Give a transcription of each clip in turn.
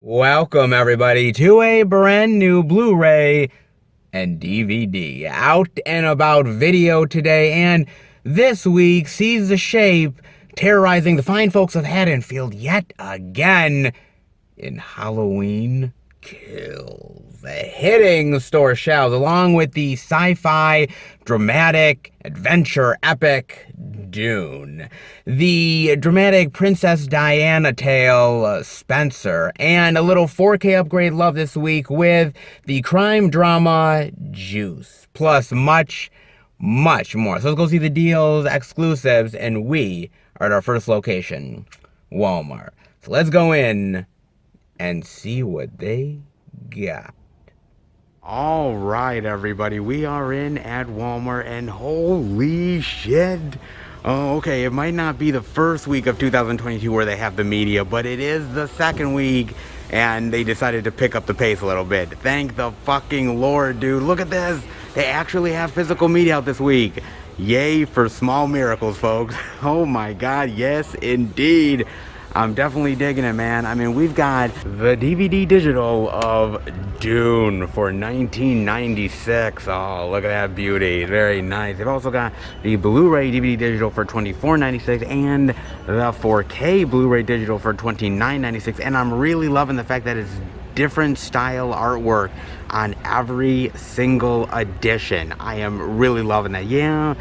Welcome, everybody, to a brand new Blu-ray and DVD out and about video today. And this week sees the shape terrorizing the fine folks of Haddonfield yet again in Halloween Kills, hitting store shelves along with the sci-fi, dramatic, adventure epic Dune, the dramatic Princess Diana tale Spencer, and a little 4K upgrade love this week with the crime drama Juice, plus much more. So let's go see the deals, exclusives, and we are at our first location, Walmart. So let's go in and see what they got. All right, everybody, we are in at Walmart, and holy shit. Oh, okay, it might not be the first week of 2022 where they have the media, but it is the second week, and they decided to pick up the pace a little bit. Thank the fucking Lord, dude. Look at this. They actually have physical media out this week. Yay for small miracles, folks. Oh my God, yes, indeed. I'm definitely digging it, man. I mean, we've got the DVD digital of Dune for 1996. Oh, look at that beauty. Very nice. They've also got the Blu-ray DVD digital for $24.96 and the 4K Blu-ray digital for $29.96. And I'm really loving the fact that it's different style artwork on every single edition. I am really loving that. Yeah.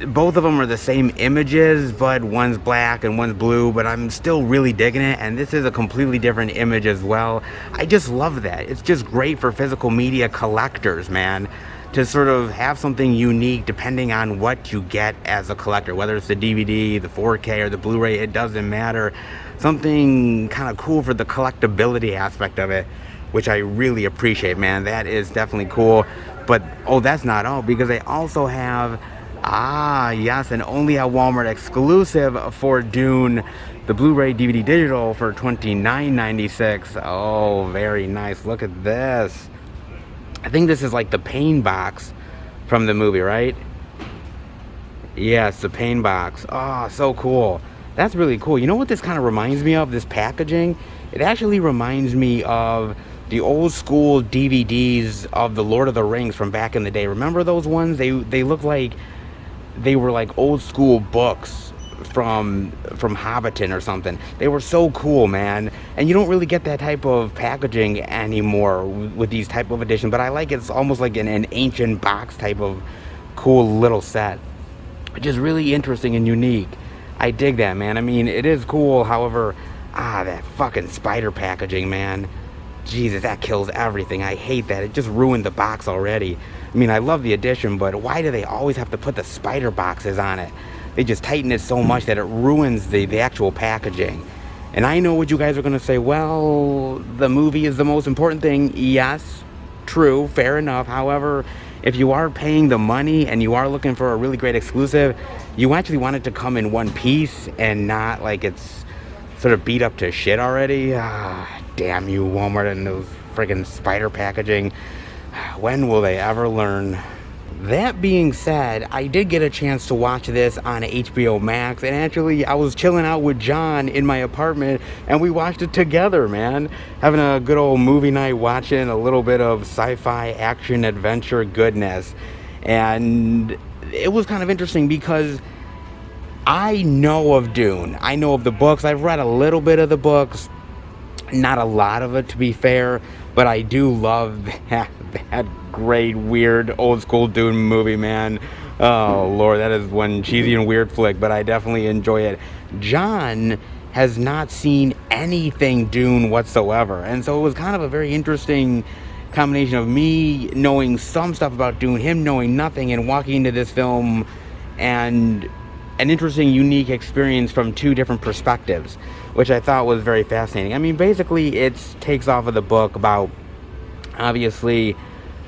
Both of them are the same images, but one's black and one's blue, but I'm still really digging it, and this is a completely different image as well. I just love that. It's just great for physical media collectors, man, to sort of have something unique depending on what you get as a collector, whether it's the DVD, the 4K, or the Blu-ray, it doesn't matter. Something kind of cool for the collectability aspect of it, which I really appreciate, man. That is definitely cool. But, oh, that's not all, because they also have... yes, and only at Walmart exclusive for Dune, the Blu-ray DVD digital for $29.96. Oh, very nice. Look at this. I think this is like the pain box from the movie, right? Yes, the pain box. Oh, so cool. That's really cool. You know what this kind of reminds me of, this packaging? It actually reminds me of the old school DVDs of the Lord of the Rings from back in the day. Remember those ones? They look like... they were like old school books from Hobbiton or something. They were so cool, man. And you don't really get that type of packaging anymore with these type of editions, but I like it's almost like an ancient box type of cool little set, which is really interesting and unique. I dig that, man. I mean, it is cool. However, that fucking spider packaging, man. Jesus, that kills everything. I hate that. It just ruined the box already. I mean, I love the edition, but why do they always have to put the spider boxes on it? They just tighten it so much that it ruins the actual packaging. And I know what you guys are going to say. Well, the movie is the most important thing. Yes, true, fair enough. However, if you are paying the money and you are looking for a really great exclusive, you actually want it to come in one piece and not like it's sort of beat up to shit already. Damn you, Walmart, and those friggin' spider packaging. When will they ever learn? That being said, I did get a chance to watch this on HBO Max, and actually I was chilling out with John in my apartment, and we watched it together, man. Having a good old movie night, watching a little bit of sci-fi action adventure goodness. And it was kind of interesting because I know of Dune. I know of the books. I've read a little bit of the books. Not a lot of it, to be fair, but I do love that great, weird, old school Dune movie, man. Oh, Lord, that is one cheesy and weird flick, but I definitely enjoy it. John has not seen anything Dune whatsoever, and so it was kind of a very interesting combination of me knowing some stuff about Dune, him knowing nothing, and walking into this film and an interesting, unique experience from two different perspectives, which I thought was very fascinating. I mean, basically, it takes off of the book about, obviously,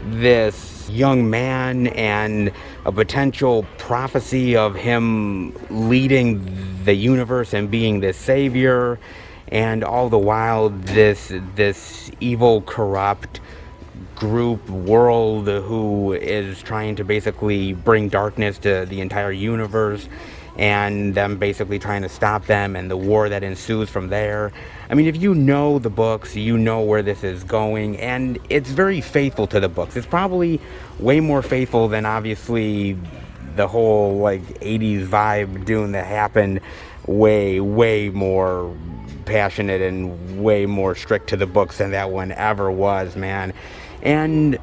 this young man and a potential prophecy of him leading the universe and being the savior, and all the while, this evil, corrupt group world who is trying to basically bring darkness to the entire universe, and them basically trying to stop them, and the war that ensues from there. I mean, if you know the books, you know where this is going, and it's very faithful to the books. It's probably way more faithful than obviously the whole like 80s vibe Dune that happened. Way more passionate and way more strict to the books than that one ever was, man. And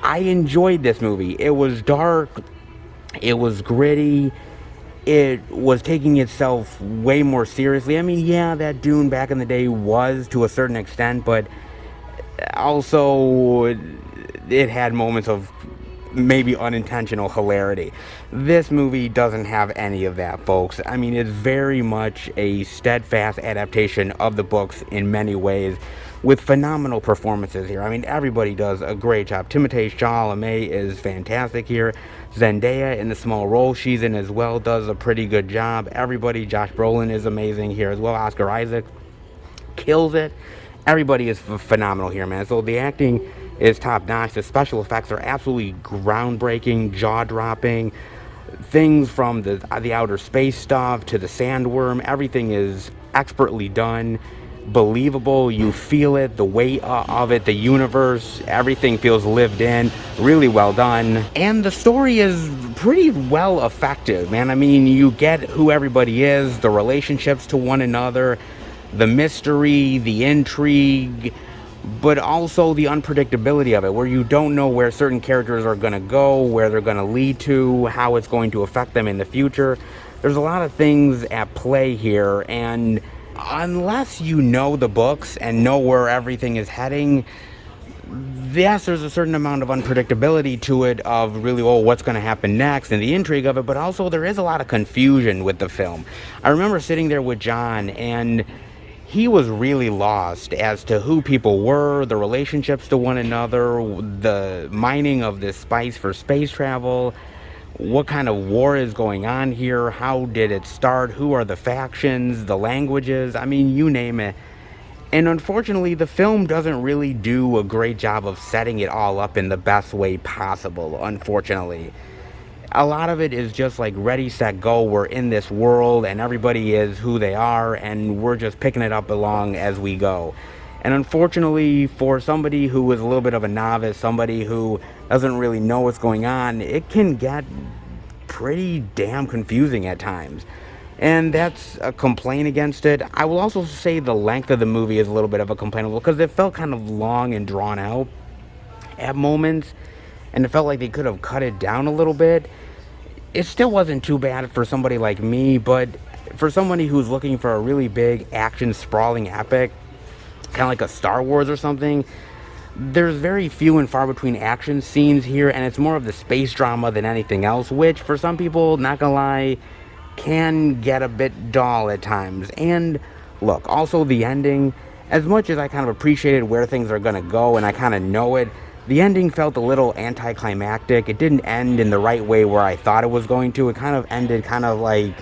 I enjoyed this movie. It was dark, it was gritty, it was taking itself way more seriously. I mean, yeah, that Dune back in the day was to a certain extent, but also it had moments of maybe unintentional hilarity. This movie doesn't have any of that, folks. I mean, it's very much a steadfast adaptation of the books in many ways, with phenomenal performances here. I mean, everybody does a great job. Timothée Chalamet is fantastic here. Zendaya, in the small role she's in as well, does a pretty good job. Everybody, Josh Brolin is amazing here as well. Oscar Isaac kills it. Everybody is phenomenal here, man. So the acting is top notch. The special effects are absolutely groundbreaking, jaw-dropping. Things from the outer space stuff to the sandworm, everything is expertly done, believable. You feel it, the weight of it, the universe, everything feels lived in, really well done. And the story is pretty well effective, man. I mean, you get who everybody is, the relationships to one another, the mystery, the intrigue, but also the unpredictability of it, where you don't know where certain characters are going to go, where they're going to lead to, how it's going to affect them in the future. There's a lot of things at play here, and unless you know the books and know where everything is heading, yes, there's a certain amount of unpredictability to it, of really, what's going to happen next, and the intrigue of it, but also there is a lot of confusion with the film. I remember sitting there with John, and he was really lost as to who people were, the relationships to one another, the mining of this spice for space travel, what kind of war is going on here, how did it start, who are the factions, the languages, I mean, you name it. And unfortunately, the film doesn't really do a great job of setting it all up in the best way possible, unfortunately. A lot of it is just like ready, set, go. We're in this world and everybody is who they are and we're just picking it up along as we go. And unfortunately, for somebody who is a little bit of a novice, somebody who doesn't really know what's going on, it can get pretty damn confusing at times. And that's a complaint against it. I will also say the length of the movie is a little bit of a complaint because it felt kind of long and drawn out at moments. And it felt like they could have cut it down a little bit. It still wasn't too bad for somebody like me, but for somebody who's looking for a really big action sprawling epic, kind of like a Star Wars or something, there's very few and far between action scenes here, and it's more of the space drama than anything else, which for some people, not gonna lie, can get a bit dull at times. And look, also the ending, as much as I kind of appreciated where things are gonna go and I kind of know it, the ending felt a little anticlimactic. It didn't end in the right way where I thought it was going to. It kind of ended kind of like,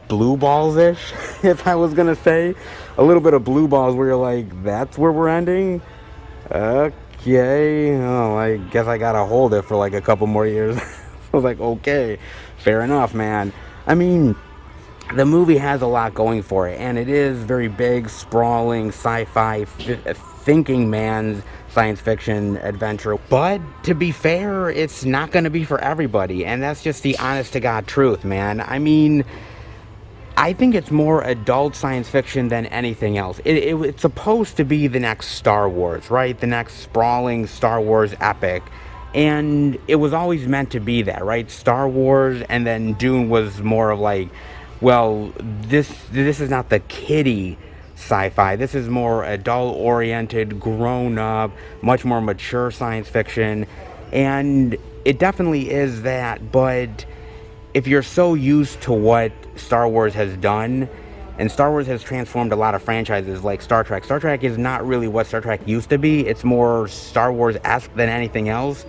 blue balls-ish, if I was going to say. A little bit of blue balls where you're like, that's where we're ending? Okay. Oh, I guess I got to hold it for like a couple more years. I was like, okay, fair enough, man. I mean, the movie has a lot going for it, and it is very big, sprawling, sci-fi, thinking man's science fiction adventure. But to be fair, it's not going to be for everybody, and that's just the honest to God truth, man. I mean, I think it's more adult science fiction than anything else. It's supposed to be the next Star Wars, right? The next sprawling Star Wars epic. And it was always meant to be that, right? Star Wars, and then Dune was more of like, well, this is not the kiddie sci-fi. This is more adult-oriented, grown-up, much more mature science fiction. And it definitely is that, but if you're so used to what Star Wars has done, and Star Wars has transformed a lot of franchises like Star Trek. Star Trek is not really what Star Trek used to be. It's more Star Wars-esque than anything else.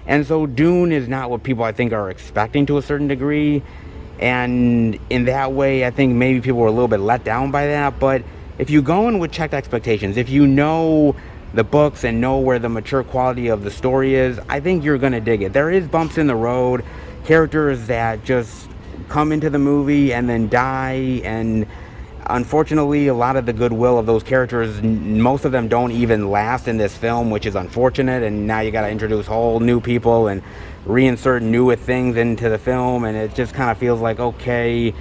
And so Dune is not what people, I think, are expecting to a certain degree. And in that way, I think maybe people were a little bit let down by that. But if you go in with checked expectations, if you know the books and know where the mature quality of the story is, I think you're going to dig it. There is bumps in the road, characters that just come into the movie and then die, and Unfortunately, a lot of the goodwill of those characters, most of them don't even last in this film, which is unfortunate. And now you got to introduce whole new people and reinsert new things into the film, and it just kind of feels like, okay,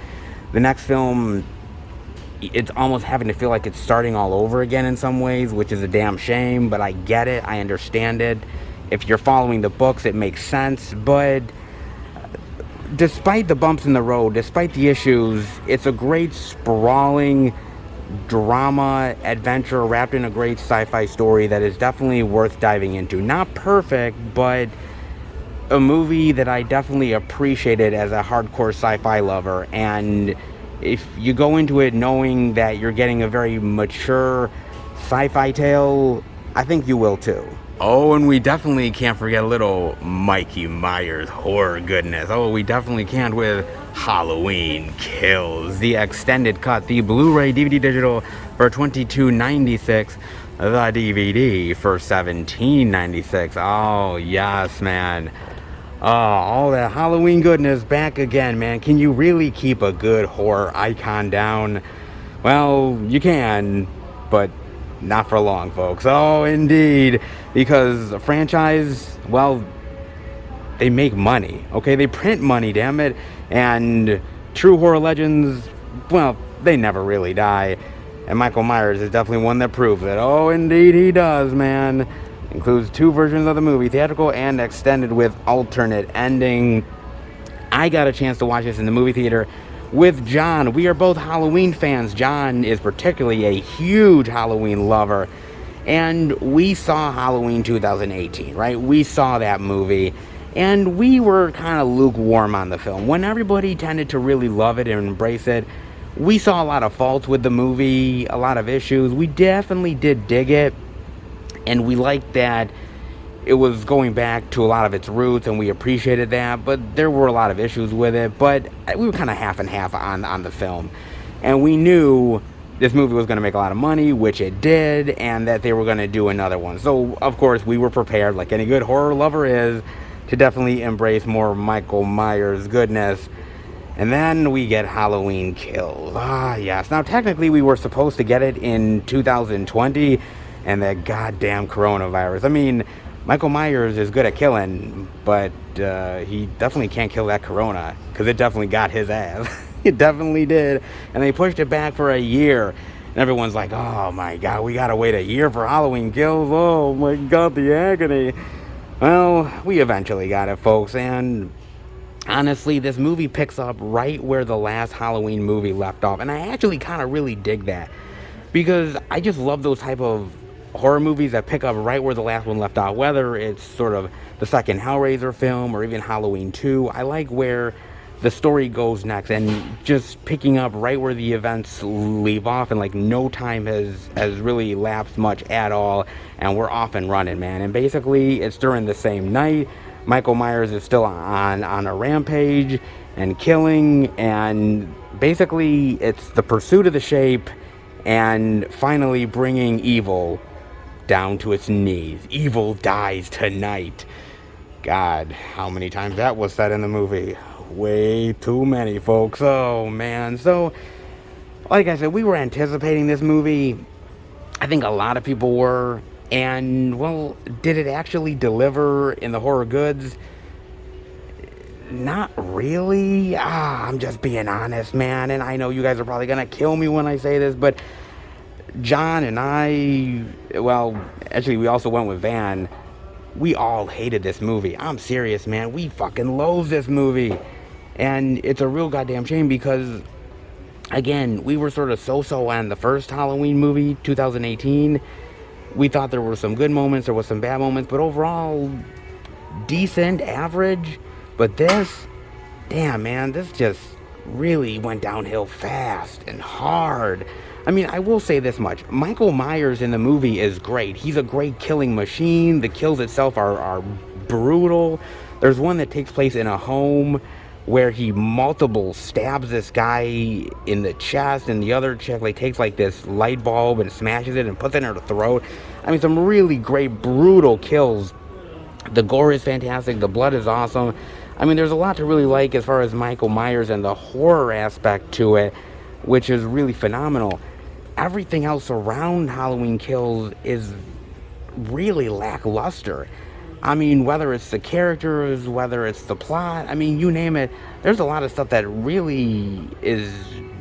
the next film, it's almost having to feel like it's starting all over again in some ways, which is a damn shame. But I get it, I understand it. If you're following the books, it makes sense. But despite the bumps in the road, despite the issues, it's a great sprawling drama adventure wrapped in a great sci-fi story that is definitely worth diving into. Not perfect, but a movie that I definitely appreciated as a hardcore sci-fi lover. And if you go into it knowing that you're getting a very mature sci-fi tale, I think you will too. Oh, and we definitely can't forget a little Mikey Myers horror goodness. Oh, we definitely can't with Halloween Kills, the extended cut, the Blu-ray DVD digital for $22.96, the DVD for $17.96. Oh, yes, man. Oh, all that Halloween goodness back again, man. Can you really keep a good horror icon down? Well, you can, but not for long, folks. Oh, indeed. Because a franchise, well, they make money, okay? They print money, damn it. And true horror legends, well, they never really die. And Michael Myers is definitely one that proves it. Oh, indeed he does, man. Includes 2 versions of the movie, theatrical and extended with alternate ending. I got a chance to watch this in the movie theater with John. We are both Halloween fans. John is particularly a huge Halloween lover. And we saw Halloween 2018, right? We saw that movie. And we were kind of lukewarm on the film. When everybody tended to really love it and embrace it, we saw a lot of faults with the movie, a lot of issues. We definitely did dig it. And we liked that it was going back to a lot of its roots, and we appreciated that. But there were a lot of issues with it. But we were kind of half and half on the film. And we knew this movie was going to make a lot of money, which it did, and that they were going to do another one. So, of course, we were prepared, like any good horror lover is, to definitely embrace more Michael Myers goodness. And then we get Halloween Kills. Ah, yes. Now, technically, we were supposed to get it in 2020, and that goddamn coronavirus. I mean, Michael Myers is good at killing, but he definitely can't kill that corona, because it definitely got his ass. It definitely did. And they pushed it back for a year. And everyone's like, oh my God, we gotta wait a year for Halloween Kills. Oh my God, the agony. Well, we eventually got it, folks. And honestly, this movie picks up right where the last Halloween movie left off. And I actually kind of really dig that, because I just love those type of horror movies that pick up right where the last one left off. Whether it's sort of the second Hellraiser film or even Halloween 2. I like where the story goes next, and just picking up right where the events leave off, and like no time has really lapsed much at all, and we're off and running, man. And basically it's during the same night. Michael Myers is still on a rampage and killing, and basically it's the pursuit of the shape and finally bringing evil down to its knees. Evil dies tonight. God, how many times that was said in the movie? Way too many, folks. Oh man. So like I said, we were anticipating this movie. I think a lot of people were. And well, did it actually deliver in the horror goods? Not really. I'm just being honest, man. And I know you guys are probably gonna kill me when I say this, but John and I, well, actually we also went with Van, we all hated this movie. I'm serious, man. We fucking loathe this movie. And it's a real goddamn shame, because again, we were sort of so-so on the first Halloween movie, 2018. We thought there were some good moments, there was some bad moments, but overall, decent, average. But this, damn, man, this just really went downhill fast and hard. I mean, I will say this much. Michael Myers in the movie is great. He's a great killing machine. The kills itself are brutal. There's one that takes place in a home where he multiple stabs this guy in the chest, and the other chick like takes like this light bulb and smashes it and puts it in her throat. I mean, some really great brutal kills. The gore is fantastic. The blood is awesome. I mean, there's a lot to really like as far as Michael Myers and the horror aspect to it. which is really phenomenal. Everything else around Halloween Kills is really lackluster. I mean, whether it's the characters, whether it's the plot, I mean, you name it, there's a lot of stuff that really is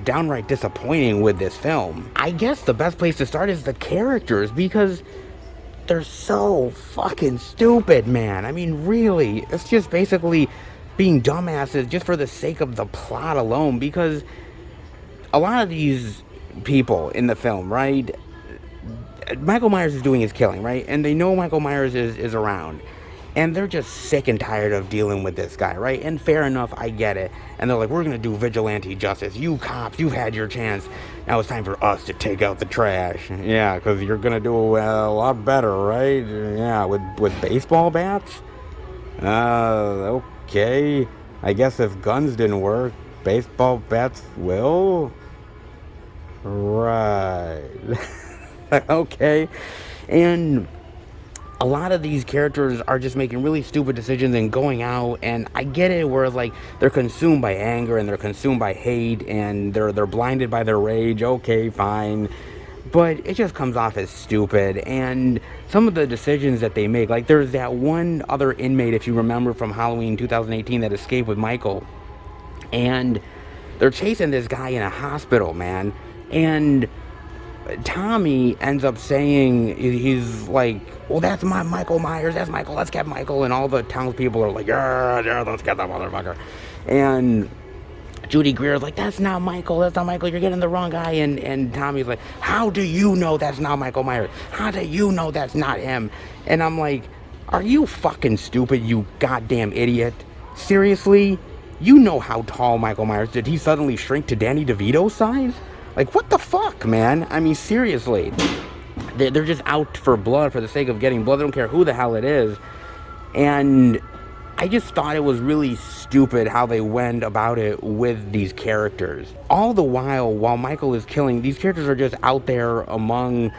downright disappointing with this film. I guess the best place to start is the characters, because they're so fucking stupid, man. I mean, really, it's just basically being dumbasses just for the sake of the plot alone, because a lot of these people in the film, right? Michael Myers is doing his killing, right? And they know Michael Myers is around. And they're just sick and tired of dealing with this guy, right? And fair enough, I get it. And they're like, we're going to do vigilante justice. You cops, you've had your chance. Now it's time for us to take out the trash. Yeah, because you're going to do a lot better, right? Yeah, with baseball bats? Okay. I guess if guns didn't work, baseball bats will? Right. Okay. And a lot of these characters are just making really stupid decisions and going out, and I get it where like they're consumed by anger and they're consumed by hate and they're blinded by their rage. Okay, fine. But it just comes off as stupid. And some of the decisions that they make, like there's that one other inmate, if you remember, from Halloween 2018 that escaped with Michael, and they're chasing this guy in a hospital, man. And Tommy ends up saying, he's like, well, that's my Michael Myers, that's Michael, let's get Michael. And all the townspeople are like, yeah, let's get that motherfucker. And Judy Greer's like, that's not Michael, you're getting the wrong guy. And Tommy's like, how do you know that's not Michael Myers? How do you know that's not him? And I'm like, are you fucking stupid, you goddamn idiot? Seriously? You know how tall Michael Myers, did he suddenly shrink to Danny DeVito's size? Like, what the fuck, man? I mean, seriously. They're just out for blood for the sake of getting blood. They don't care who the hell it is. And I just thought it was really stupid how they went about it with these characters. All the while Michael is killing, these characters are just out there among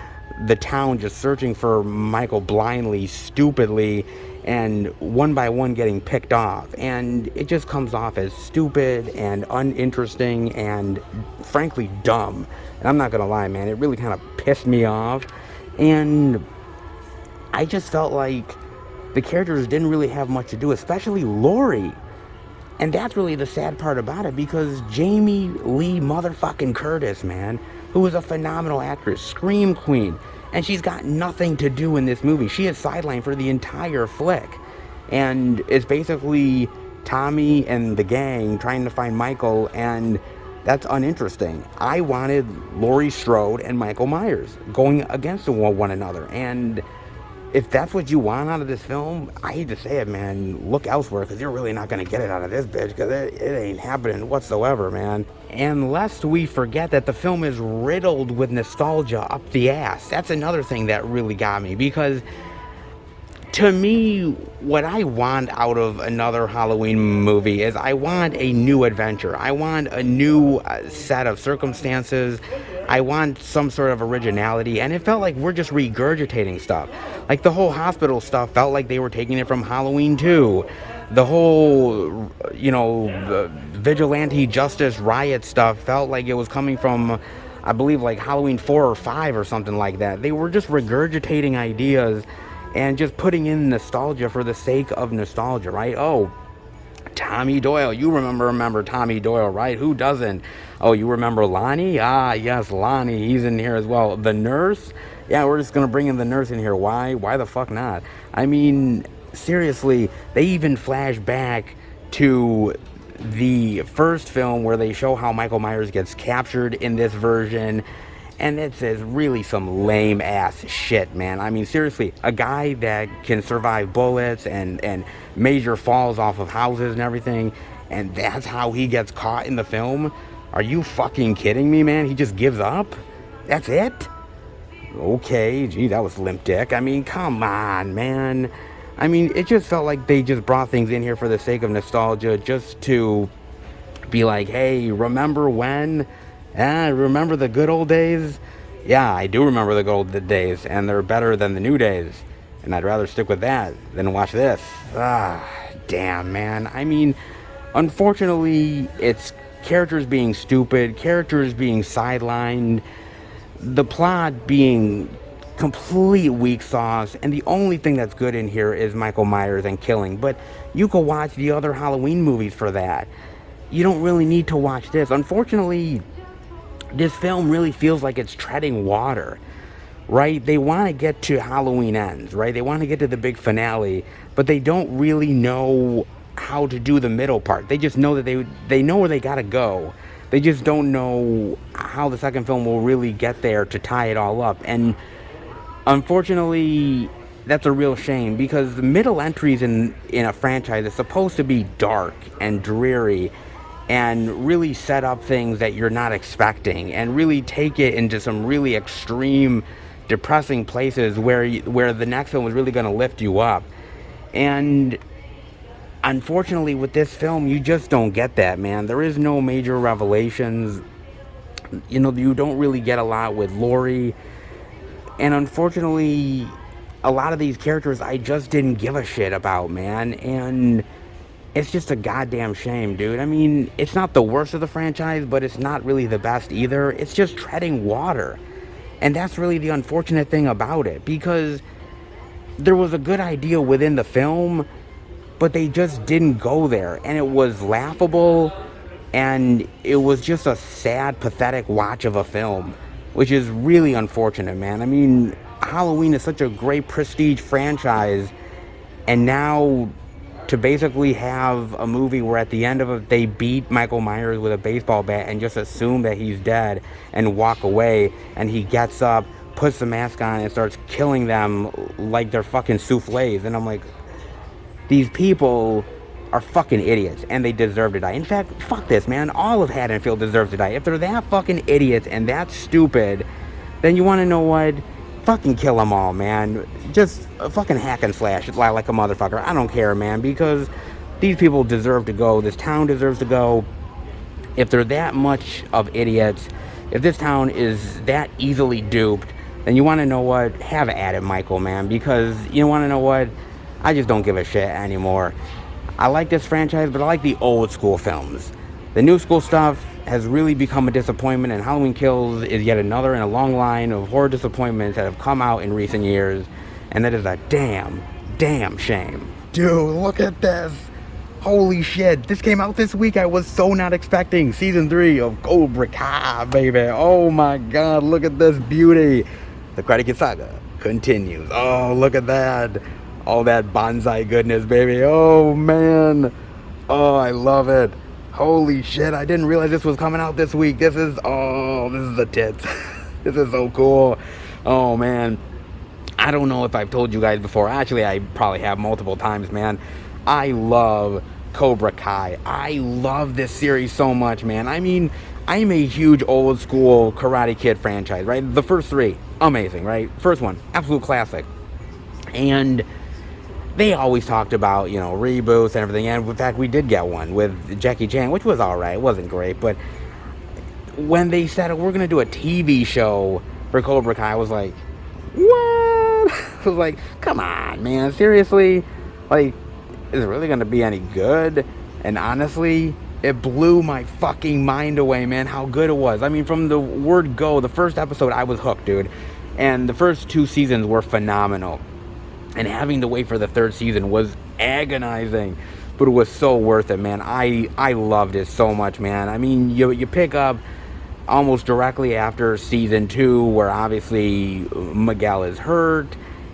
the town just searching for Michael blindly, stupidly, and one by one getting picked off. And it just comes off as stupid and uninteresting and frankly dumb. And I'm not gonna lie, man, it really kind of pissed me off. And I just felt like the characters didn't really have much to do, especially Laurie. And that's really the sad part about it, because Jamie Lee motherfucking Curtis, man, who is a phenomenal actress, scream queen, and she's got nothing to do in this movie. She is sidelined for the entire flick. And it's basically Tommy and the gang trying to find Michael, and that's uninteresting. I wanted Laurie Strode and Michael Myers going against one another. And if that's what you want out of this film, I hate to say it, man, look elsewhere, because you're really not going to get it out of this bitch, because it ain't happening whatsoever, man. And lest we forget that the film is riddled with nostalgia up the ass. That's another thing that really got me, because to me, what I want out of another Halloween movie is I want a new adventure. I want a new set of circumstances. I want some sort of originality, and it felt like we're just regurgitating stuff. Like the whole hospital stuff felt like they were taking it from Halloween 2. The whole, vigilante justice riot stuff felt like it was coming from, I believe, like Halloween 4 or 5 or something like that. They were just regurgitating ideas and just putting in nostalgia for the sake of nostalgia, right? Oh, Tommy Doyle. You remember Tommy Doyle, right? Who doesn't? Oh, you remember Lonnie? Ah, yes, Lonnie. He's in here as well. The nurse? Yeah, we're just going to bring in the nurse in here. Why? Why the fuck not? I mean, seriously, they even flash back to the first film where they show how Michael Myers gets captured in this version. And it's really some lame ass shit, man. I mean, seriously, a guy that can survive bullets and major falls off of houses and everything, and that's how he gets caught in the film? Are you fucking kidding me, man? He just gives up? That's it? Okay, gee, that was limp dick. I mean, come on, man. I mean, it just felt like they just brought things in here for the sake of nostalgia, just to be like, hey, remember when? Remember the good old days? Yeah, I do remember the good old days, and they're better than the new days. And I'd rather stick with that than watch this. Damn, man. I mean, unfortunately, it's characters being stupid, characters being sidelined, the plot being complete weak sauce, and the only thing that's good in here is Michael Myers and killing. But you could watch the other Halloween movies for that. You don't really need to watch this. Unfortunately, this film really feels like it's treading water, right? They want to get to Halloween Ends, right? They want to get to the big finale, but they don't really know how to do the middle part. They just know that they know where they got to go. They just don't know how the second film will really get there to tie it all up. And unfortunately, that's a real shame, because the middle entries in a franchise is supposed to be dark and dreary and really set up things that you're not expecting and really take it into some really extreme, depressing places where the next film is really going to lift you up. And unfortunately, with this film, you just don't get that, man. There is no major revelations. You know, you don't really get a lot with Laurie. And unfortunately, a lot of these characters I just didn't give a shit about, man. And it's just a goddamn shame, dude. I mean, it's not the worst of the franchise, but it's not really the best either. It's just treading water. And that's really the unfortunate thing about it, because there was a good idea within the film, but they just didn't go there. And it was laughable, and it was just a sad, pathetic watch of a film, which is really unfortunate, man. I mean, Halloween is such a great prestige franchise, and now to basically have a movie where at the end of it they beat Michael Myers with a baseball bat and just assume that he's dead and walk away, and he gets up, puts the mask on, and starts killing them like they're fucking souffles. And I'm like, these people are fucking idiots, and they deserve to die. In fact, fuck this, man. All of Haddonfield deserves to die. If they're that fucking idiots and that stupid, then you want to know what? Fucking kill them all, man. Just fucking hack and slash like a motherfucker. I don't care, man, because these people deserve to go. This town deserves to go. If they're that much of idiots, if this town is that easily duped, then you want to know what? Have at it, Michael, man, because you want to know what? I just don't give a shit anymore. I like this franchise, but I like the old school films. The new school stuff has really become a disappointment, and Halloween Kills is yet another in a long line of horror disappointments that have come out in recent years, and that is a damn shame. Dude, look at this. Holy shit, this came out this week. I was so not expecting. Season 3 of Cobra Kai, baby. Oh my god, look at this beauty. The Karate Kid saga continues. Oh, look at that. All that bonsai goodness, baby. Oh man. Oh, I love it. Holy shit, I didn't realize this was coming out this week. This is the tits. This is so cool. Oh, man. I don't know if I've told you guys before. Actually, I probably have multiple times, man. I love Cobra Kai. I love this series so much, man. I mean, I'm a huge old school Karate Kid franchise, right? The first 3, amazing, right? First one, absolute classic. And they always talked about, you know, reboots and everything. And in fact, we did get one with Jackie Chan, which was all right. It wasn't great. But when they said, we're going to do a TV show for Cobra Kai, I was like, what? I was like, come on, man. Seriously? Like, is it really going to be any good? And honestly, it blew my fucking mind away, man, how good it was. I mean, from the word go, the first episode, I was hooked, dude. And the first 2 seasons were phenomenal. And having to wait for the 3rd season was agonizing, but it was so worth it, man. I loved it so much, man. I mean, you pick up almost directly after season 2, where obviously Miguel is hurt,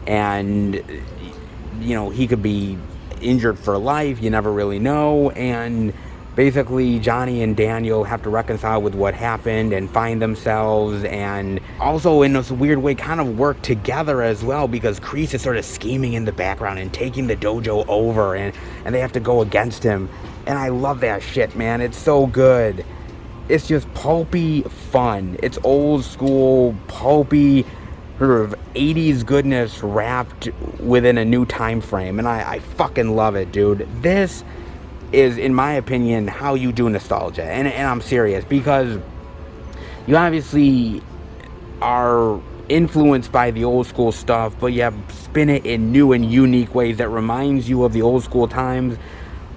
and you know, he could be injured for life. You never really know. And basically Johnny and Daniel have to reconcile with what happened and find themselves, and also in this weird way kind of work together as well, because Kreese is sort of scheming in the background and taking the dojo over, and they have to go against him. And I love that shit, man. It's so good. It's just pulpy fun. It's old school pulpy sort of 80s goodness wrapped within a new time frame, and I fucking love it, dude. This is, in my opinion, how you do nostalgia. And I'm serious, because you obviously are influenced by the old school stuff, but you spin it in new and unique ways that reminds you of the old school times,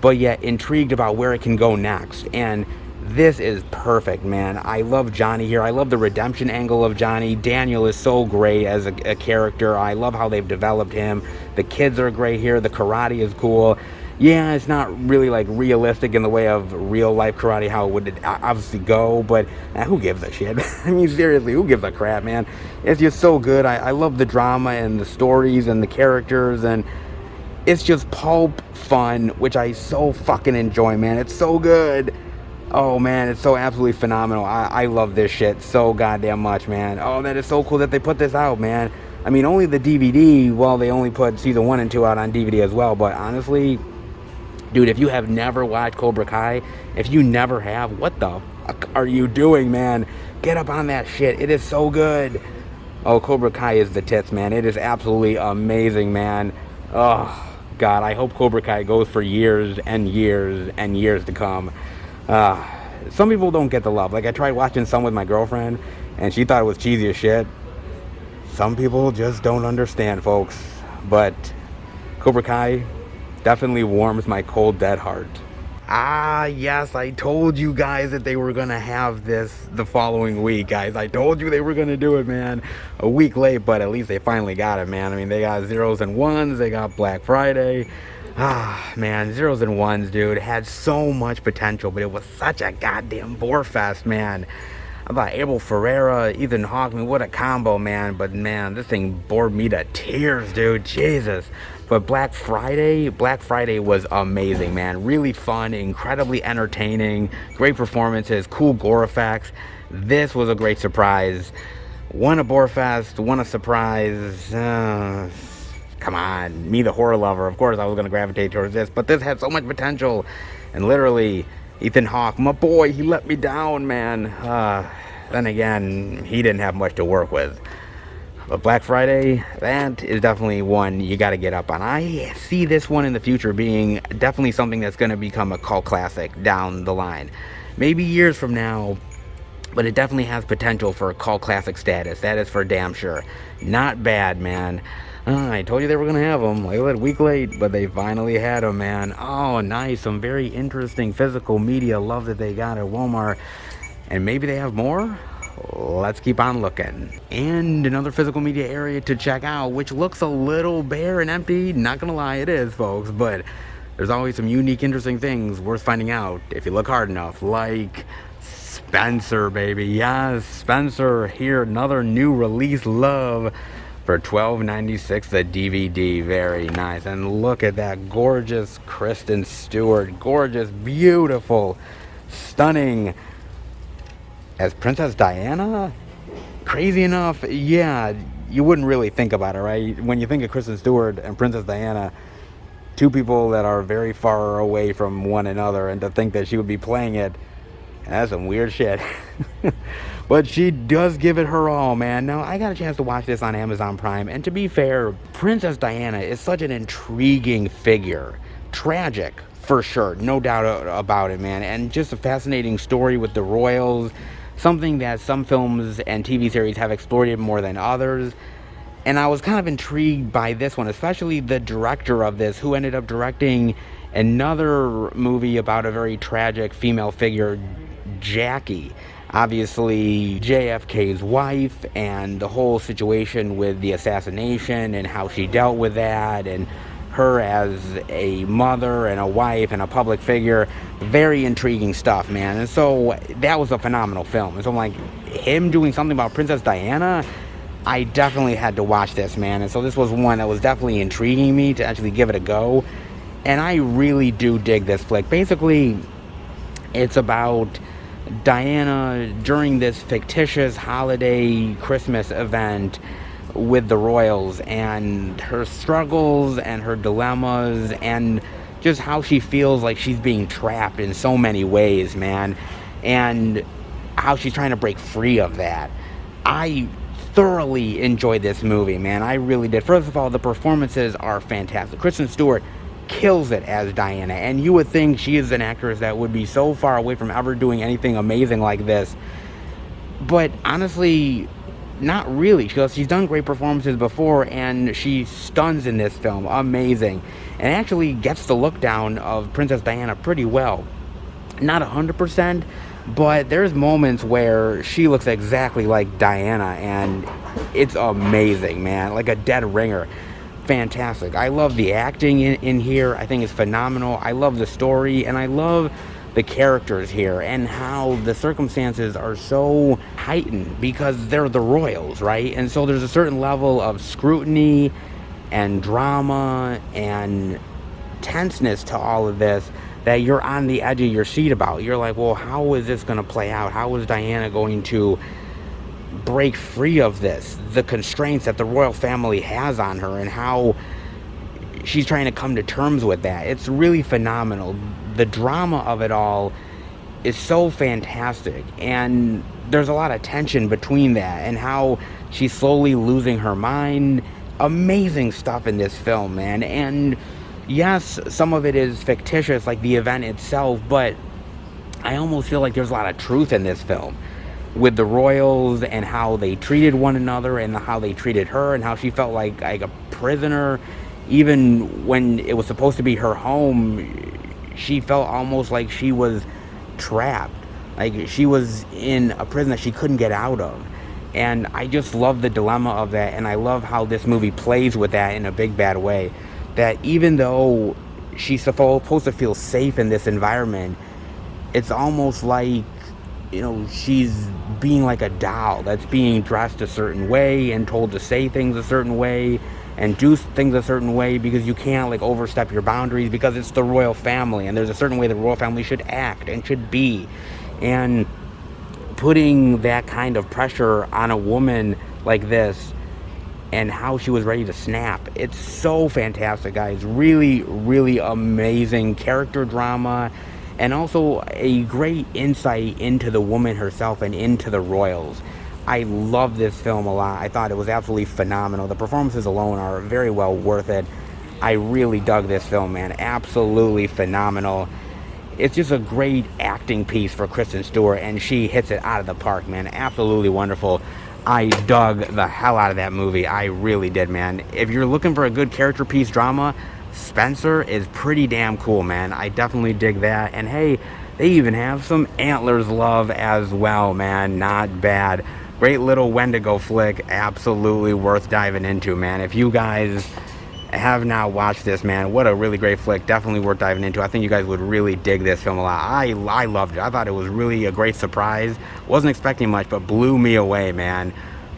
but yet intrigued about where it can go next. And This is perfect, man. I love Johnny here. I love the redemption angle of Johnny. Daniel is so great as a character. I love how they've developed him. The kids are great here. The karate is cool. Yeah, it's not really like realistic in the way of real life karate, how it would obviously go, but who gives a shit? I mean, seriously, who gives a crap, man? It's just so good. I love the drama and the stories and the characters, and it's just pulp fun, which I so fucking enjoy, man. It's so good. Oh, man, it's so absolutely phenomenal. I love this shit so goddamn much, man. Oh, that is so cool that they put this out, man. I mean, only the DVD, well, they only put season 1 and 2 out on DVD as well, but honestly, dude, if you have never watched Cobra Kai, if you never have, what the fuck are you doing, man? Get up on that shit. It is so good. Oh, Cobra Kai is the tits, man. It is absolutely amazing, man. Oh, God, I hope Cobra Kai goes for years and years and years to come. Some people don't get the love. Like, I tried watching some with my girlfriend, and she thought it was cheesy as shit. Some people just don't understand, folks. But Cobra Kai definitely warms my cold, dead heart. Ah, yes, I told you guys that they were going to have this the following week, guys. I told you they were going to do it, man. A week late, but at least they finally got it, man. I mean, they got zeros and ones. They got Black Friday. Ah, man, zeros and ones, dude, had so much potential, but it was such a goddamn bore fest, man. I thought Abel Ferreira, Ethan Hawke, I mean, what a combo, man. But, man, this thing bored me to tears, dude. Jesus. But Black Friday was amazing, man. Really fun, incredibly entertaining, great performances, cool gore effects. This was a great surprise. Won a bore fest, won a surprise. Come on, me the horror lover, of course I was going to gravitate towards this, but this had so much potential, and literally, Ethan Hawke, my boy, he let me down, man. Then again, he didn't have much to work with. But Black Friday, that is definitely one you got to get up on. I see this one in the future being definitely something that's going to become a cult classic down the line. Maybe years from now, but it definitely has potential for a cult classic status. That is for damn sure. Not bad, man. I told you they were going to have them. Like I said, a week late, but they finally had them, man. Oh, nice. Some very interesting physical media. Love that they got at Walmart. And maybe they have more? Let's keep on looking. And another physical media area to check out, which looks a little bare and empty. Not going to lie, it is, folks. But there's always some unique, interesting things worth finding out if you look hard enough. Like Spencer, baby. Yes, Spencer. Here, another new release love. For $12.96 the DVD. Very nice. And look at that gorgeous Kristen Stewart. Gorgeous, beautiful, stunning. As Princess Diana? Crazy enough, yeah, you wouldn't really think about it, right? When you think of Kristen Stewart and Princess Diana, two people that are very far away from one another, and to think that she would be playing it, that's some weird shit. But she does give it her all, man. Now, I got a chance to watch this on Amazon Prime, and to be fair, Princess Diana is such an intriguing figure. Tragic, for sure, no doubt about it, man. And just a fascinating story with the royals, something that some films and TV series have exploited more than others. And I was kind of intrigued by this one, especially the director of this, who ended up directing another movie about a very tragic female figure, Jackie. Obviously, JFK's wife, and the whole situation with the assassination and how she dealt with that, and her as a mother and a wife and a public figure. Very intriguing stuff, man. And so that was a phenomenal film. And so I'm like, him doing something about Princess Diana, I definitely had to watch this, man. And so this was one that was definitely intriguing me to actually give it a go. And I really do dig this flick. Basically, it's about Diana during this fictitious holiday Christmas event with the royals, and her struggles and her dilemmas, and just how she feels like she's being trapped in so many ways, man, and how she's trying to break free of that. I thoroughly enjoyed this movie, man. I really did. First of all, the performances are fantastic. Kristen Stewart kills it as Diana, and you would think she is an actress that would be so far away from ever doing anything amazing like this, but honestly, not really, because she's done great performances before, and she stuns in this film. Amazing. And actually gets the look down of Princess Diana pretty well. Not 100%, But there's moments where she looks exactly like Diana, and it's amazing, man. Like a dead ringer. Fantastic. I love the acting in here. I think it's phenomenal. I love the story, and I love the characters here and how the circumstances are so heightened because they're the royals, right? And so there's a certain level of scrutiny and drama and tenseness to all of this that you're on the edge of your seat about. You're like, well, how is this going to play out? How is Diana going to break free of this? The constraints that the royal family has on her and how she's trying to come to terms with that. It's really phenomenal. The drama of it all is so fantastic. And there's a lot of tension between that and how she's slowly losing her mind. Amazing stuff in this film, man. And yes, some of it is fictitious, like the event itself, but I almost feel like there's a lot of truth in this film with the royals and how they treated one another and how they treated her and how she felt like a prisoner. Even when it was supposed to be her home, she felt almost like she was trapped, like she was in a prison that she couldn't get out of. And I just love the dilemma of that, and I love how this movie plays with that in a big bad way. That even though she's supposed to feel safe in this environment, it's almost like, you know, she's being like a doll that's being dressed a certain way and told to say things a certain way and do things a certain way because you can't like overstep your boundaries because it's the royal family and there's a certain way the royal family should act and should be. And putting that kind of pressure on a woman like this and how she was ready to snap. It's so fantastic, guys. Really, really amazing character drama and also a great insight into the woman herself and into the royals. I love this film a lot. I thought it was absolutely phenomenal. The performances alone are very well worth it. I really dug this film, man. Absolutely phenomenal. It's just a great acting piece for Kristen Stewart, and she hits it out of the park, man. Absolutely wonderful. I dug the hell out of that movie. I really did, man. If you're looking for a good character piece drama, Spencer is pretty damn cool, man. I definitely dig that. And hey, they even have some Antlers love as well, man. Not bad. Great little Wendigo flick. Absolutely worth diving into, man. If you guys have not watched this, man, what a really great flick. Definitely worth diving into. I think you guys would really dig this film a lot. I loved it. I thought it was really a great surprise. Wasn't expecting much, but blew me away, man.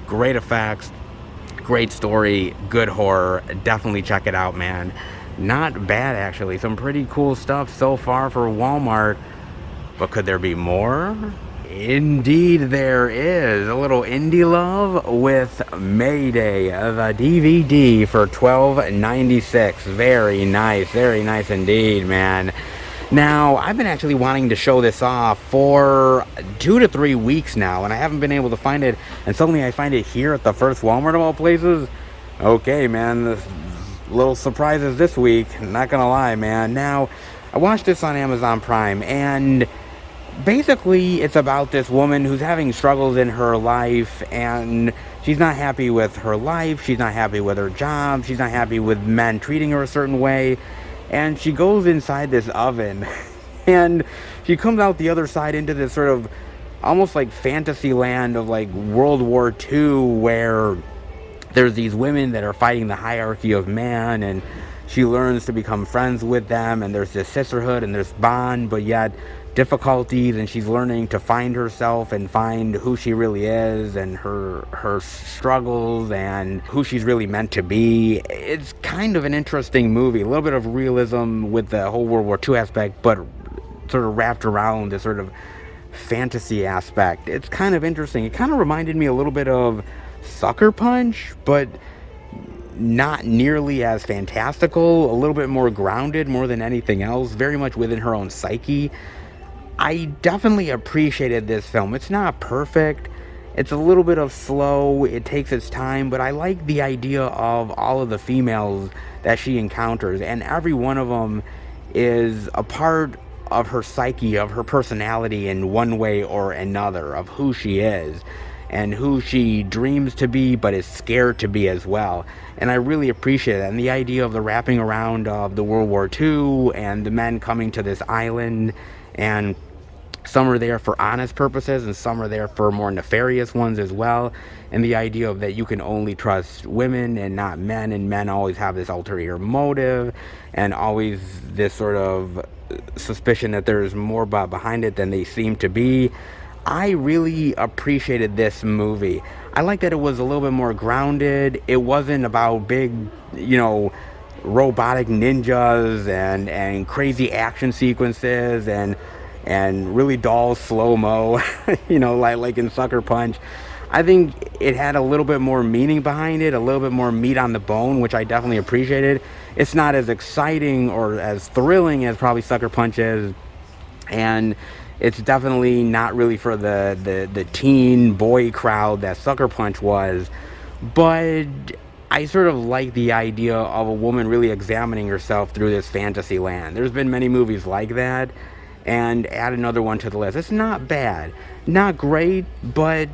Great effects, great story, good horror. Definitely check it out, man. Not bad, actually. Some pretty cool stuff so far for Walmart. But could there be more? Indeed there is. A little indie love with Mayday, the DVD for $12.96. Very nice indeed, man. Now, I've been actually wanting to show this off for 2 to 3 weeks now, and I haven't been able to find it, and suddenly I find it here at the first Walmart of all places. Okay, man, little surprises this week, not gonna lie, man. Now, I watched this on Amazon Prime, and basically it's about this woman who's having struggles in her life, and she's not happy with her life, she's not happy with her job, she's not happy with men treating her a certain way, and she goes inside this oven and she comes out the other side into this sort of almost like fantasy land of like World War II, where there's these women that are fighting the hierarchy of man, and she learns to become friends with them, and there's this sisterhood and there's bond, but yet difficulties, and she's learning to find herself and find who she really is and her struggles and who she's really meant to be. It's kind of an interesting movie, a little bit of realism with the whole World War II aspect, but sort of wrapped around this sort of fantasy aspect. It's kind of interesting. It kind of reminded me a little bit of Sucker Punch, but not nearly as fantastical, a little bit more grounded more than anything else, very much within her own psyche. I definitely appreciated this film. It's not perfect. It's a little bit of slow. It takes its time, but I like the idea of all of the females that she encounters, and every one of them is a part of her psyche, of her personality in one way or another, of who she is and who she dreams to be but is scared to be as well. And I really appreciate that. And the idea of the wrapping around of the World War II and the men coming to this island and some are there for honest purposes and some are there for more nefarious ones as well. And the idea of that you can only trust women and not men, and men always have this ulterior motive and always this sort of suspicion that there's more behind it than they seem to be. I really appreciated this movie. I like that it was a little bit more grounded. It wasn't about big, robotic ninjas and crazy action sequences and really dull slow-mo, like in Sucker Punch. I think it had a little bit more meaning behind it, a little bit more meat on the bone, which I definitely appreciated. It's not as exciting or as thrilling as probably Sucker Punch is, and it's definitely not really for the teen boy crowd that Sucker Punch was. But I sort of like the idea of a woman really examining herself through this fantasy land. There's been many movies like that, and add another one to the list. It's not bad, not great, but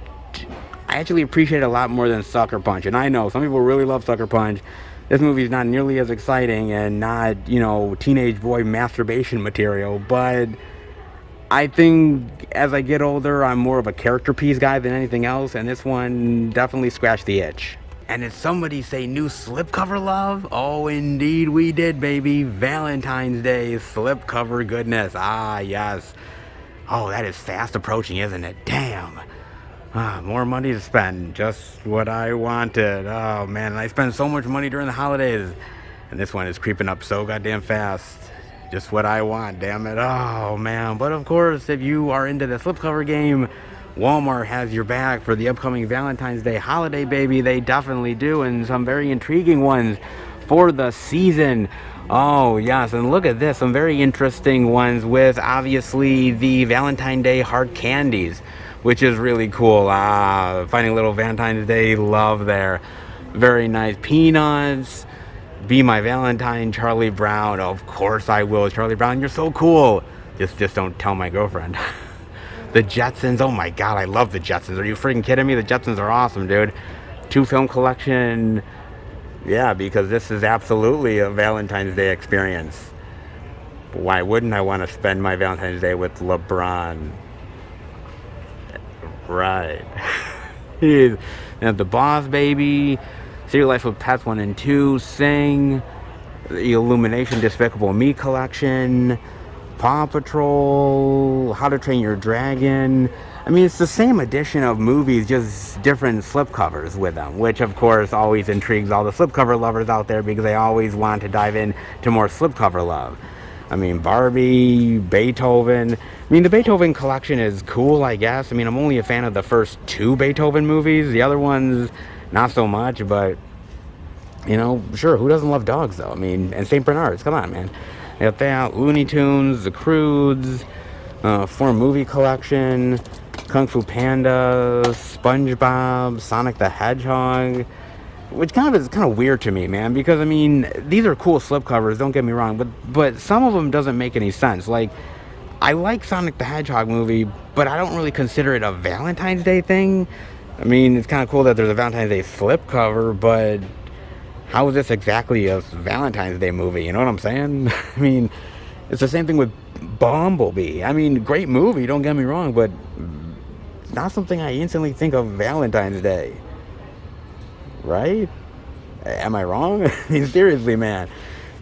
I actually appreciate it a lot more than Sucker Punch. And I know some people really love Sucker Punch. This movie is not nearly as exciting and not, teenage boy masturbation material, but I think as I get older, I'm more of a character piece guy than anything else, and this one definitely scratched the itch. And did somebody say new slipcover love? Oh, indeed we did, baby. Valentine's Day slipcover goodness. Ah, yes. Oh, that is fast approaching, isn't it? Damn. More money to spend. Just what I wanted. Oh, man. I spend so much money during the holidays, and this one is creeping up so goddamn fast. Just what I want, damn it. Oh, man. But, of course, if you are into the slipcover game, Walmart has your back for the upcoming Valentine's Day holiday, baby. They definitely do, and some very intriguing ones for the season. Oh, yes, and look at this. Some very interesting ones with, obviously, the Valentine's Day heart candies, which is really cool. Finding a little Valentine's Day love there. Very nice. Peanuts. Be My Valentine, Charlie Brown. Of course I will, Charlie Brown. You're so cool. Just don't tell my girlfriend. The Jetsons. Oh my God, I love the Jetsons. Are you freaking kidding me? The Jetsons are awesome, dude. 2-film collection. Yeah, because this is absolutely a Valentine's Day experience. Why wouldn't I want to spend my Valentine's Day with LeBron? Right. And The Boss Baby. City Life with Pets 1 and 2, Sing, the Illumination Despicable Me collection, Paw Patrol, How to Train Your Dragon. I mean, it's the same edition of movies, just different slipcovers with them, which of course always intrigues all the slipcover lovers out there because they always want to dive into more slipcover love. I mean, Barbie, Beethoven. I mean, the Beethoven collection is cool, I guess. I mean, I'm only a fan of the first 2 Beethoven movies. The other ones, not so much, but, sure, who doesn't love dogs, though? I mean, and St. Bernards, come on, man. You got that, Looney Tunes, The Croods, 4-movie collection, Kung Fu Panda, SpongeBob, Sonic the Hedgehog, which is kind of weird to me, man, because, I mean, these are cool slipcovers, don't get me wrong, but some of them doesn't make any sense. Like, I like Sonic the Hedgehog movie, but I don't really consider it a Valentine's Day thing. I mean, it's kind of cool that there's a Valentine's Day slipcover, but how is this exactly a Valentine's Day movie? You know what I'm saying? I mean, it's the same thing with Bumblebee. I mean, great movie, don't get me wrong, but not something I instantly think of Valentine's Day. Right? Am I wrong? I mean, seriously, man.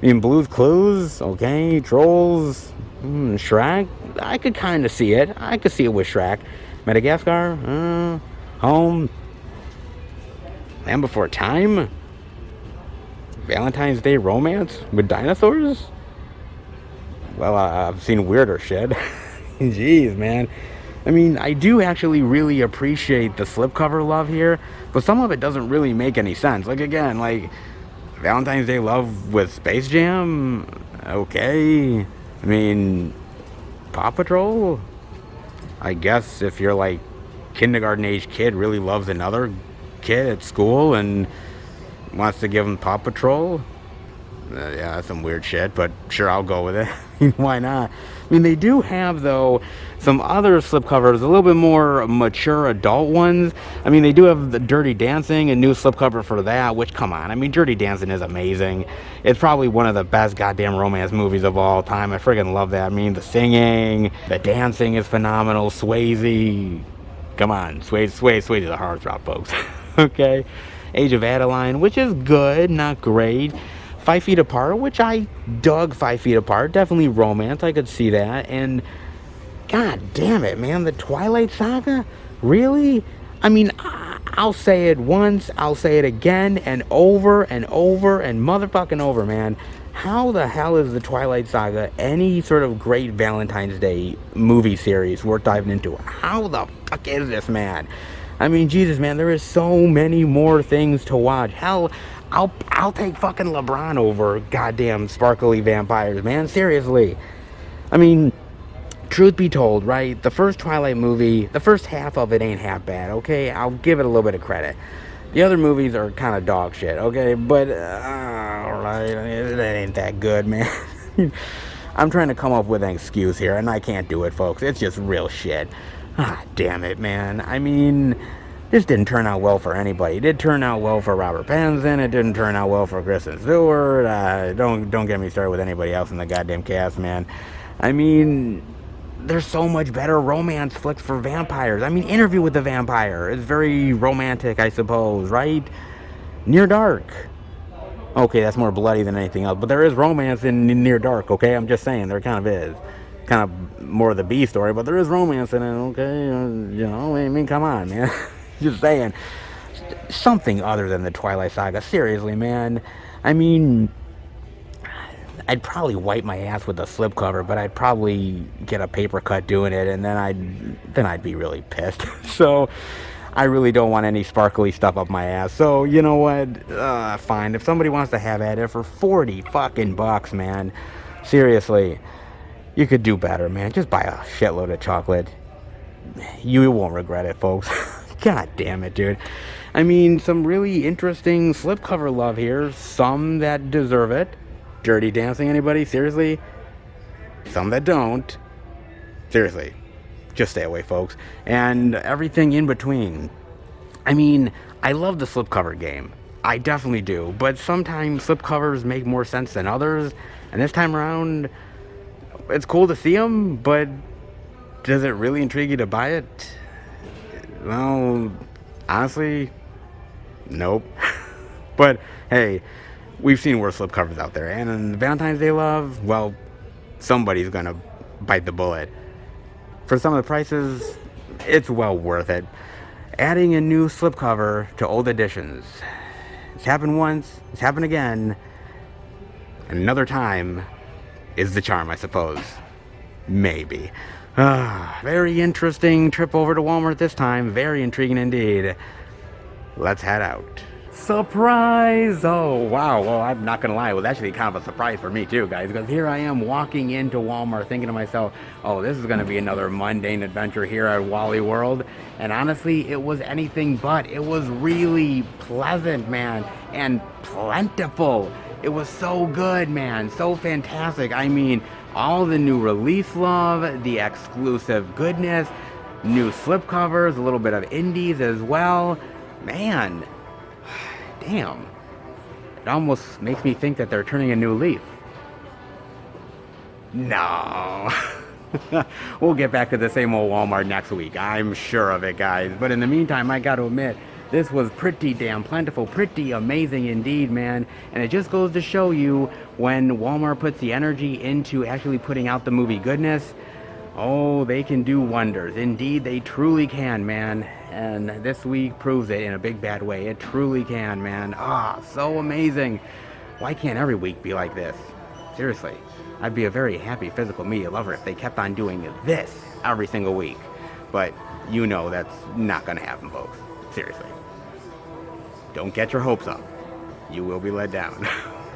I mean, Blue's Clues, okay, Trolls, Shrek. I could kind of see it. I could see it with Shrek. Madagascar, Home, Land Before Time, Valentine's Day romance with dinosaurs. Well, I've seen weirder shit. Jeez, man. I mean, I do actually really appreciate the slipcover love here, but some of it doesn't really make any sense. Like, again, Valentine's Day love with Space Jam? Okay. I mean, Paw Patrol? I guess if you're, kindergarten age kid really loves another kid at school and wants to give him Paw Patrol? Yeah, that's some weird shit, but sure, I'll go with it. Why not? I mean, they do have, though, some other slipcovers, a little bit more mature adult ones. I mean, they do have the Dirty Dancing, a new slipcover for that, which, come on, I mean, Dirty Dancing is amazing. It's probably one of the best goddamn romance movies of all time. I friggin' love that. I mean, the singing, the dancing is phenomenal. Swayze, come on, Swayze's a heartthrob, folks. Okay? Age of Adeline, which is good, not great. 5 Feet Apart, which I dug 5 Feet Apart. Definitely romance. I could see that. And god damn it, man. The Twilight Saga? Really? I mean, I'll say it once. I'll say it again and over and over and motherfucking over, man. How the hell is the Twilight Saga any sort of great Valentine's Day movie series worth diving into? How the fuck is this, man? I mean, Jesus, man, there is so many more things to watch. Hell, I'll take fucking LeBron over goddamn sparkly vampires, man. Seriously. I mean, truth be told, right? The first Twilight movie, the first half of it ain't half bad, okay? I'll give it a little bit of credit. The other movies are kind of dog shit, okay? But, alright, it ain't that good, man. I'm trying to come up with an excuse here, and I can't do it, folks. It's just real shit. Ah, damn it, man. I mean, this didn't turn out well for anybody. It did turn out well for Robert Pattinson. It didn't turn out well for Kristen Stewart. Don't get me started with anybody else in the goddamn cast, man. I mean, there's so much better romance flicks for vampires. I mean, Interview with the Vampire is very romantic, I suppose, right? Near Dark. Okay, that's more bloody than anything else. But there is romance in Near Dark, okay? I'm just saying, there kind of is. Kind of more of the B story, but there is romance in it, okay? You know, I mean, come on, man. Just saying. Something other than the Twilight Saga. Seriously, man. I mean, I'd probably wipe my ass with a slipcover, but I'd probably get a paper cut doing it, and then I'd be really pissed. So I really don't want any sparkly stuff up my ass. So you know what? Fine. If somebody wants to have at it for 40 fucking bucks, man. Seriously, you could do better, man. Just buy a shitload of chocolate. You won't regret it, folks. God damn it, dude. I mean, some really interesting slipcover love here. Some that deserve it. Dirty Dancing, anybody? Seriously? Some that don't. Seriously. Just stay away, folks. And everything in between. I mean, I love the slipcover game. I definitely do. But sometimes slipcovers make more sense than others. And this time around, it's cool to see them, but does it really intrigue you to buy it? Well, honestly, nope. But hey, we've seen worse slipcovers out there, and in Valentine's Day love, well, somebody's gonna bite the bullet. For some of the prices, it's well worth it. Adding a new slipcover to old editions. It's happened once, it's happened again, and another time is the charm, I suppose. Maybe. Very interesting trip over to Walmart this time. Very intriguing indeed. Let's head out. Surprise! Oh, wow. Well, I'm not going to lie. It was actually kind of a surprise for me, too, guys. Because here I am walking into Walmart thinking to myself, oh, this is going to be another mundane adventure here at Wally World. And honestly, it was anything but. It was really pleasant, man. And plentiful. It was so good, man. So fantastic. I mean, all the new release love, the exclusive goodness, new slipcovers, a little bit of indies as well. Man, damn. It almost makes me think that they're turning a new leaf. No. We'll get back to the same old Walmart next week. I'm sure of it, guys. But in the meantime, I got to admit, this was pretty damn plentiful, pretty amazing indeed, man. And it just goes to show you when Walmart puts the energy into actually putting out the movie goodness, oh, they can do wonders. Indeed, they truly can, man. And this week proves it in a big bad way. It truly can, man. So amazing. Why can't every week be like this? Seriously, I'd be a very happy physical media lover if they kept on doing this every single week. But you know that's not going to happen, folks. Seriously. Don't get your hopes up. You will be let down.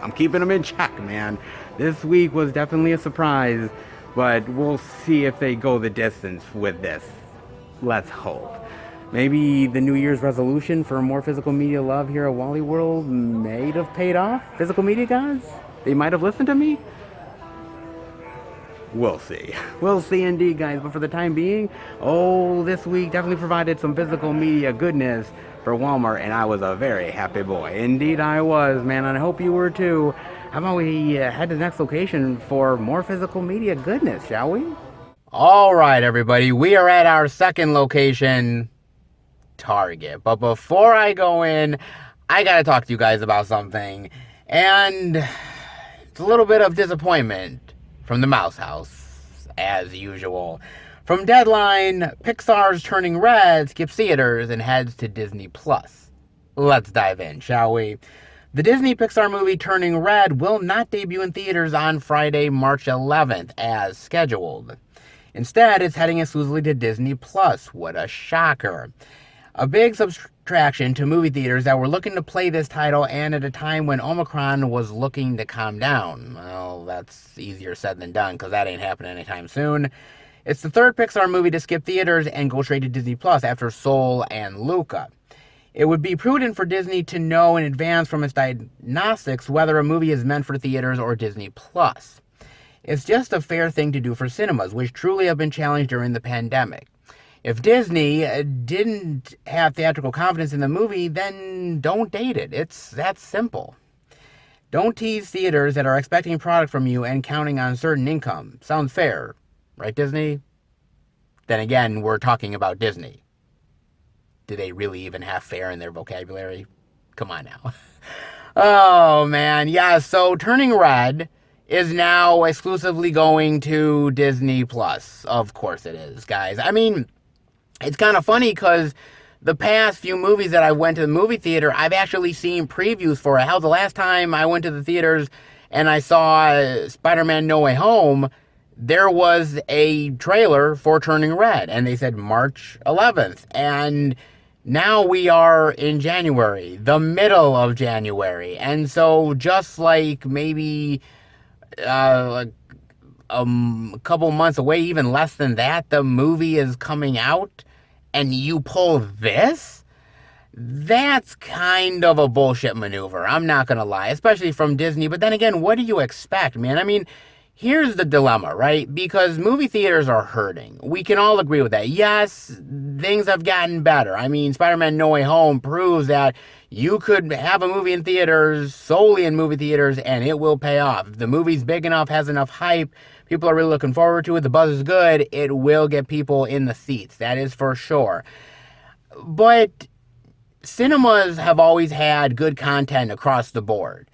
I'm keeping them in check, man. This week was definitely a surprise, but we'll see if they go the distance with this. Let's hope. Maybe the New Year's resolution for more physical media love here at Wally World may have paid off? Physical media guys? They might have listened to me. We'll see. We'll see indeed, guys. But for the time being, this week definitely provided some physical media goodness for Walmart, and I was a very happy boy. Indeed, I was, man, and I hope you were too. How about we head to the next location for more physical media goodness, shall we? All right, everybody. We are at our second location, Target. But before I go in, I gotta talk to you guys about something. And it's a little bit of disappointment from the Mouse House, as usual. From Deadline, Pixar's Turning Red skips theaters and heads to Disney+. Let's dive in, shall we? The Disney Pixar movie Turning Red will not debut in theaters on Friday, March 11th, as scheduled. Instead, it's heading exclusively to Disney+. What a shocker. A big subtraction to movie theaters that were looking to play this title, and at a time when Omicron was looking to calm down. Well, that's easier said than done, because that ain't happening anytime soon. It's the third Pixar movie to skip theaters and go straight to Disney Plus after Soul and Luca. It would be prudent for Disney to know in advance from its diagnostics whether a movie is meant for theaters or Disney Plus. It's just a fair thing to do for cinemas, which truly have been challenged during the pandemic. If Disney didn't have theatrical confidence in the movie, then don't date it. It's that simple. Don't tease theaters that are expecting product from you and counting on certain income. Sounds fair, right, Disney? Then again, we're talking about Disney. Do they really even have fair in their vocabulary? Come on now. Oh, man. Yeah, so Turning Red is now exclusively going to Disney Plus. Of course it is, guys. I mean, it's kind of funny because the past few movies that I went to the movie theater, I've actually seen previews for it. Hell, the last time I went to the theaters and I saw Spider-Man No Way Home, there was a trailer for Turning Red, and they said March 11th. And now we are in January, the middle of January. And so just like maybe a couple months away, even less than that, the movie is coming out, and you pull this? That's kind of a bullshit maneuver. I'm not going to lie, especially from Disney. But then again, what do you expect, man? I mean, here's the dilemma, right? Because movie theaters are hurting. We can all agree with that. Yes, things have gotten better. I mean, Spider-Man No Way Home proves that you could have a movie in theaters, solely in movie theaters, and it will pay off. If the movie's big enough, has enough hype, people are really looking forward to it, the buzz is good, it will get people in the seats. That is for sure. But cinemas have always had good content across the board.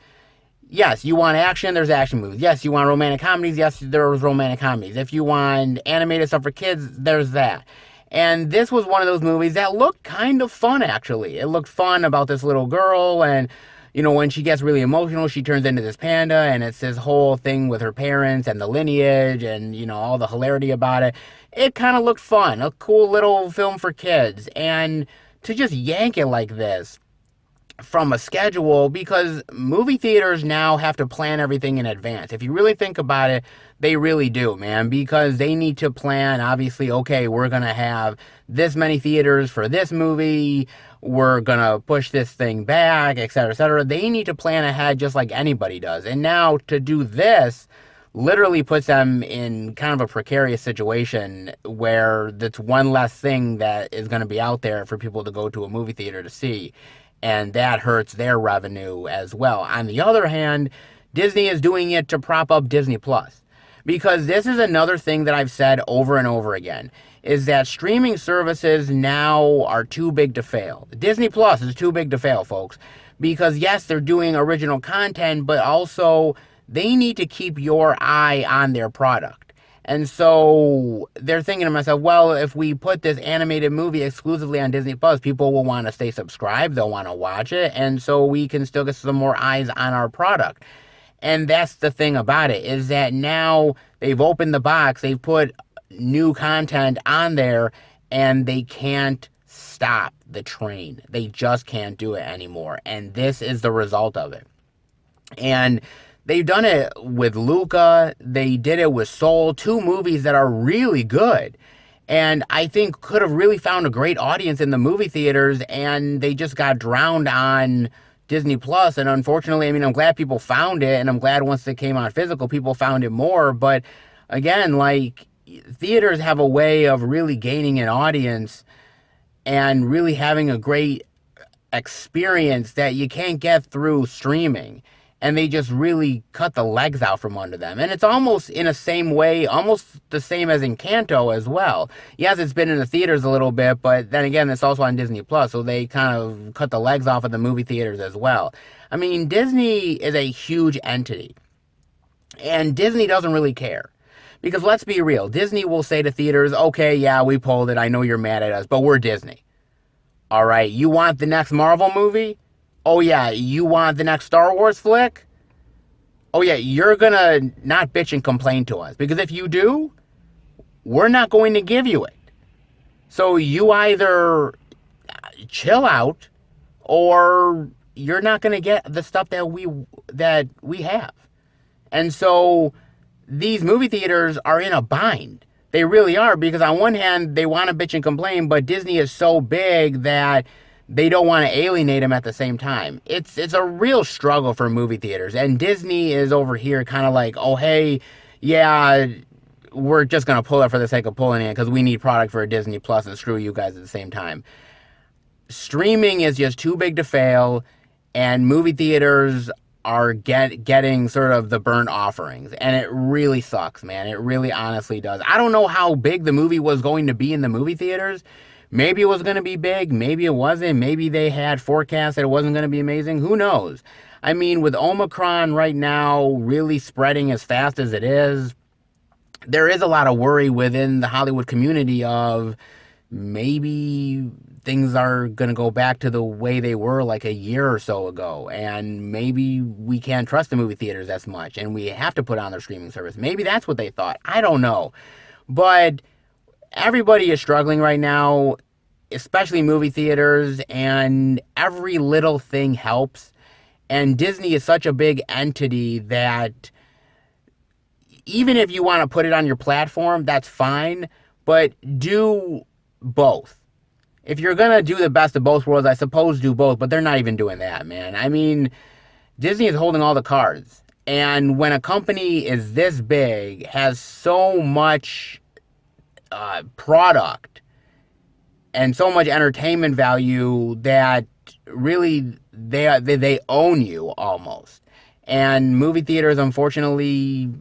Yes, you want action, there's action movies. Yes, you want romantic comedies, yes, there's romantic comedies. If you want animated stuff for kids, there's that. And this was one of those movies that looked kind of fun, actually. It looked fun about this little girl, and, you know, when she gets really emotional, she turns into this panda, and it's this whole thing with her parents and the lineage and, you know, all the hilarity about it. It kind of looked fun, a cool little film for kids. And to just yank it like this from a schedule, because movie theaters now have to plan everything in advance. If you really think about it, they really do, man, because they need to plan, obviously, okay, we're going to have this many theaters for this movie, we're going to push this thing back, etc., etc. They need to plan ahead just like anybody does. And now to do this literally puts them in kind of a precarious situation where that's one less thing that is going to be out there for people to go to a movie theater to see. And that hurts their revenue as well. On the other hand, Disney is doing it to prop up Disney Plus. Because this is another thing that I've said over and over again, is that streaming services now are too big to fail. Disney Plus is too big to fail, folks. Because yes, they're doing original content, but also they need to keep your eye on their product. And so they're thinking to myself, well, if we put this animated movie exclusively on Disney Plus, people will want to stay subscribed, they'll want to watch it, and so we can still get some more eyes on our product. And that's the thing about it, is that now they've opened the box, they've put new content on there, and they can't stop the train. They just can't do it anymore. And this is the result of it. And they've done it with Luca. They did it with Soul, two movies that are really good. And I think could have really found a great audience in the movie theaters, and they just got drowned on Disney Plus, and unfortunately, I mean, I'm glad people found it, and I'm glad once it came on physical, people found it more. But again, like, theaters have a way of really gaining an audience and really having a great experience that you can't get through streaming. And they just really cut the legs out from under them. And it's almost in a same way, almost the same as Encanto as well. Yes, it's been in the theaters a little bit, but then again, it's also on Disney Plus, so they kind of cut the legs off of the movie theaters as well. I mean, Disney is a huge entity, and Disney doesn't really care. Because let's be real, Disney will say to theaters, okay, yeah, we pulled it, I know you're mad at us, but we're Disney. All right, you want the next Marvel movie? Oh yeah, you want the next Star Wars flick? Oh yeah, you're gonna not bitch and complain to us. Because if you do, we're not going to give you it. So you either chill out, or you're not gonna get the stuff that we have. And so these movie theaters are in a bind. They really are, because on one hand, they want to bitch and complain, but Disney is so big that they don't want to alienate them at the same time. It's a real struggle for movie theaters, and Disney is over here kind of like, oh, hey, yeah, we're just going to pull it for the sake of pulling it because we need product for Disney Plus and screw you guys at the same time. Streaming is just too big to fail, and movie theaters are getting sort of the burnt offerings, and it really sucks, man. It really honestly does. I don't know how big the movie was going to be in the movie theaters. Maybe it was going to be big, maybe it wasn't, maybe they had forecasts that it wasn't going to be amazing, who knows? I mean, with Omicron right now really spreading as fast as it is, there is a lot of worry within the Hollywood community of maybe things are going to go back to the way they were like a year or so ago, and maybe we can't trust the movie theaters as much, and we have to put on their streaming service. Maybe that's what they thought. I don't know. But everybody is struggling right now, especially movie theaters, and every little thing helps. And Disney is such a big entity that even if you want to put it on your platform, that's fine, but do both. If you're going to do the best of both worlds, I suppose do both, but they're not even doing that, man. I mean, Disney is holding all the cards. And when a company is this big, has so much product and so much entertainment value, that really they own you almost. And movie theaters, unfortunately,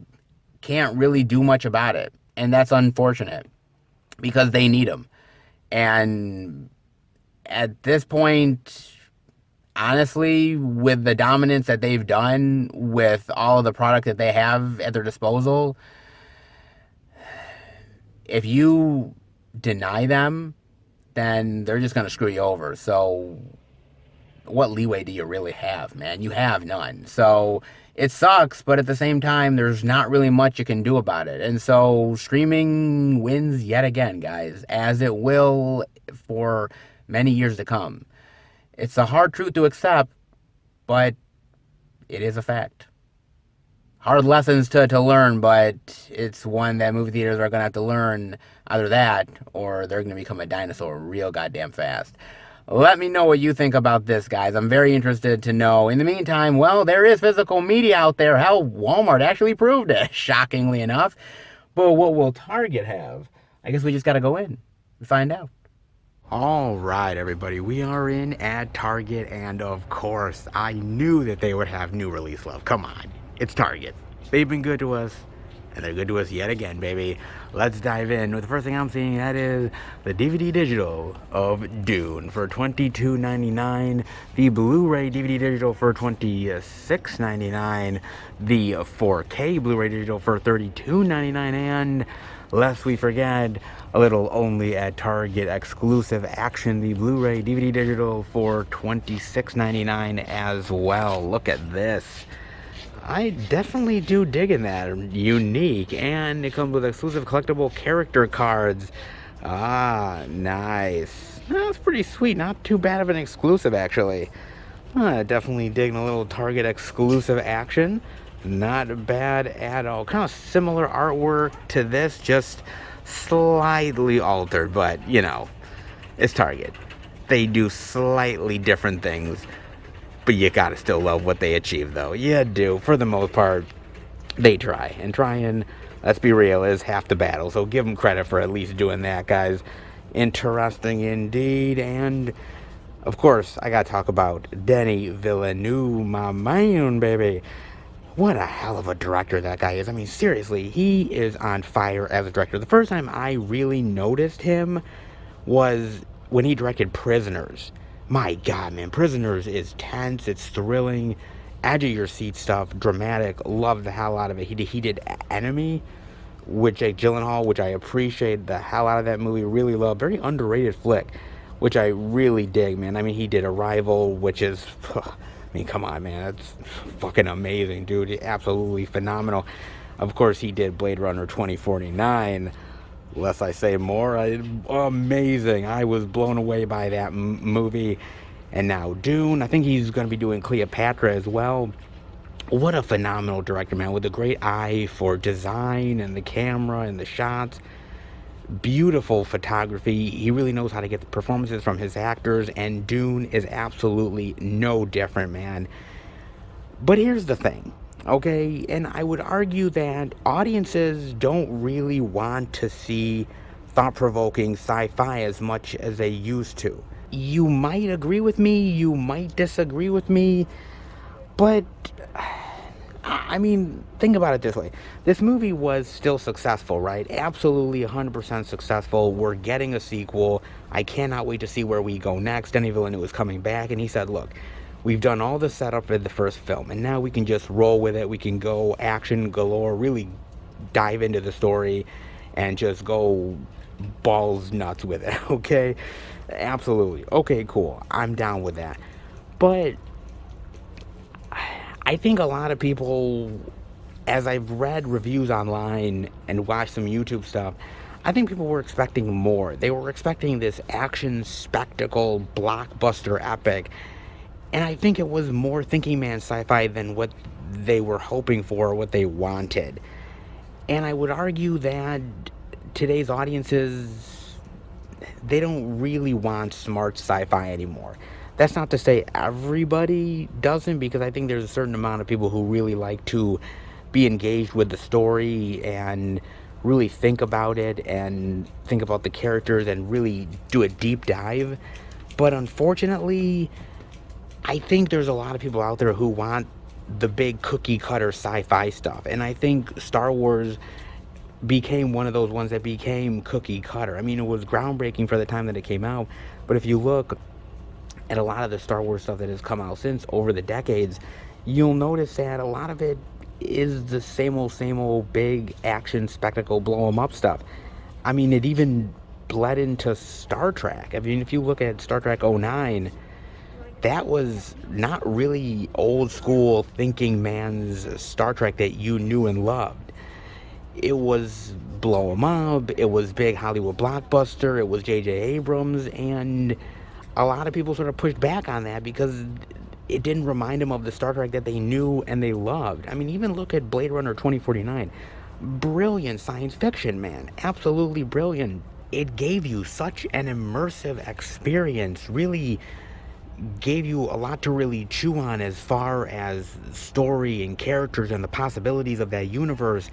can't really do much about it. And that's unfortunate, because they need them. And at this point, honestly, with the dominance that they've done with all of the product that they have at their disposal, if you deny them, then they're just going to screw you over. So what leeway do you really have, man? You have none. So it sucks, but at the same time, there's not really much you can do about it. And so streaming wins yet again, guys, as it will for many years to come. It's a hard truth to accept, but it is a fact. Hard lessons to learn, but it's one that movie theaters are going to have to learn. Either that, or they're going to become a dinosaur real goddamn fast. Let me know what you think about this, guys. I'm very interested to know. In the meantime, well, there is physical media out there. Hell, Walmart actually proved it, shockingly enough. But what will Target have? I guess we just got to go in and find out. All right, everybody. We are in at Target, and of course, I knew that they would have new release love. Come on. It's Target. They've been good to us, and they're good to us yet again, baby. Let's dive in with the first thing I'm seeing. That is the DVD digital of Dune for $22.99. The Blu-ray DVD digital for $26.99. The 4K Blu-ray digital for $32.99. And lest we forget, a little only at Target exclusive action, the Blu-ray DVD digital for $26.99 as well. Look at this. I definitely do dig in that. Unique, and it comes with exclusive collectible character cards. Ah, nice. That's pretty sweet. Not too bad of an exclusive, actually. Definitely digging a little Target exclusive action. Not bad at all. Kind of similar artwork to this, just slightly altered, but, you know, it's Target. They do slightly different things But you gotta still love what they achieve, though. You do. For the most part, they try. And trying, let's be real, is half the battle. So give them credit for at least doing that, guys. Interesting indeed. And, of course, I gotta talk about Denis Villeneuve, my man, baby. What a hell of a director that guy is. I mean, seriously, he is on fire as a director. The first time I really noticed him was when he directed Prisoners. My God, man, Prisoners is tense, it's thrilling, edge of your seat stuff, dramatic, love the hell out of it. He did Enemy with Jake Gyllenhaal, which I appreciate the hell out of that movie, really love. Very underrated flick, which I really dig, man. I mean, he did Arrival, which is, I mean, come on, man, that's fucking amazing, dude. Absolutely phenomenal. Of course, he did Blade Runner 2049. Less I say more, amazing. I was blown away by that movie. And now Dune. I think he's going to be doing Cleopatra as well. What a phenomenal director, man, with a great eye for design and the camera and the shots. Beautiful photography. He really knows how to get the performances from his actors, and Dune is absolutely no different, man. But here's the thing, okay? And I would argue that audiences don't really want to see thought-provoking sci-fi as much as they used to. You might agree with me, you might disagree with me, but I mean, think about it this way. This movie was still successful, right? Absolutely 100% successful. We're getting a sequel. I cannot wait to see where we go next. Denis Villeneuve was coming back, and he said, look, we've done all the setup for the first film, and now we can just roll with it. We can go action galore, really dive into the story, and just go balls nuts with it, okay? Absolutely. Okay, cool. I'm down with that. But I think a lot of people, as I've read reviews online and watched some YouTube stuff, I think people were expecting more. They were expecting this action spectacle, blockbuster epic. And I think it was more thinking man sci-fi than what they were hoping for or what they wanted. And I would argue that today's audiences, they don't really want smart sci-fi anymore. That's not to say everybody doesn't, because I think there's a certain amount of people who really like to be engaged with the story and really think about it and think about the characters and really do a deep dive. But unfortunately, I think there's a lot of people out there who want the big cookie cutter sci-fi stuff. And I think Star Wars became one of those ones that became cookie cutter. I mean, it was groundbreaking for the time that it came out, but if you look at a lot of the Star Wars stuff that has come out since over the decades, you'll notice that a lot of it is the same old big action spectacle blow 'em up stuff. I mean, it even bled into Star Trek. I mean, if you look at Star Trek '09, that was not really old school thinking man's Star Trek that you knew and loved. It was blow 'em up, it was big Hollywood blockbuster, it was J.J. Abrams, and a lot of people sort of pushed back on that because it didn't remind them of the Star Trek that they knew and they loved. I mean, even look at Blade Runner 2049. Brilliant science fiction, man. Absolutely brilliant. It gave you such an immersive experience, really gave you a lot to really chew on as far as story and characters and the possibilities of that universe.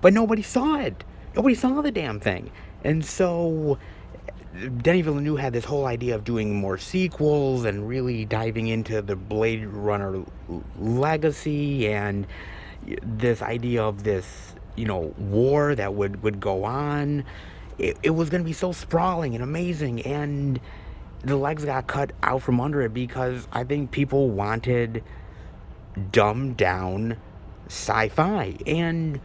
But nobody saw it. Nobody saw the damn thing. And so Denis Villeneuve had this whole idea of doing more sequels and really diving into the Blade Runner legacy and this idea of this, war that would go on. It was going to be so sprawling and amazing, and the legs got cut out from under it because I think people wanted dumbed down sci-fi, and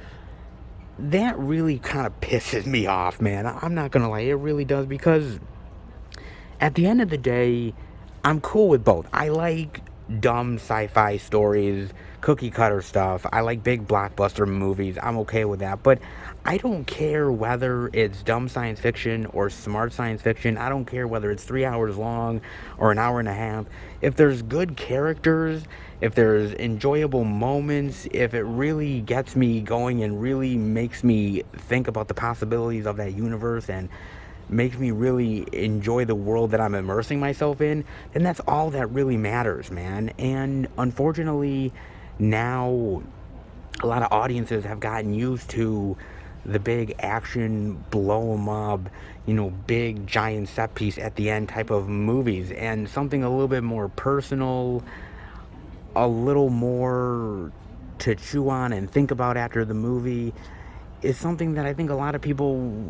that really kind of pisses me off, man. I'm not gonna lie, it really does, because at the end of the day, I'm cool with both. I like dumb sci-fi stories, cookie cutter stuff. I like big blockbuster movies. I'm okay with that. But I don't care whether it's dumb science fiction or smart science fiction. I don't care whether it's 3 hours long or an hour and a half. If there's good characters, if there's enjoyable moments, if it really gets me going and really makes me think about the possibilities of that universe and makes me really enjoy the world that I'm immersing myself in, then that's all that really matters, man. And unfortunately, now a lot of audiences have gotten used to the big action, blow 'em up, big giant set piece at the end type of movies, and something a little bit more personal, a little more to chew on and think about after the movie is something that I think a lot of people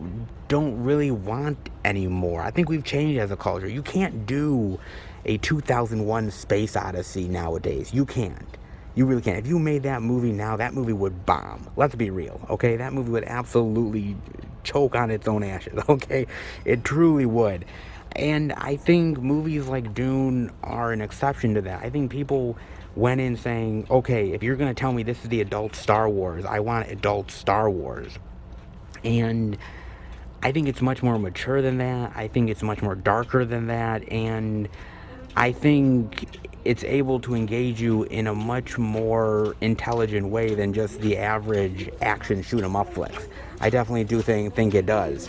don't really want anymore. I think we've changed as a culture. You can't do a 2001 Space Odyssey nowadays. You can't. You really can't. If you made that movie now, that movie would bomb. Let's be real, okay? That movie would absolutely choke on its own ashes, okay? It truly would. And I think movies like Dune are an exception to that. I think people went in saying, okay, if you're going to tell me this is the adult Star Wars, I want adult Star Wars. And I think it's much more mature than that. I think it's much more darker than that. And I think it's able to engage you in a much more intelligent way than just the average action shoot 'em up flicks. I definitely do think it does.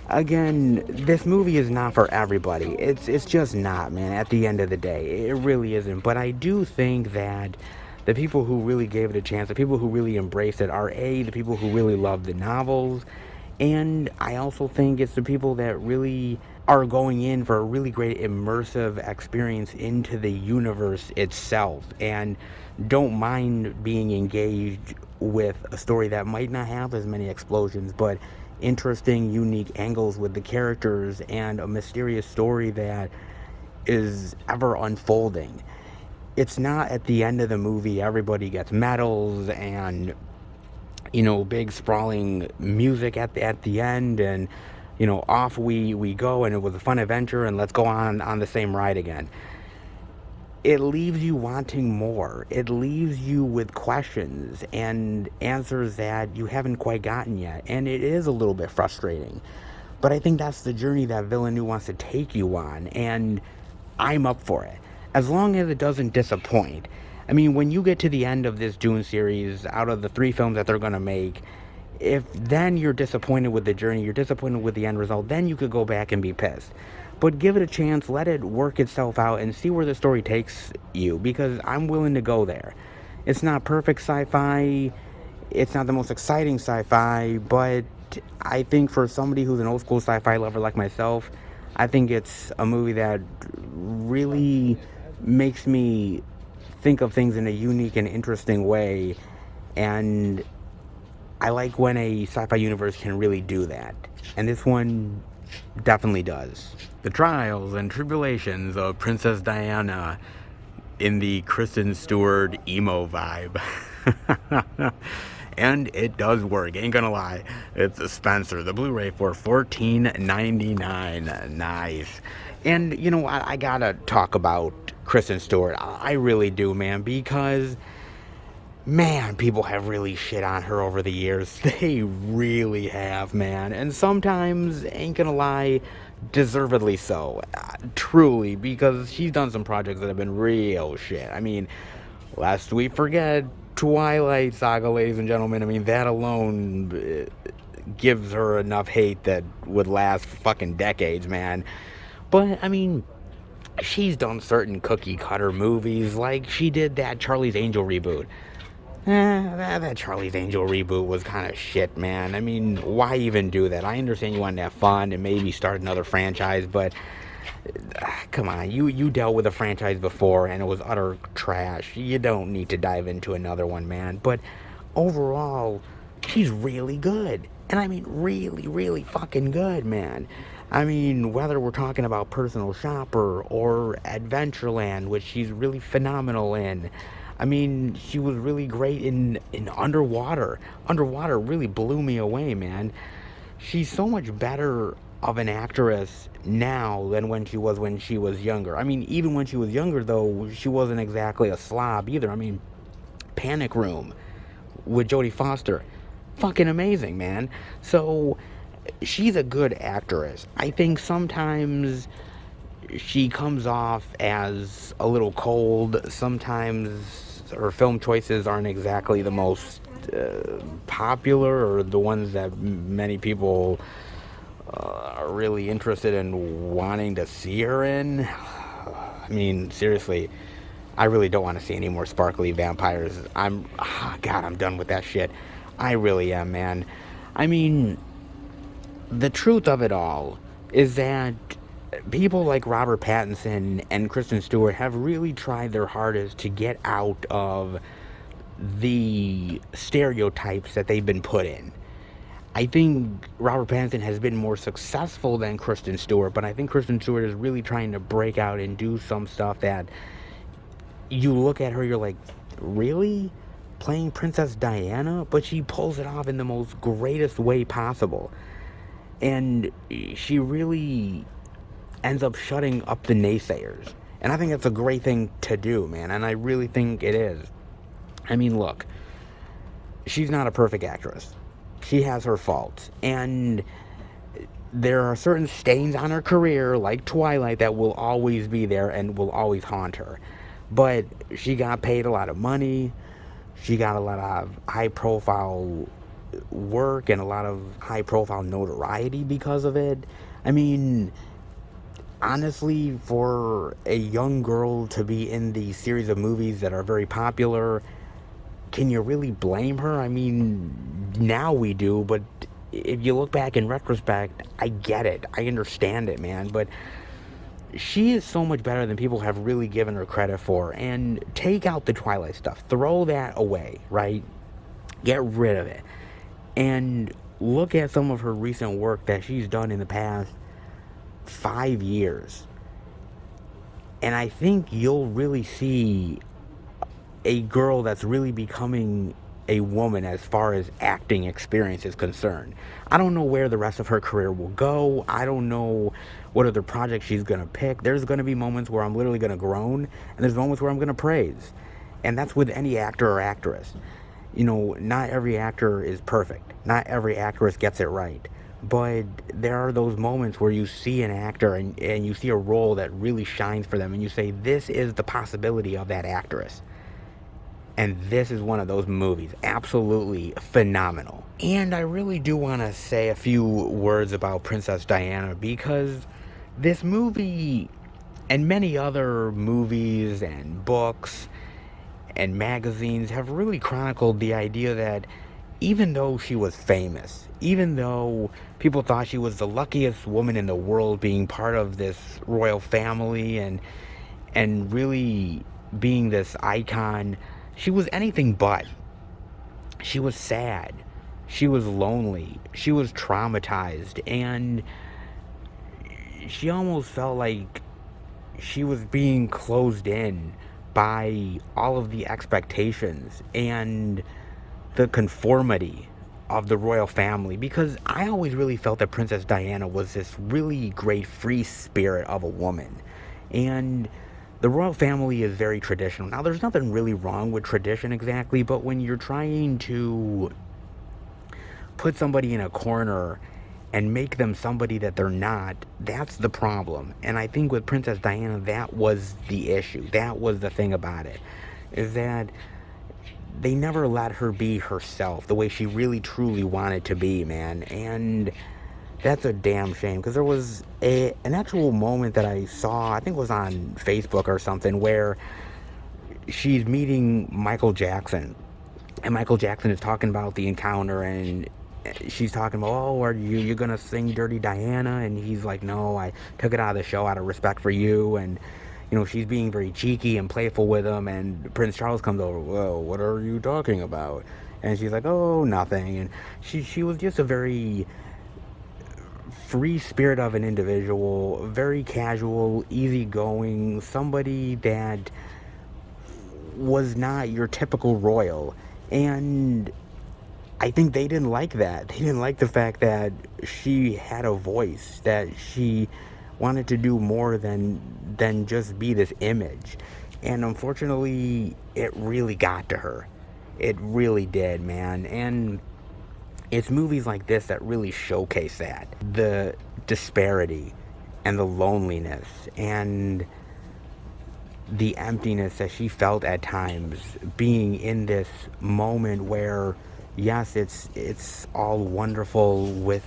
Again, this movie is not for everybody. It's just not, man, at the end of the day. It really isn't. But I do think that the people who really gave it a chance, the people who really embraced it are the people who really love the novels. And I also think it's the people that really are going in for a really great immersive experience into the universe itself and don't mind being engaged with a story that might not have as many explosions, but interesting, unique angles with the characters and a mysterious story that is ever unfolding. It's not at the end of the movie everybody gets medals and big sprawling music at the end and off we go and it was a fun adventure and let's go on the same ride again. It leaves you wanting more. It leaves you with questions and answers that you haven't quite gotten yet. And it is a little bit frustrating. But I think that's the journey that Villeneuve wants to take you on. And I'm up for it. As long as it doesn't disappoint. I mean, when you get to the end of this Dune series, out of the 3 films that they're going to make, if then you're disappointed with the journey, you're disappointed with the end result, then you could go back and be pissed. But give it a chance, let it work itself out, and see where the story takes you, because I'm willing to go there. It's not perfect sci-fi, it's not the most exciting sci-fi, but I think for somebody who's an old school sci-fi lover like myself, I think it's a movie that really makes me think of things in a unique and interesting way, and I like when a sci-fi universe can really do that, and this one definitely does. The trials and tribulations of Princess Diana in the Kristen Stewart emo vibe. And it does work, ain't gonna lie. It's a Spencer, the Blu-ray for $14.99. Nice. And I gotta talk about Kristen Stewart. I really do, man, because man, people have really shit on her over the years. They really have, man. And sometimes, ain't gonna lie, deservedly so. Truly, because she's done some projects that have been real shit. I mean, lest we forget Twilight Saga, ladies and gentlemen. I mean, that alone gives her enough hate that would last fucking decades, man. But, I mean, she's done certain cookie cutter movies, like she did that Charlie's Angel reboot. That Charlie's Angel reboot was kind of shit, man. I mean, why even do that? I understand you wanted to have fun and maybe start another franchise, but come on, you dealt with a franchise before and it was utter trash. You don't need to dive into another one, man. But overall, she's really good. And I mean, really, really fucking good, man. I mean, whether we're talking about Personal Shopper or Adventureland, which she's really phenomenal in. I mean, she was really great in Underwater. Underwater really blew me away, man. She's so much better of an actress now than when she was younger. I mean, even when she was younger, though, she wasn't exactly a slob either. I mean, Panic Room with Jodie Foster. Fucking amazing, man. So, she's a good actress. I think sometimes she comes off as a little cold. Sometimes her film choices aren't exactly the most popular or the ones that many people really interested in wanting to see her in. I mean, seriously, I really don't want to see any more sparkly vampires. God, I'm done with that shit. I really am, man. I mean, the truth of it all is that people like Robert Pattinson and Kristen Stewart have really tried their hardest to get out of the stereotypes that they've been put in. I think Robert Pattinson has been more successful than Kristen Stewart, but I think Kristen Stewart is really trying to break out and do some stuff that you look at her, you're like, really? Playing Princess Diana? But she pulls it off in the most greatest way possible. And she really ends up shutting up the naysayers. And I think that's a great thing to do, man. And I really think it is. I mean, look, she's not a perfect actress. She has her faults. And there are certain stains on her career, like Twilight, that will always be there and will always haunt her. But she got paid a lot of money. She got a lot of high-profile work and a lot of high-profile notoriety because of it. I mean, honestly, for a young girl to be in these series of movies that are very popular, can you really blame her? I mean, now we do, but if you look back in retrospect, I get it. I understand it, man. But she is so much better than people have really given her credit for. And take out the Twilight stuff. Throw that away, right? Get rid of it. And look at some of her recent work that she's done in the past 5 years. And I think you'll really see a girl that's really becoming a woman as far as acting experience is concerned. I don't know where the rest of her career will go. I don't know what other projects she's going to pick. There's going to be moments where I'm literally going to groan, and there's moments where I'm going to praise. And that's with any actor or actress. You know, not every actor is perfect. Not every actress gets it right. But there are those moments where you see an actor and you see a role that really shines for them, and you say, this is the possibility of that actress. And this is one of those movies. Absolutely phenomenal. And I really do want to say a few words about Princess Diana, because this movie and many other movies and books and magazines have really chronicled the idea that even though she was famous, even though people thought she was the luckiest woman in the world being part of this royal family and really being this icon, she was anything but. She was sad. She was lonely. She was traumatized. And she almost felt like she was being closed in by all of the expectations and the conformity of the royal family. Because I always really felt that Princess Diana was this really great free spirit of a woman. And the royal family is very traditional. Now, there's nothing really wrong with tradition exactly, but when you're trying to put somebody in a corner and make them somebody that they're not, that's the problem. And I think with Princess Diana, that was the issue. That was the thing about it, is that they never let her be herself the way she really truly wanted to be, man. And that's a damn shame, because there was an actual moment that I saw, I think it was on Facebook or something, where she's meeting Michael Jackson. And Michael Jackson is talking about the encounter, and she's talking about, oh, are you gonna sing Dirty Diana? And he's like, no, I took it out of the show out of respect for you. And you know, she's being very cheeky and playful with him, and Prince Charles comes over, whoa, what are you talking about? And she's like, oh, nothing. And she was just a very free spirit of an individual, very casual, easygoing, somebody that was not your typical royal. And I think they didn't like that. They didn't like the fact that she had a voice, that she wanted to do more than just be this image. And unfortunately, it really got to her. It really did, man. And it's movies like this that really showcase that. The disparity and the loneliness and the emptiness that she felt at times, being in this moment where, yes, it's all wonderful with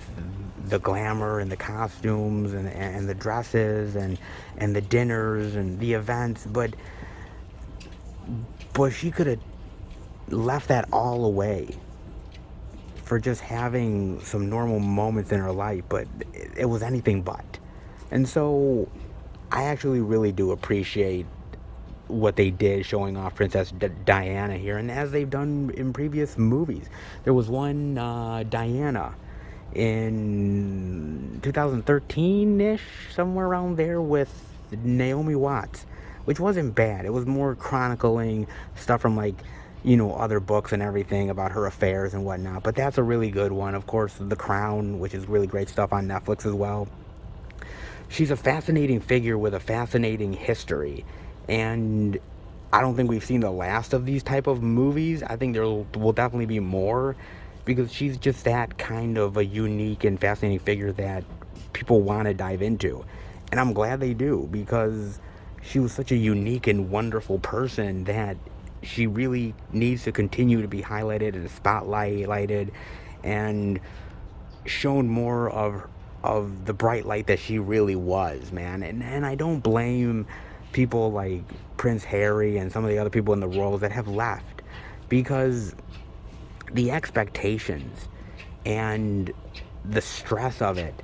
the glamour and the costumes and the dresses and the dinners and the events, but she could have left that all away for just having some normal moments in her life, but it was anything but. And so I actually really do appreciate what they did showing off Princess Diana here, and as they've done in previous movies. There was one Diana in 2013-ish, somewhere around there, with Naomi Watts, which wasn't bad. It was more chronicling stuff from, like, you know, other books and everything about her affairs and whatnot, but that's a really good one. Of course, The Crown, which is really great stuff on Netflix as well. She's a fascinating figure with a fascinating history, and I don't think we've seen the last of these type of movies. I think there will definitely be more, because she's just that kind of a unique and fascinating figure that people want to dive into. And I'm glad they do, because she was such a unique and wonderful person that she really needs to continue to be highlighted and spotlighted and shown more of the bright light that she really was, man. And I don't blame people like Prince Harry and some of the other people in the roles that have left, because the expectations and the stress of it,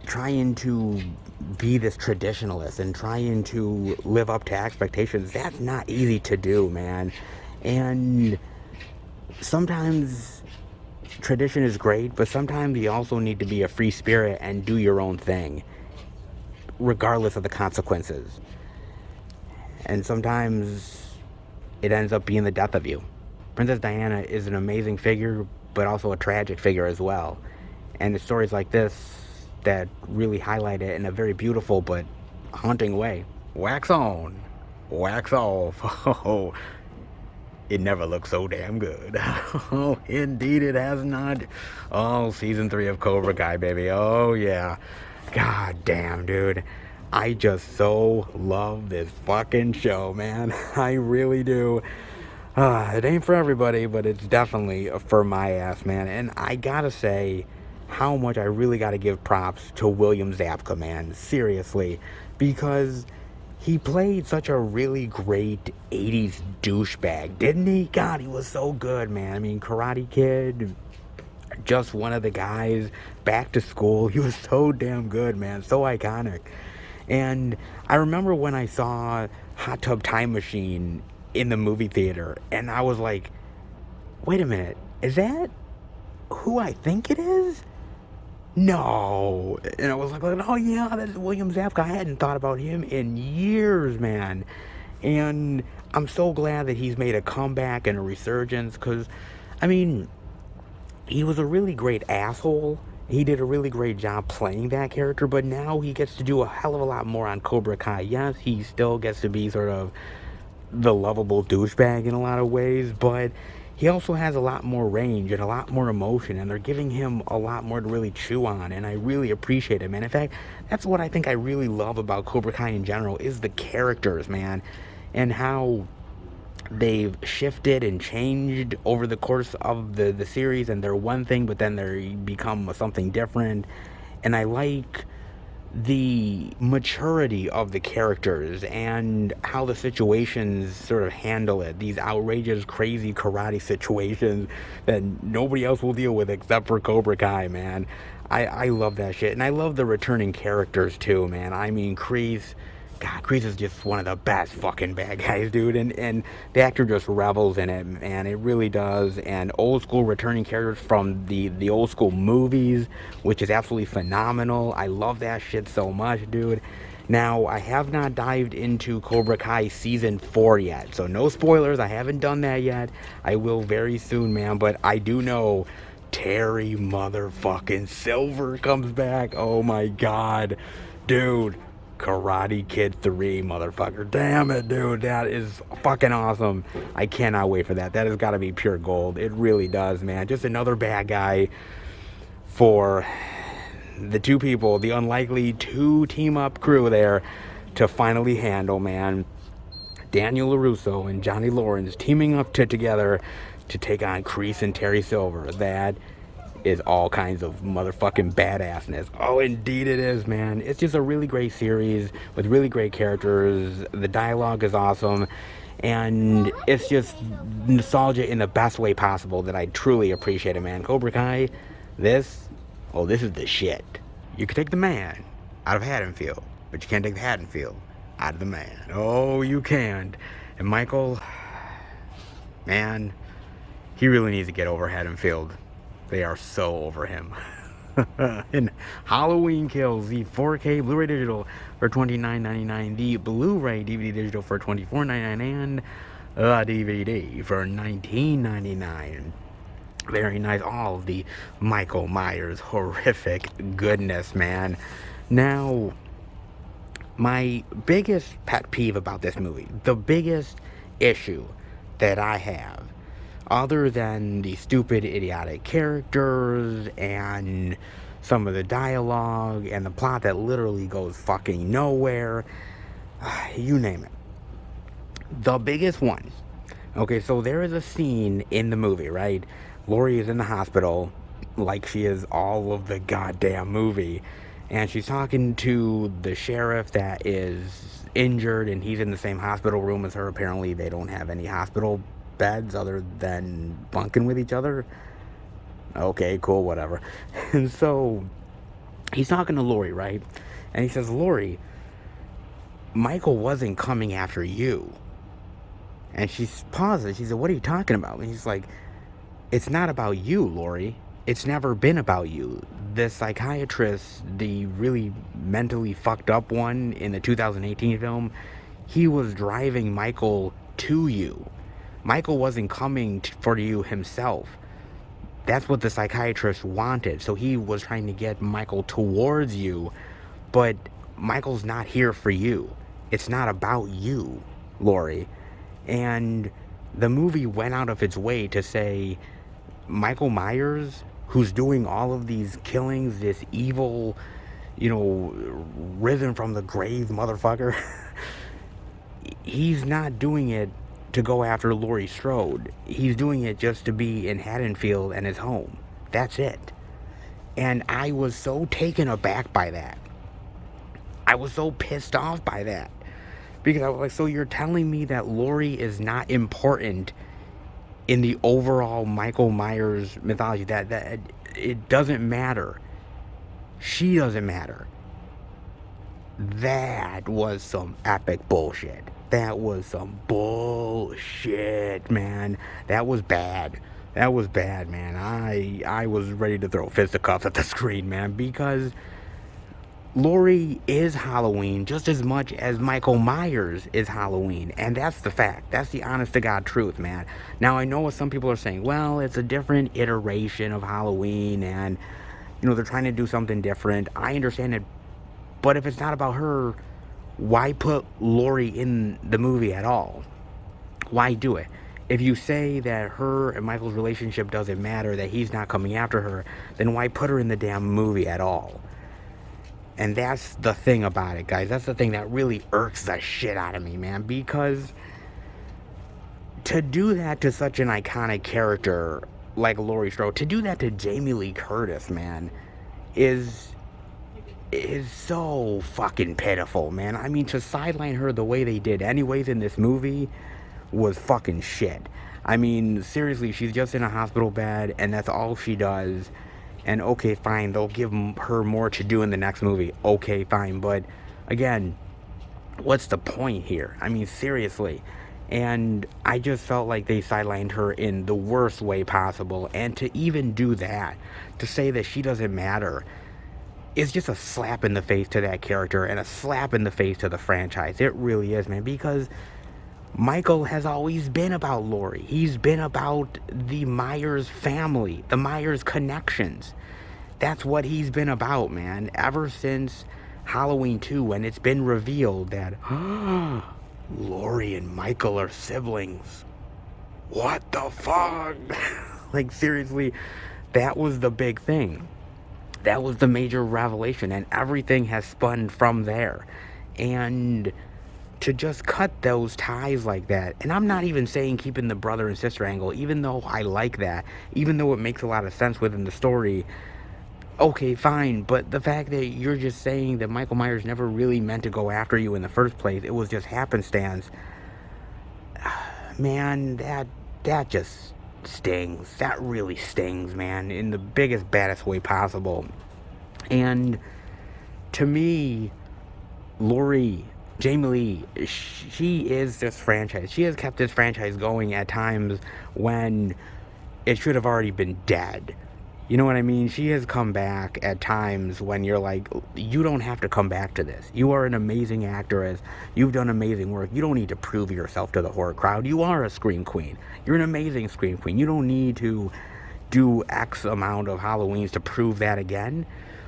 trying to be this traditionalist and trying to live up to expectations, that's not easy to do, man. And sometimes tradition is great, but sometimes you also need to be a free spirit and do your own thing, regardless of the consequences. And sometimes it ends up being the death of you. Princess Diana is an amazing figure, but also a tragic figure as well. And it's stories like this that really highlight it in a very beautiful but haunting way. Wax on, wax off. Oh, it never looks so damn good. Oh, indeed it has not. Oh, season 3 of Cobra Kai, baby. Oh, yeah. God damn, dude. I just so love this fucking show, man. I really do. It ain't for everybody, but it's definitely for my ass, man. And I gotta say how much I really gotta give props to William Zabka, man. Seriously. Because he played such a really great 80s douchebag, didn't he? God, he was so good, man. I mean, Karate Kid, just one of the guys, Back to School. He was so damn good, man. So iconic. And I remember when I saw Hot Tub Time Machine in the movie theater, and I was like, wait a minute, is that who I think it is? No. And I was like, oh yeah, that's William Zabka. I hadn't thought about him in years, man. And I'm so glad that he's made a comeback and a resurgence, because, I mean, he was a really great asshole. He did a really great job playing that character, but now he gets to do a hell of a lot more on Cobra Kai. Yes, he still gets to be sort of the lovable douchebag in a lot of ways, but he also has a lot more range and a lot more emotion, and they're giving him a lot more to really chew on, and I really appreciate it, man. In fact, that's what I think I really love about Cobra Kai in general, is the characters, man, and how they've shifted and changed over the course of the series, and they're one thing, but then they become something different. And I like the maturity of the characters and how the situations sort of handle it. These outrageous, crazy karate situations that nobody else will deal with except for Cobra Kai, man. I love that shit. And I love the returning characters too, man. I mean, Kreese. God, Kreese is just one of the best fucking bad guys, dude. And the actor just revels in it, man. It really does. And old school returning characters from the old school movies, which is absolutely phenomenal. I love that shit so much, dude. Now, I have not dived into Cobra Kai Season 4 yet. So no spoilers. I haven't done that yet. I will very soon, man. But I do know Terry motherfucking Silver comes back. Oh my god. Dude. Karate Kid 3, motherfucker. Damn it, dude. That is fucking awesome. I cannot wait for that. That has got to be pure gold. It really does, man. Just another bad guy for the two people, the unlikely two team-up crew there to finally handle, man. Daniel LaRusso and Johnny Lawrence teaming up together to take on Kreese and Terry Silver. That is all kinds of motherfucking badassness. Oh, indeed it is, man. It's just a really great series with really great characters. The dialogue is awesome. And it's just nostalgia in the best way possible that I truly appreciate it, man. Cobra Kai, this is the shit. You can take the man out of Haddonfield, but you can't take the Haddonfield out of the man. Oh, you can. And Michael, man, he really needs to get over Haddonfield. They are so over him. And Halloween Kills, the 4K Blu-ray digital for $29.99, the Blu-ray DVD digital for $24.99, and the DVD for $19.99. Very nice. All of the Michael Myers horrific goodness, man. Now, my biggest pet peeve about this movie, the biggest issue that I have, other than the stupid, idiotic characters and some of the dialogue and the plot that literally goes fucking nowhere, you name it. The biggest one. Okay, so there is a scene in the movie, right? Laurie is in the hospital, like she is all of the goddamn movie, and she's talking to the sheriff that is injured, and he's in the same hospital room as her. Apparently, they don't have any hospital beds other than bunking with each other. Okay, cool, whatever. And so he's talking to Laurie, right? And he says, Laurie, Michael wasn't coming after you. And she pauses. She said, what are you talking about? And he's like, it's not about you, Laurie. It's never been about you. The psychiatrist, the really mentally fucked up one in the 2018 film, he was driving Michael to you. Michael wasn't coming for you himself. That's what the psychiatrist wanted. So he was trying to get Michael towards you, but Michael's not here for you. It's not about you, Laurie. And the movie went out of its way to say Michael Myers, who's doing all of these killings, this evil, risen from the grave motherfucker, he's not doing it to go after Laurie Strode. He's doing it just to be in Haddonfield and his home. That's it. And I was so taken aback by that. I was so pissed off by that. Because I was like, so you're telling me that Laurie is not important in the overall Michael Myers mythology, that it doesn't matter. She doesn't matter. That was some epic bullshit. That was some bullshit, man. That was bad. That was bad, man. I was ready to throw fisticuffs at the screen, man, because Laurie is Halloween just as much as Michael Myers is Halloween. And that's the fact. That's the honest-to-God truth, man. Now, I know what some people are saying. Well, it's a different iteration of Halloween, and, they're trying to do something different. I understand it. But if it's not about her, why put Laurie in the movie at all? Why do it? If you say that her and Michael's relationship doesn't matter, that he's not coming after her, then why put her in the damn movie at all? And that's the thing about it, guys. That's the thing that really irks the shit out of me, man. Because to do that to such an iconic character like Laurie Strode, to do that to Jamie Lee Curtis, man, is so fucking pitiful, man. I mean, to sideline her the way they did anyways in this movie was fucking shit. I mean, seriously, she's just in a hospital bed, and that's all she does. And okay, fine, they'll give her more to do in the next movie. Okay, fine, but again, what's the point here? I mean, seriously. And I just felt like they sidelined her in the worst way possible. And to even do that, to say that she doesn't matter, is just a slap in the face to that character and a slap in the face to the franchise. It really is, man, because Michael has always been about Laurie. He's been about the Myers family, the Myers connections. That's what he's been about, man, ever since Halloween 2, when it's been revealed that Laurie and Michael are siblings. What the fuck? Like, seriously, that was the big thing. That was the major revelation, and everything has spun from there. And to just cut those ties like that. And I'm not even saying keeping the brother and sister angle, even though I like that, even though it makes a lot of sense within the story. Okay, fine, but the fact that you're just saying that Michael Myers never really meant to go after you in the first place, it was just happenstance, man, that just stings. That really stings, man, in the biggest, baddest way possible. And to me, Jamie Lee, she is this franchise. She has kept this franchise going at times when it should have already been dead. You know what I mean? She has come back at times when you're like, you don't have to come back to this. You are an amazing actress. You've done amazing work. You don't need to prove yourself to the horror crowd. You are a scream queen. You're an amazing scream queen. You don't need to do X amount of Halloweens to prove that again.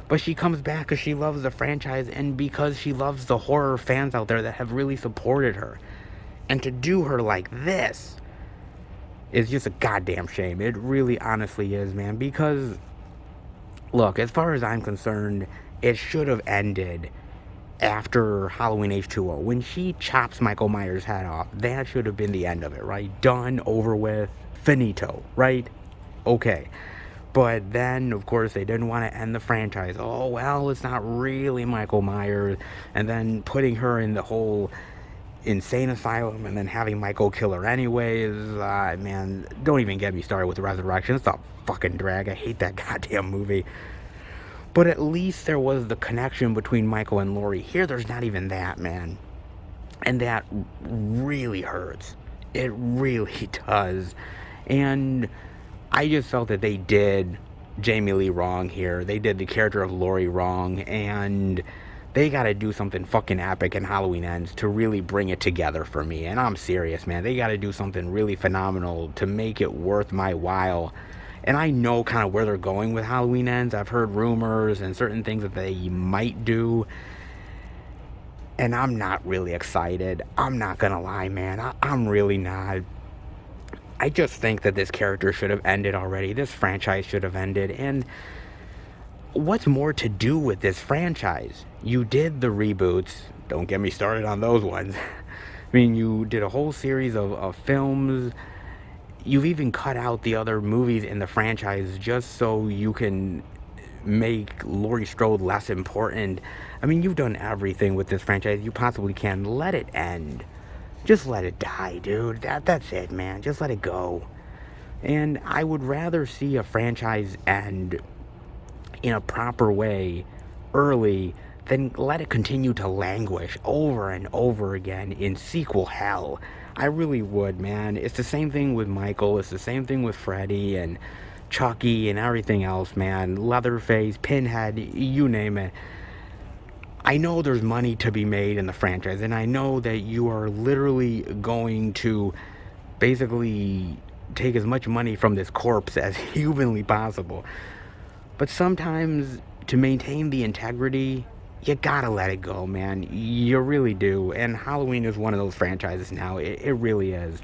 But she comes back because she loves the franchise and because she loves the horror fans out there that have really supported her. And to do her like this is just a goddamn shame. It really honestly is, man. Because, look, as far as I'm concerned, it should have ended after Halloween H2O. When she chops Michael Myers' head off, that should have been the end of it, right? Done, over with, finito, right? Okay. But then, of course, they didn't want to end the franchise. Oh, well, it's not really Michael Myers. And then putting her in the whole insane asylum and then having Michael kill her anyways. Man, don't even get me started with Resurrection. It's a fucking drag. I hate that goddamn movie. But at least there was the connection between Michael and Laurie. Here, there's not even that, man. And that really hurts. It really does. And I just felt that they did Jamie Lee wrong here. They did the character of Laurie wrong, and they gotta do something fucking epic in Halloween Ends to really bring it together for me. And I'm serious, man. They gotta do something really phenomenal to make it worth my while. And I know kind of where they're going with Halloween Ends. I've heard rumors and certain things that they might do. And I'm not really excited. I'm not gonna lie, man. I'm really not. I just think that this character should have ended already. This franchise should have ended. And what's more to do with this franchise? You did the reboots. Don't get me started on those ones. I mean, you did a whole series of films. You've even cut out the other movies in the franchise just so you can make Laurie Strode less important. I mean, you've done everything with this franchise you possibly can. Let it end. Just let it die, dude. That's it, man. Just let it go. And I would rather see a franchise end in a proper way early than let it continue to languish over and over again in sequel hell. I really would, man. It's the same thing with Michael. It's the same thing with Freddy and Chucky and everything else, man. Leatherface, Pinhead, you name it. I know there's money to be made in the franchise, and I know that you are literally going to basically take as much money from this corpse as humanly possible. But sometimes, to maintain the integrity, you gotta let it go, man. You really do. And Halloween is one of those franchises now. It really is.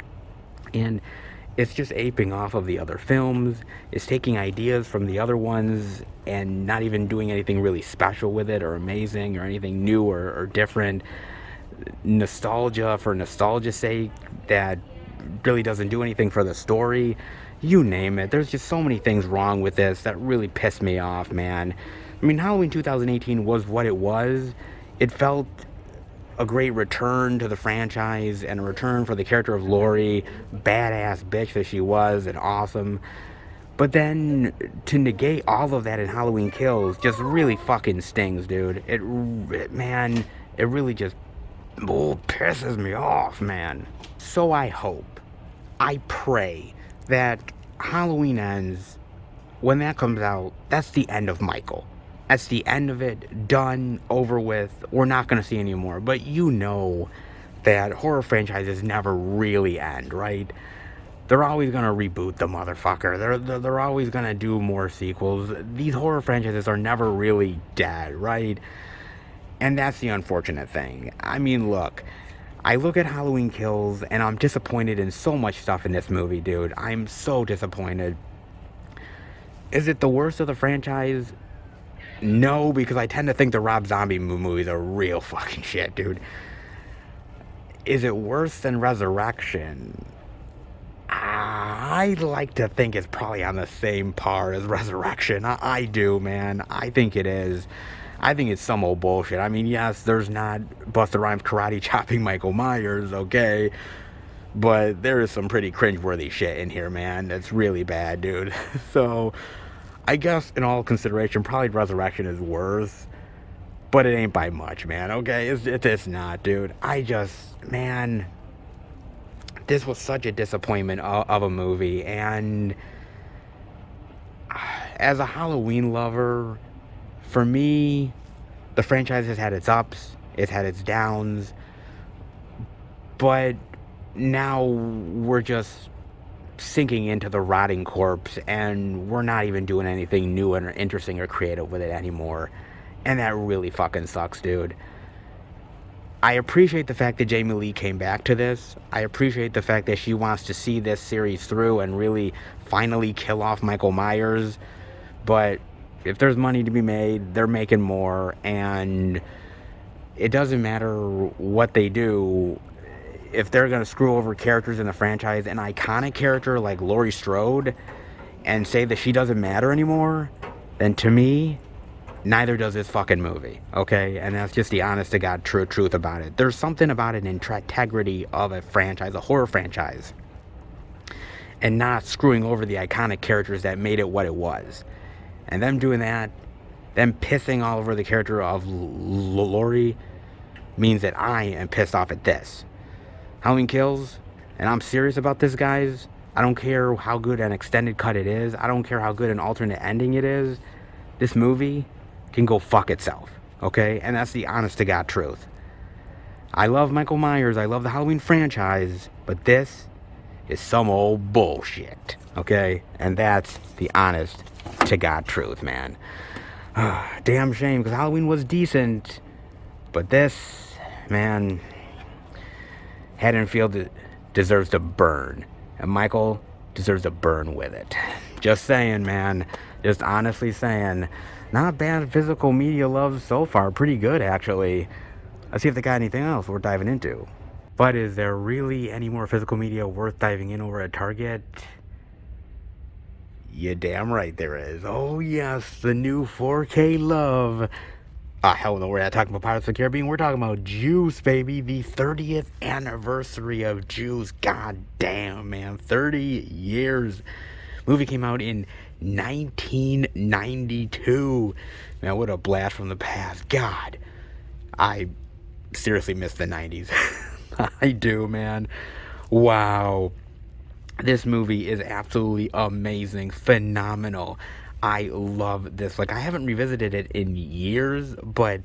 And it's just aping off of the other films. It's taking ideas from the other ones and not even doing anything really special with it or amazing or anything new or different. Nostalgia for nostalgia's sake that really doesn't do anything for the story. You name it. There's just so many things wrong with this that really piss me off, man. I mean, Halloween 2018 was what it was. It felt a great return to the franchise and a return for the character of Laurie, badass bitch that she was and awesome. But then to negate all of that in Halloween Kills just really fucking stings, dude. It really just pisses me off, man. So I pray that Halloween Ends, when that comes out, that's the end of Michael. That's the end of it, done, over with. We're not going to see any more. But you know that horror franchises never really end, right? They're always going to reboot the motherfucker. They're always going to do more sequels. These horror franchises are never really dead, right? And that's the unfortunate thing. I mean, look, I look at Halloween Kills and I'm disappointed in so much stuff in this movie, dude. I'm so disappointed. Is it the worst of the franchise? No, because I tend to think the Rob Zombie movies are real fucking shit, dude. Is it worse than Resurrection? I like to think it's probably on the same par as Resurrection. I do, man. I think it is. I think it's some old bullshit. I mean, yes, there's not Busta Rhymes karate chopping Michael Myers, okay? But there is some pretty cringeworthy shit in here, man. That's really bad, dude. So, I guess in all consideration, probably Resurrection is worse. But it ain't by much, man, okay? It's not, dude. Man, this was such a disappointment of a movie. And as a Halloween lover, for me, the franchise has had its ups, it's had its downs, but now we're just sinking into the rotting corpse, and we're not even doing anything new or interesting or creative with it anymore. And that really fucking sucks, dude. I appreciate the fact that Jamie Lee came back to this. I appreciate the fact that she wants to see this series through and really finally kill off Michael Myers. But if there's money to be made, they're making more, and it doesn't matter what they do. If they're going to screw over characters in the franchise, an iconic character like Laurie Strode, and say that she doesn't matter anymore, then to me, neither does this fucking movie, okay? And that's just the honest to God truth about it. There's something about an integrity of a franchise, a horror franchise, and not screwing over the iconic characters that made it what it was. And them doing that, them pissing all over the character of Laurie, means that I am pissed off at this. Halloween Kills, and I'm serious about this, guys. I don't care how good an extended cut it is. I don't care how good an alternate ending it is. This movie can go fuck itself, okay? And that's the honest to God truth. I love Michael Myers, I love the Halloween franchise, but this is some old bullshit, okay? And that's the honest to God truth, man. Damn shame, because Halloween was decent, but this, man, Haddonfield deserves to burn, and Michael deserves to burn with it. Just saying, man. Just honestly saying. Not bad physical media love so far. Pretty good, actually. Let's see if they got anything else worth diving into. But is there really any more physical media worth diving in over at Target? You damn right there is. Oh yes, the new 4K love. Hell no, we're not talking about Pirates of the Caribbean. We're talking about Juice, baby. The 30th anniversary of Juice. God damn, man. 30 years. Movie came out in 1992. Man, what a blast from the past. God, I seriously miss the 90s. I do, man. Wow. This movie is absolutely amazing. Phenomenal. I love this. Like, I haven't revisited it in years, but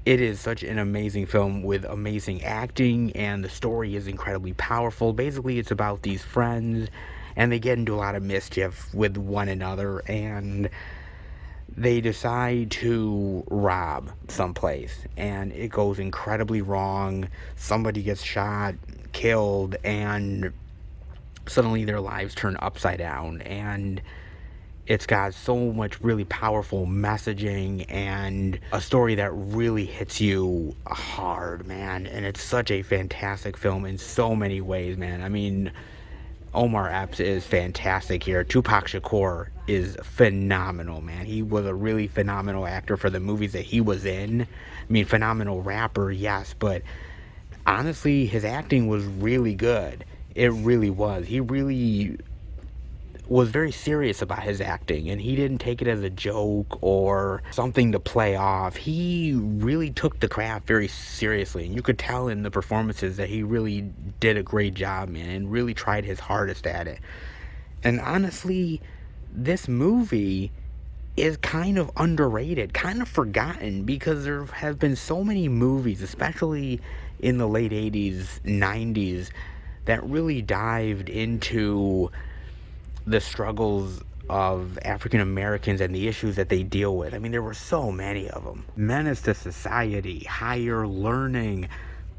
it is such an amazing film with amazing acting, and the story is incredibly powerful. Basically, it's about these friends, and they get into a lot of mischief with one another, and they decide to rob someplace, and it goes incredibly wrong. Somebody gets shot, killed, and suddenly their lives turn upside down, and it's got so much really powerful messaging and a story that really hits you hard, man. And it's such a fantastic film in so many ways, man. I mean, Omar Epps is fantastic here. Tupac Shakur is phenomenal, man. He was a really phenomenal actor for the movies that he was in. I mean, phenomenal rapper, yes, but honestly, his acting was really good. It really was. He really was very serious about his acting, and he didn't take it as a joke or something to play off. He really took the craft very seriously, and you could tell in the performances that he really did a great job, man, and really tried his hardest at it. And honestly, this movie is kind of underrated, kind of forgotten, because there have been so many movies, especially in the late 80s, 90s, that really dived into the struggles of African Americans and the issues that they deal with. I mean, there were so many of them. Menace to Society, Higher Learning,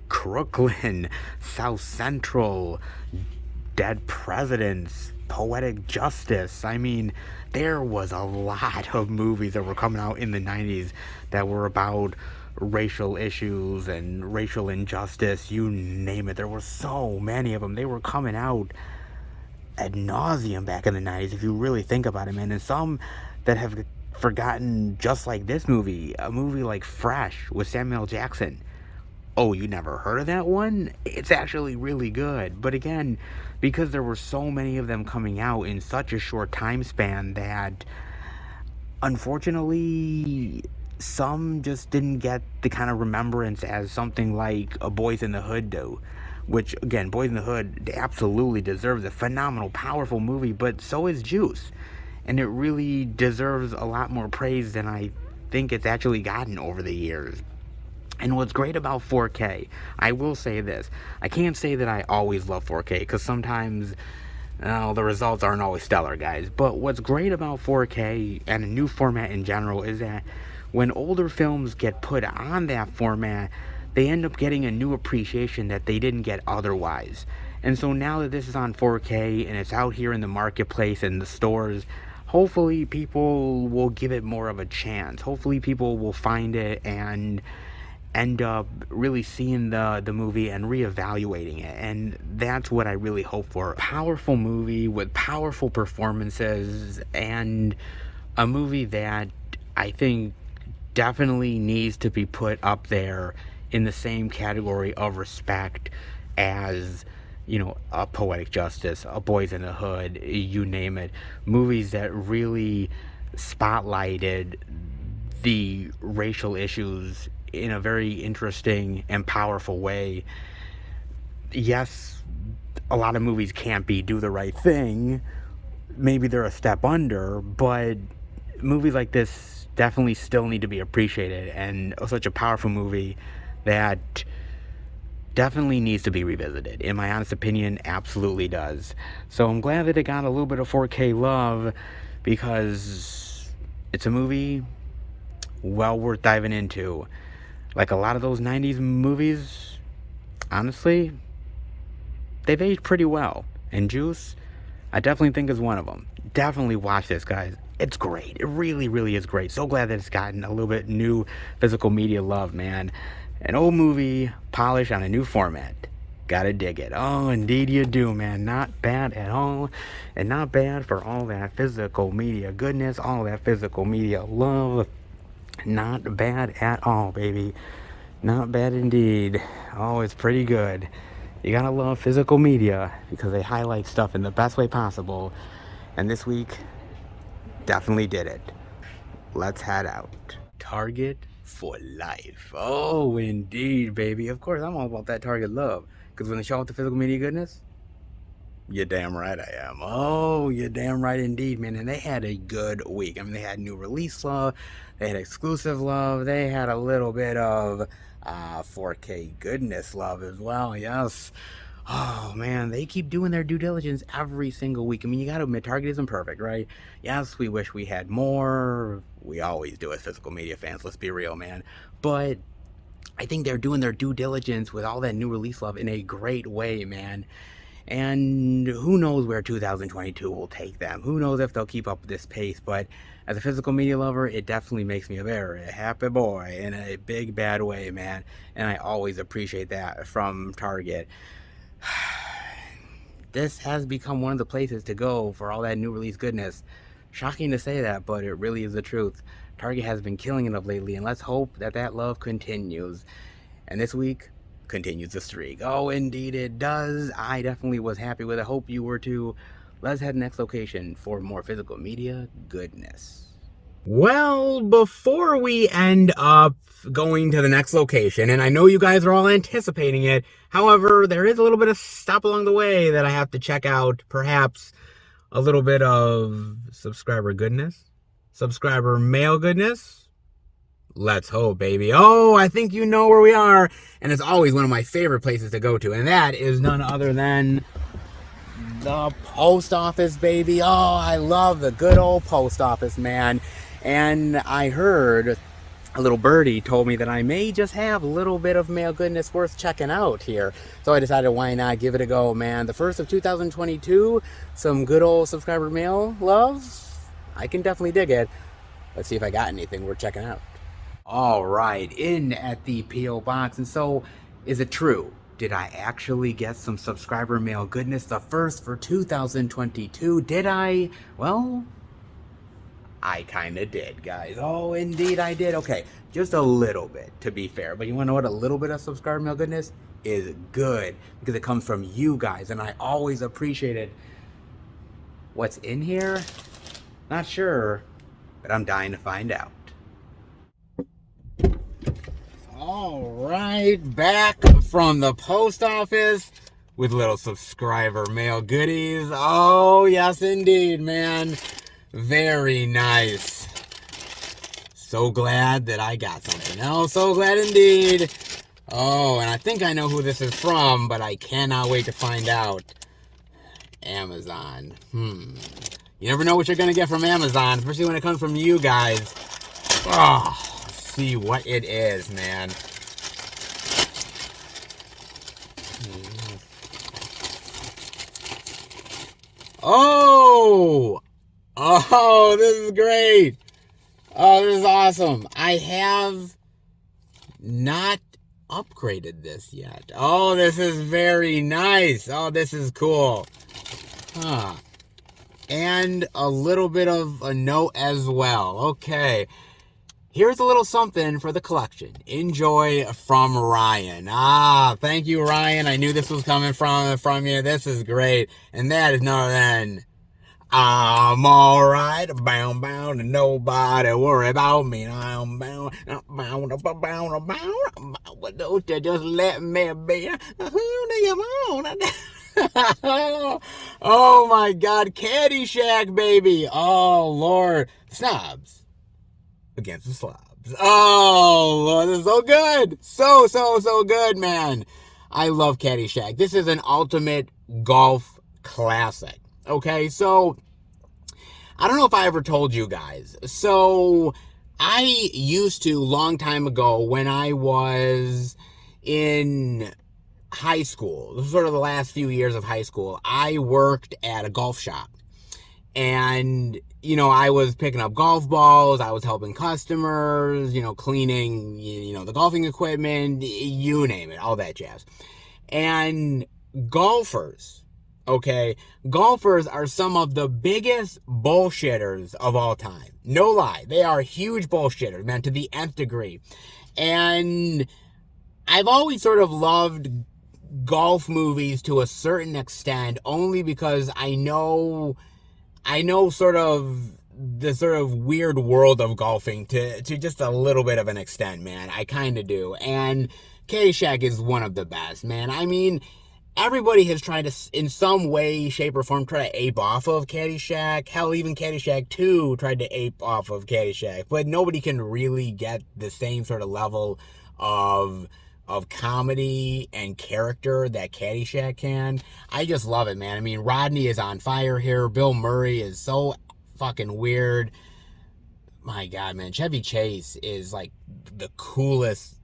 Crooklyn, South Central, Dead Presidents, Poetic Justice. I mean, there was a lot of movies that were coming out in the 90s that were about racial issues and racial injustice, you name it. There were so many of them. They were coming out ad nauseum back in the 90s, if you really think about it, man. And some that have forgotten, just like this movie, a movie like Fresh with Samuel L. Jackson. Oh, you never heard of that one? It's actually really good. But again, because there were so many of them coming out in such a short time span, that unfortunately some just didn't get the kind of remembrance as something like a Boys in the Hood do. Which, again, Boys in the Hood absolutely deserves a phenomenal, powerful movie, but so is Juice. And it really deserves a lot more praise than I think it's actually gotten over the years. And what's great about 4K, I will say this, I can't say that I always love 4K, because sometimes the results aren't always stellar, guys. But what's great about 4K and a new format in general is that when older films get put on that format, they end up getting a new appreciation that they didn't get otherwise. And so now that this is on 4K and it's out here in the marketplace and the stores, hopefully people will give it more of a chance. Hopefully people will find it and end up really seeing the movie and reevaluating it. And that's what I really hope for. Powerful movie with powerful performances, and a movie that I think definitely needs to be put up there in the same category of respect as, you know, a Poetic Justice, a Boys in the Hood, you name it. Movies that really spotlighted the racial issues in a very interesting and powerful way. Yes, a lot of movies can't be Do the Right Thing. Maybe they're a step under, but movies like this definitely still need to be appreciated, and such a powerful movie that definitely needs to be revisited. In my honest opinion, absolutely does. So I'm glad that it got a little bit of 4K love, because it's a movie well worth diving into. Like a lot of those 90s movies, honestly, they've aged pretty well. And Juice, I definitely think is one of them. Definitely watch this, guys. It's great. It really, really is great. So glad that it's gotten a little bit new physical media love, man. An old movie polished on a new format. Gotta dig it. Oh, indeed you do, man. Not bad at all. And not bad for all that physical media goodness, all that physical media love. Not bad at all, baby. Not bad indeed. Oh, it's pretty good. You gotta love physical media, because they highlight stuff in the best way possible. And this week, definitely did it. Let's head out. Target for life. Oh, indeed, baby. Of course, I'm all about that Target love. Because when they show out the physical media goodness, you're damn right I am. Oh, you're damn right indeed, man. And they had a good week. I mean, they had new release love. They had exclusive love. They had a little bit of 4K goodness love as well. Yes. Oh, man. They keep doing their due diligence every single week. I mean, you got to admit, Target isn't perfect, right? Yes, we wish we had more. We always do as physical media fans. Let's be real, man. But I think they're doing their due diligence with all that new release love in a great way, man. And who knows where 2022 will take them. Who knows if they'll keep up with this pace. But as a physical media lover, it definitely makes me a very happy boy in a big bad way, man. And I always appreciate that from Target. This has become one of the places to go for all that new release goodness. Shocking to say that, but it really is the truth. Target has been killing it up lately, and let's hope that that love continues. And this week continues the streak. Oh, indeed it does. I definitely was happy with it. Hope you were too. Let's head to the next location for more physical media goodness. Well, before we end up going to the next location, and I know you guys are all anticipating it, however, there is a little bit of stop along the way that I have to check out. Perhaps a little bit of subscriber goodness, subscriber mail goodness. Let's hope, baby. Oh, I think you know where we are. And it's always one of my favorite places to go to. And that is none other than the post office, baby. Oh, I love the good old post office, man. And I heard a little birdie told me that I may just have a little bit of mail goodness worth checking out here. So I decided, why not give it a go, man. The first of 2022, some good old subscriber mail love. I can definitely dig it. Let's see if I got anything worth checking out. All right, in at the P.O. Box. And so, is it true? Did I actually get some subscriber mail goodness, the first for 2022? Did I? Well, I kind of did, guys. Oh, indeed I did. Okay, just a little bit, to be fair. But you want to know what a little bit of subscriber mail goodness is? Good, because it comes from you guys, and I always appreciate it. What's in here? Not sure, but I'm dying to find out. All right, back from the post office with little subscriber mail goodies. Oh, yes, indeed, man. Very nice. So glad that I got something else. So glad indeed. Oh, and I think I know who this is from, but I cannot wait to find out. Amazon. You never know what you're going to get from Amazon, especially when it comes from you guys. Oh, see what it is, man. Oh, this is great. Oh, this is awesome. I have not upgraded this yet. Oh, this is very nice. Oh, this is cool. And a little bit of a note as well. Okay. Here's a little something for the collection. Enjoy, from Ryan. Thank you, Ryan. I knew this was coming from you. This is great. And that is none other than, I'm alright, bound, and nobody worry about me. I'm bound, don't you just let me be? Who do you want? Oh my God, Caddyshack, baby. Oh Lord, snobs against the slobs. Oh Lord, this is so good. So good, man. I love Caddyshack. This is an ultimate golf classic. Okay, so I don't know if I ever told you guys. So I used to, long time ago, when I was in high school, sort of the last few years of high school, I worked at a golf shop. And, I was picking up golf balls, I was helping customers, cleaning, the golfing equipment, you name it, all that jazz. And golfers are some of the biggest bullshitters of all time. No lie. They are huge bullshitters, man, to the nth degree. And I've always sort of loved golf movies to a certain extent, only because I know sort of the sort of weird world of golfing to just a little bit of an extent, man. I kind of do. And Caddyshack is one of the best, man. I mean, everybody has tried to, in some way, shape, or form, try to ape off of Caddyshack. Hell, even Caddyshack 2 tried to ape off of Caddyshack. But nobody can really get the same sort of level of comedy and character that Caddyshack can. I just love it, man. I mean, Rodney is on fire here. Bill Murray is so fucking weird. My God, man. Chevy Chase is like the coolest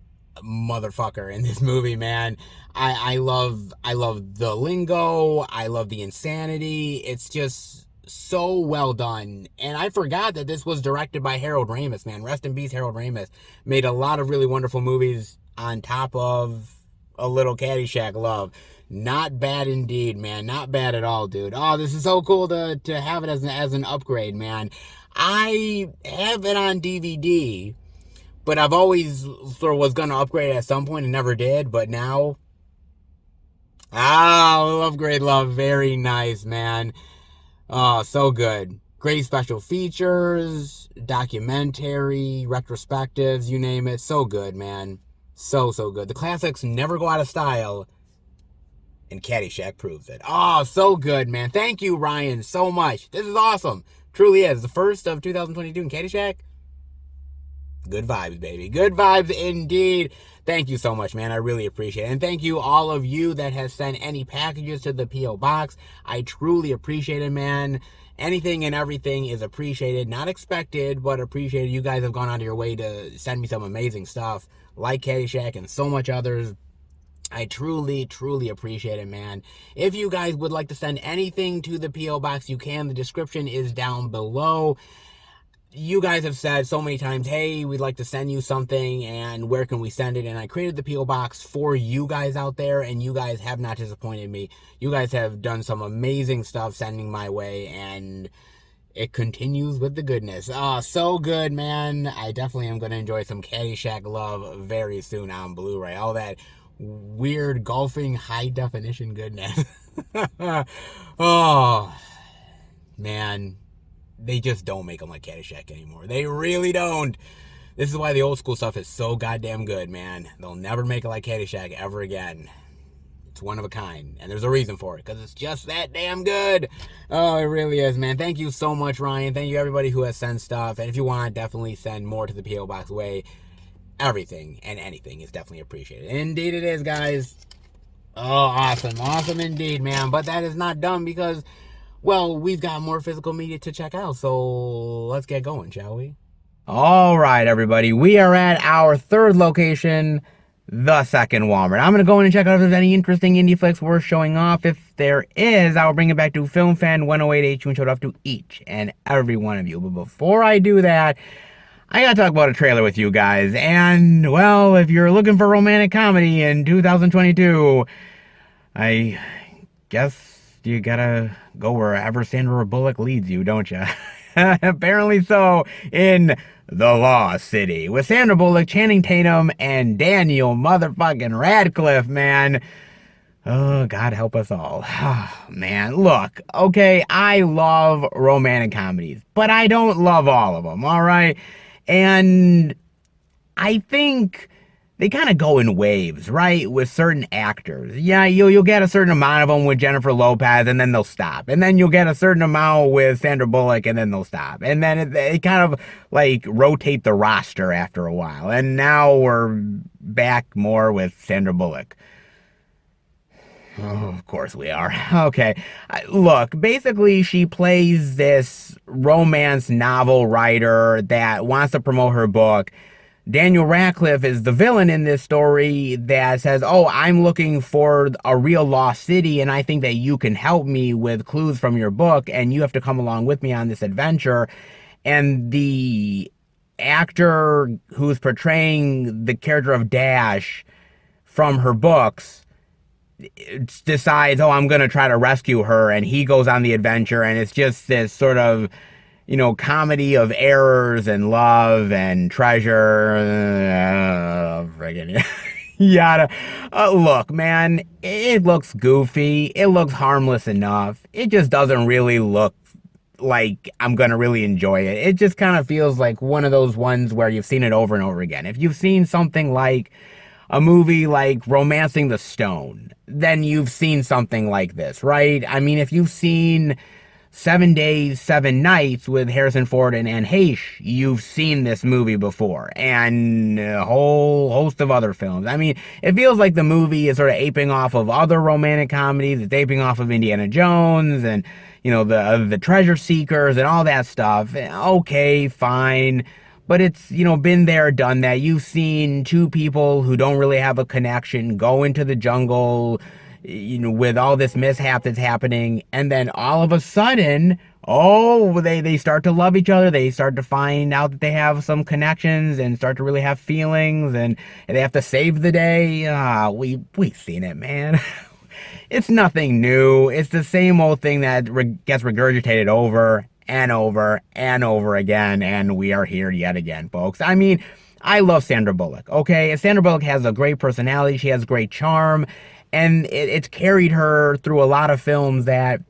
motherfucker in this movie, man. I love the lingo. I love the insanity. It's just so well done. And I forgot that this was directed by Harold Ramis, man. Rest in peace, Harold Ramis. Made a lot of really wonderful movies on top of a little Caddyshack love. Not bad indeed, man. Not bad at all, dude. Oh, this is so cool to have it as an upgrade, man. I have it on DVD, but I've always sort of was going to upgrade at some point and never did. But now, upgrade love. Very nice, man. Oh, so good. Great special features, documentary, retrospectives, you name it. So good, man. So good. The classics never go out of style, and Caddyshack proves it. Oh, so good, man. Thank you, Ryan, so much. This is awesome. Truly is. The first of 2022 in Caddyshack. Good vibes, baby. Good vibes indeed. Thank you so much, man. I really appreciate it. And thank you, all of you that has sent any packages to the P.O. Box. I truly appreciate it, man. Anything and everything is appreciated. Not expected, but appreciated. You guys have gone out of your way to send me some amazing stuff, like Caddyshack and so much others. I truly appreciate it, man. If you guys would like to send anything to the P.O. Box, you can. The description is down below. you guys have said so many times, hey, we'd like to send you something, and where can we send it? And I created the P.O. Box for you guys out there, and you guys have not disappointed me. You guys have done some amazing stuff sending my way, and it continues with the goodness. So good, man. I definitely am going to enjoy some Caddyshack love very soon on Blu-ray. All that weird golfing high definition goodness. Oh, man. They just don't make them like Caddyshack anymore. They really don't. This is why the old school stuff is so goddamn good, man. They'll never make it like Caddyshack ever again. It's one of a kind, and there's a reason for it, because it's just that damn good. Oh, it really is, man. Thank you so much, Ryan. Thank you, everybody who has sent stuff, and if you want, definitely send more to the P.O. Box way. Everything and anything is definitely appreciated. Indeed it is, guys. Oh, awesome. Awesome indeed, man. But that is not done because, well, we've got more physical media to check out, so let's get going, shall we? All right, everybody. We are at our third location, the second Walmart. I'm going to go in and check out if there's any interesting indie flicks worth showing off. If there is, I'll bring it back to Film Fan 108H and show it off to each and every one of you. But before I do that, I gotta talk about a trailer with you guys. And, well, if you're looking for romantic comedy in 2022, I guess you gotta go wherever Sandra Bullock leads you, don't you? Apparently so, in The Lost City, with Sandra Bullock, Channing Tatum, and Daniel motherfucking Radcliffe, man. Oh, God help us all. Man, look, okay, I love romantic comedies, but I don't love all of them, alright? And I think they kind of go in waves, right? With certain actors. Yeah, you'll get a certain amount of them with Jennifer Lopez, and then they'll stop. And then you'll get a certain amount with Sandra Bullock, and then they'll stop. And then it kind of, like, rotate the roster after a while. And now we're back more with Sandra Bullock. Oh, of course we are. Okay. Look, basically she plays this romance novel writer that wants to promote her book. Daniel Radcliffe is the villain in this story that says, oh, I'm looking for a real lost city, and I think that you can help me with clues from your book, and you have to come along with me on this adventure. And the actor who's portraying the character of Dash from her books decides, oh, I'm going to try to rescue her, and he goes on the adventure, and it's just this sort of, you know, comedy of errors and love and treasure. Friggin' yada. Look, man, it looks goofy. It looks harmless enough. It just doesn't really look like I'm going to really enjoy it. It just kind of feels like one of those ones where you've seen it over and over again. If you've seen something like a movie like Romancing the Stone, then you've seen something like this, right? I mean, if you've seen 7 Days, 7 Nights with Harrison Ford and Anne Heche, you've seen this movie before, and a whole host of other films. I mean, it feels like the movie is sort of aping off of other romantic comedies. It's aping off of Indiana Jones and, you know, the Treasure Seekers and all that stuff. Okay, fine. But it's, you know, been there, done that. You've seen two people who don't really have a connection go into the jungle, you know, with all this mishap that's happening, and then all of a sudden, oh, they start to love each other. They start to find out that they have some connections and start to really have feelings, and they have to save the day. We've seen it, man. It's nothing new. It's the same old thing that gets regurgitated over and over and over again, and we are here yet again, folks. I mean, I love Sandra Bullock, okay? Sandra Bullock has a great personality. She has great charm, and it's carried her through a lot of films that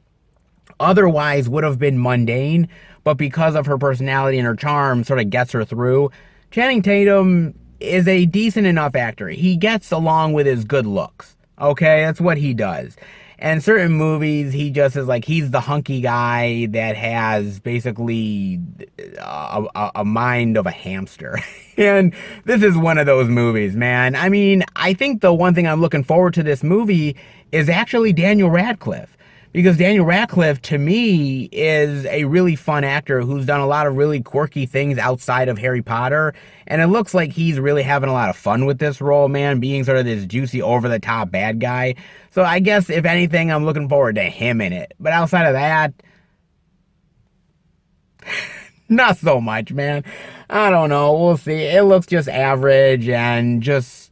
otherwise would have been mundane, but because of her personality and her charm, sort of gets her through. Channing Tatum is a decent enough actor. He gets along with his good looks, okay? That's what he does. And certain movies, he just is like, he's the hunky guy that has basically a mind of a hamster. And this is one of those movies, man. I mean, I think the one thing I'm looking forward to this movie is actually Daniel Radcliffe. Because Daniel Radcliffe, to me, is a really fun actor who's done a lot of really quirky things outside of Harry Potter. And it looks like he's really having a lot of fun with this role, man, being sort of this juicy, over-the-top bad guy. So I guess, if anything, I'm looking forward to him in it. But outside of that, Not so much, man. I don't know. We'll see. It looks just average and just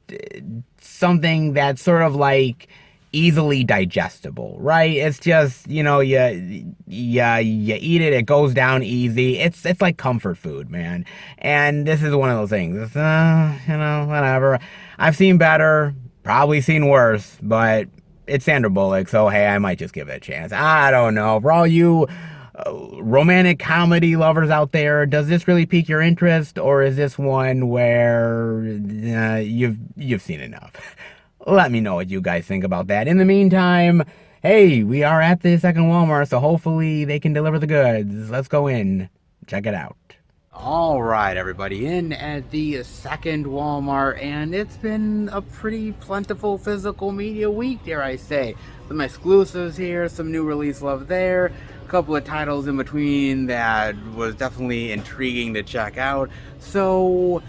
something that's sort of like easily digestible, right? It's just, you eat it, it goes down easy. It's like comfort food, man. And this is one of those things. It's, whatever. I've seen better, probably seen worse, but it's Sandra Bullock, so hey, I might just give it a chance. I don't know. For all you romantic comedy lovers out there, does this really pique your interest, or is this one where you've seen enough? Let me know what you guys think about that. In the meantime, hey, we are at the second Walmart, so hopefully they can deliver the goods. Let's go in, check it out. All right, everybody, in at the second Walmart, and it's been a pretty plentiful physical media week, dare I say. Some exclusives here, some new release love there, a couple of titles in between that was definitely intriguing to check out. So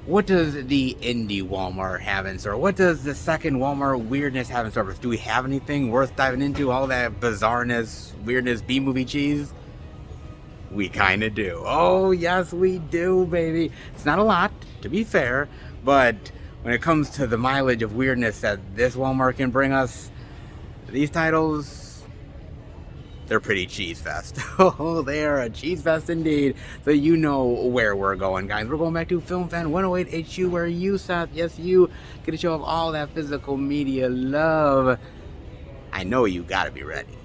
what does the indie Walmart have in store? What does the second Walmart weirdness have in store? Do we have anything worth diving into? All that bizarreness, weirdness, B-movie cheese? We kind of do. Oh, yes, we do, baby. It's not a lot, to be fair, but when it comes to the mileage of weirdness that this Walmart can bring us, these titles, they're pretty cheese fest. Oh, they are a cheese fest indeed. So you know where we're going, guys. We're going back to Film Fan 108 HU, where you, Seth, yes, you, get a show of all that physical media love. I know you gotta be ready.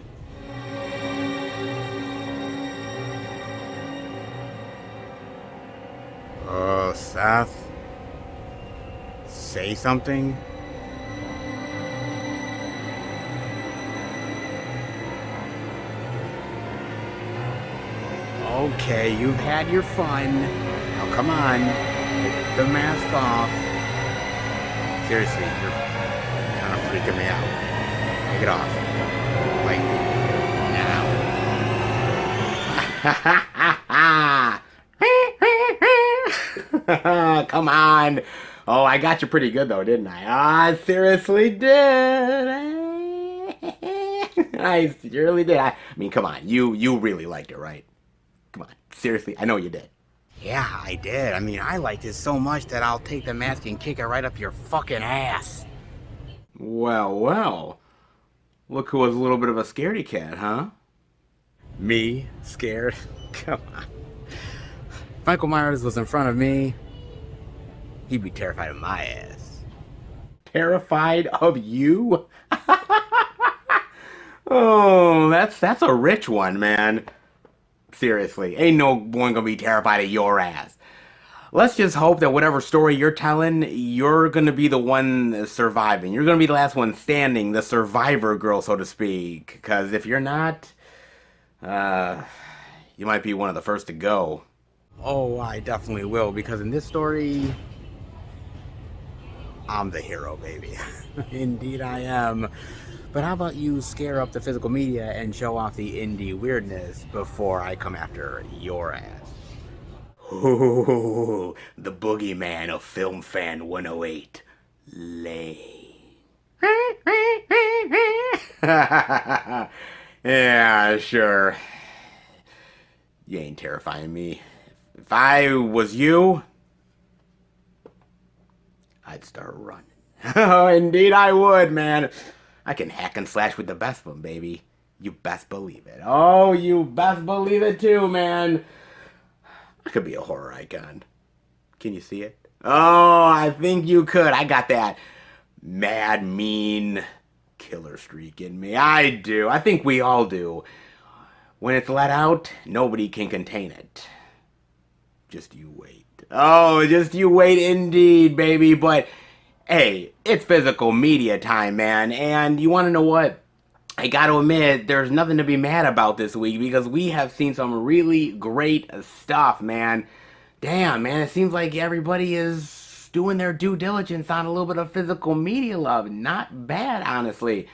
Seth, say something. Okay, you've had your fun. Now come on, take the mask off. Seriously, you're kind of freaking me out. Take it off. Like, now. Come on. Oh, I got you pretty good though, didn't I? I seriously did. I surely did. I mean, come on. You really liked it, right? Come on. Seriously, I know you did. Yeah, I did. I mean, I liked it so much that I'll take the mask and kick it right up your fucking ass. Well. Look who was a little bit of a scaredy cat, huh? Me? Scared? Come on. If Michael Myers was in front of me, he'd be terrified of my ass. Terrified of you? Oh, that's a rich one, man. Seriously, ain't no one gonna be terrified of your ass. Let's just hope that whatever story you're telling, you're gonna be the one surviving. You're gonna be the last one standing, the survivor girl, so to speak. Because if you're not, you might be one of the first to go. Oh, I definitely will, because in this story, I'm the hero, baby. Indeed I am. But how about you scare up the physical media and show off the indie weirdness before I come after your ass? Ooh, the boogeyman of Film Fan 108, Lane. Yeah, sure. You ain't terrifying me. If I was you, I'd start running. Oh, indeed I would, man. I can hack and slash with the best of them, baby. You best believe it. Oh, you best believe it too, man. I could be a horror icon. Can you see it? Oh, I think you could. I got that mad, mean killer streak in me. I do. I think we all do. When it's let out, nobody can contain it. Just you wait. Oh, just you wait indeed, baby. But hey, it's physical media time, man. And you want to know what? I gotta admit, there's nothing to be mad about this week because we have seen some really great stuff, man. Damn, man, it seems like everybody is doing their due diligence on a little bit of physical media love. Not bad, honestly.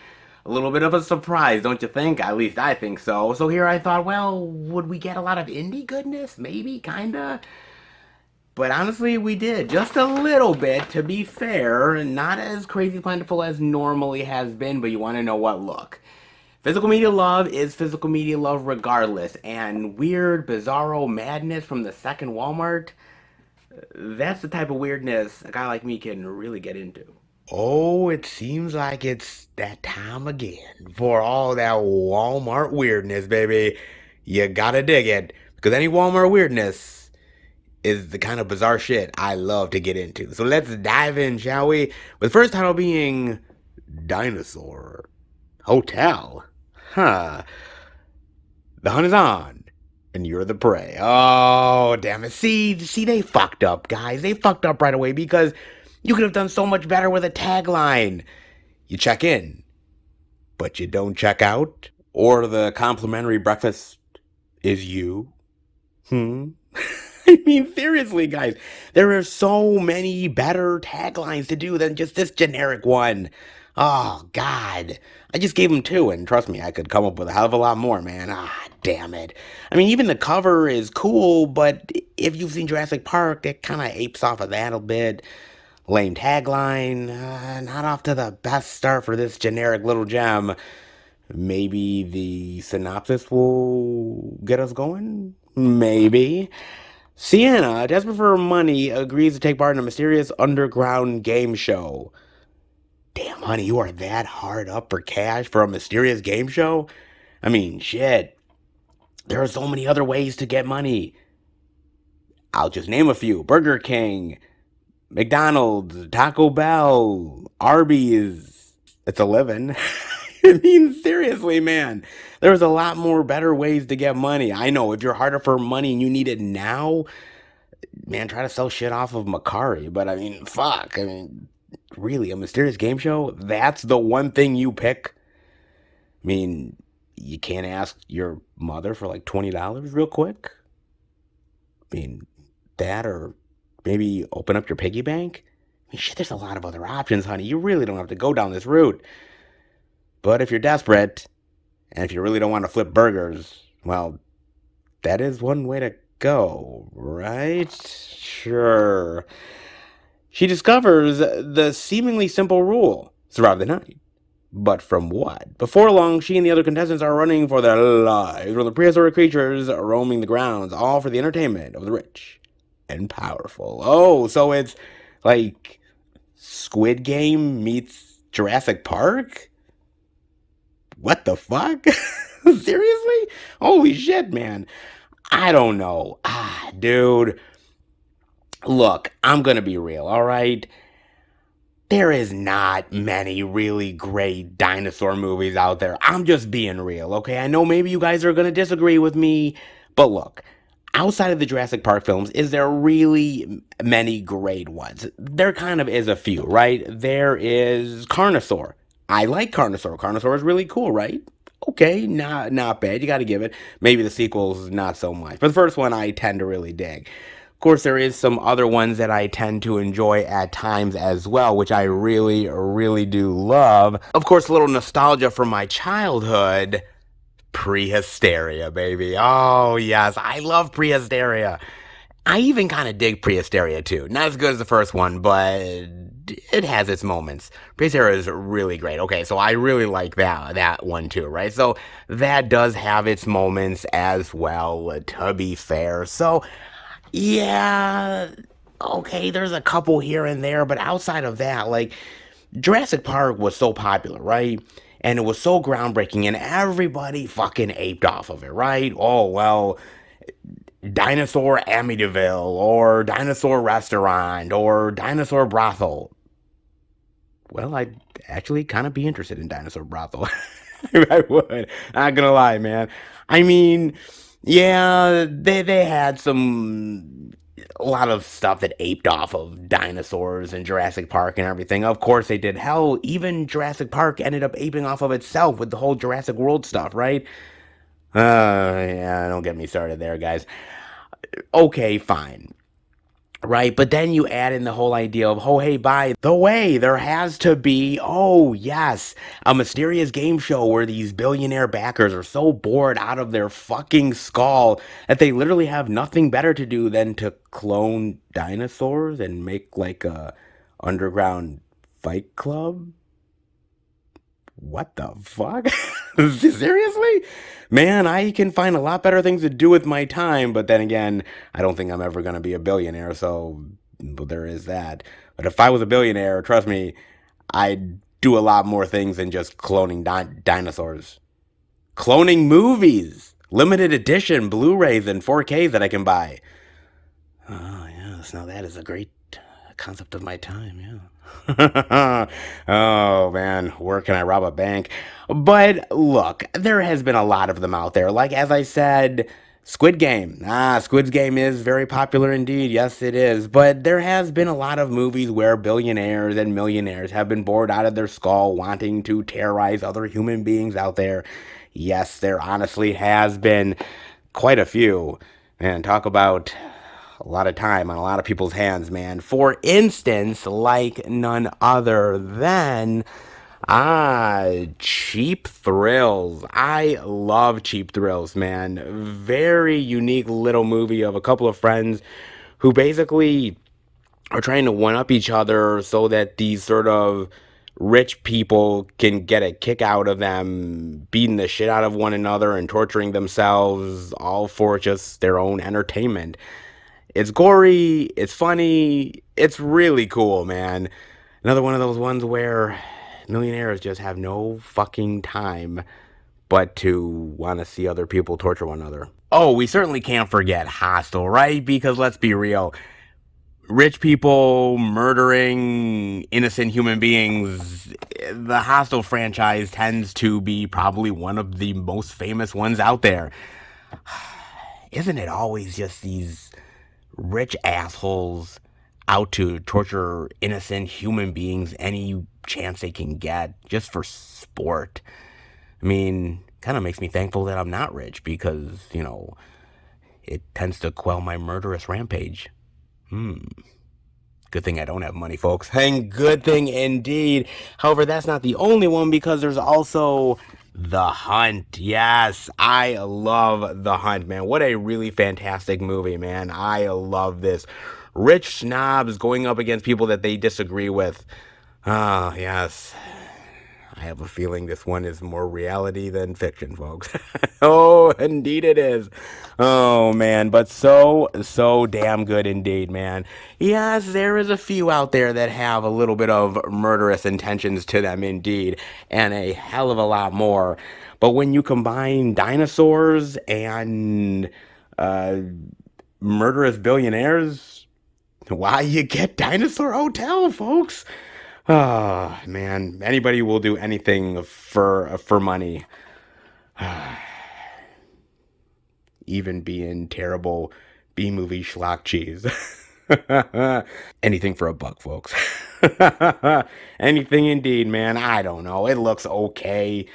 A little bit of a surprise, don't you think? At least I think so. So here I thought, well, would we get a lot of indie goodness? Maybe, kinda. But honestly, we did. Just a little bit, to be fair. Not as crazy plentiful as normally has been, but you want to know what? Look. Physical media love is physical media love regardless, and weird, bizarro madness from the second Walmart, that's the type of weirdness a guy like me can really get into. Oh, it seems like it's that time again for all that Walmart weirdness, baby. You gotta dig it, because any Walmart weirdness is the kind of bizarre shit I love to get into. So let's dive in, shall we? With the first title being Dinosaur Hotel. Huh. The hunt is on, and you're the prey. Oh, damn it. See, they fucked up, guys. They fucked up right away because you could have done so much better with a tagline. You check in, but you don't check out. Or the complimentary breakfast is you. Hmm? I mean, seriously, guys, there are so many better taglines to do than just this generic one. Oh, God. I just gave them two, and trust me, I could come up with a hell of a lot more, man. Ah, damn it. I mean, even the cover is cool, but if you've seen Jurassic Park, it kind of apes off of that a bit. Lame tagline. Not off to the best start for this generic little gem. Maybe the synopsis will get us going? Maybe. Sienna, desperate for money, agrees to take part in a mysterious underground game show. Damn, honey, you are that hard up for cash for a mysterious game show? I mean, shit. There are so many other ways to get money. I'll just name a few: Burger King, McDonald's, Taco Bell, Arby's. It's a living. I mean, seriously, man. There's a lot more better ways to get money. I know, if you're harder for money and you need it now, man, try to sell shit off of Macari. But I mean, fuck. I mean, really, a mysterious game show? That's the one thing you pick? I mean, you can't ask your mother for like $20 real quick? I mean, that, or maybe open up your piggy bank? I mean, shit, there's a lot of other options, honey. You really don't have to go down this route. But if you're desperate, and if you really don't want to flip burgers, well, that is one way to go, right? Sure. She discovers the seemingly simple rule: survive the night. But from what? Before long, she and the other contestants are running for their lives from the prehistoric creatures roaming the grounds, all for the entertainment of the rich and powerful. Oh, so it's like Squid Game meets Jurassic Park? What the fuck? Seriously? Holy shit, man. I don't know. Ah, dude. Look, I'm gonna be real, alright? There is not many really great dinosaur movies out there. I'm just being real, okay? I know maybe you guys are gonna disagree with me, but look, outside of the Jurassic Park films, is there really many great ones? There kind of is a few, right? There is Carnosaur. I like Carnosaur. Carnosaur is really cool, right? Okay, not bad. You got to give it. Maybe the sequels not so much, but the first one I tend to really dig. Of course, there is some other ones that I tend to enjoy at times as well, which I really, really do love. Of course, a little nostalgia from my childhood. Prehysteria, baby. Oh, yes. I love Prehysteria. I even kind of dig Prehysteria, too. Not as good as the first one, but it has its moments. Prehysteria is really great. Okay, so I really like that one, too, right? So that does have its moments as well, to be fair. So, yeah, okay, there's a couple here and there, but outside of that, like, Jurassic Park was so popular, right? And it was so groundbreaking, and everybody fucking aped off of it, right? Oh, well, Dinosaur Amityville, or Dinosaur Restaurant, or Dinosaur Brothel. Well, I'd actually kind of be interested in Dinosaur Brothel. I would. Not gonna lie, man. I mean, yeah, they had a lot of stuff that aped off of dinosaurs and Jurassic Park and everything. Of course they did. Hell, even Jurassic Park ended up aping off of itself with the whole Jurassic World stuff, right? Yeah, don't get me started there, guys. Okay, fine. Right, but then you add in the whole idea of, oh, hey, by the way, there has to be, oh, yes, a mysterious game show where these billionaire backers are so bored out of their fucking skull that they literally have nothing better to do than to clone dinosaurs and make like a underground fight club. What the fuck? Seriously? Man, I can find a lot better things to do with my time, but then again, I don't think I'm ever going to be a billionaire, so well, there is that. But if I was a billionaire, trust me, I'd do a lot more things than just cloning dinosaurs. Cloning movies, limited edition Blu-rays and 4Ks that I can buy. Oh, yes, now that is a great concept of my time, yeah. Oh, man, where can I rob a bank? But look, there has been a lot of them out there. Like, as I said, Squid Game. Squid Game is very popular indeed. Yes, it is. But there has been a lot of movies where billionaires and millionaires have been bored out of their skull wanting to terrorize other human beings out there. Yes, there honestly has been quite a few. Man, talk about a lot of time on a lot of people's hands, man. For instance, like none other than Cheap Thrills. I love Cheap Thrills, man. Very unique little movie of a couple of friends who basically are trying to one up each other so that these sort of rich people can get a kick out of them beating the shit out of one another and torturing themselves, all for just their own entertainment. It's gory, it's funny, it's really cool, man. Another one of those ones where millionaires just have no fucking time but to want to see other people torture one another. Oh, we certainly can't forget Hostel, right? Because let's be real, rich people murdering innocent human beings, the Hostel franchise tends to be probably one of the most famous ones out there. Isn't it always just these rich assholes out to torture innocent human beings any chance they can get just for sport? I mean, kind of makes me thankful that I'm not rich because, it tends to quell my murderous rampage. Good thing I don't have money, folks. And good thing indeed. However, that's not the only one because there's also The Hunt. Yes, I love The Hunt, man. What a really fantastic movie, man. I love this. Rich snobs going up against people that they disagree with. Ah, yes. I have a feeling this one is more reality than fiction, folks. Oh, indeed it is. Oh, man, but so damn good indeed, man. Yes, there is a few out there that have a little bit of murderous intentions to them, indeed, and a hell of a lot more. But when you combine dinosaurs and uh, murderous billionaires, why, you get Dinosaur Hotel, folks. Oh, man, anybody will do anything for money. Even being terrible B-movie schlock cheese. Anything for a buck, folks. Anything indeed, man. I don't know. It looks okay.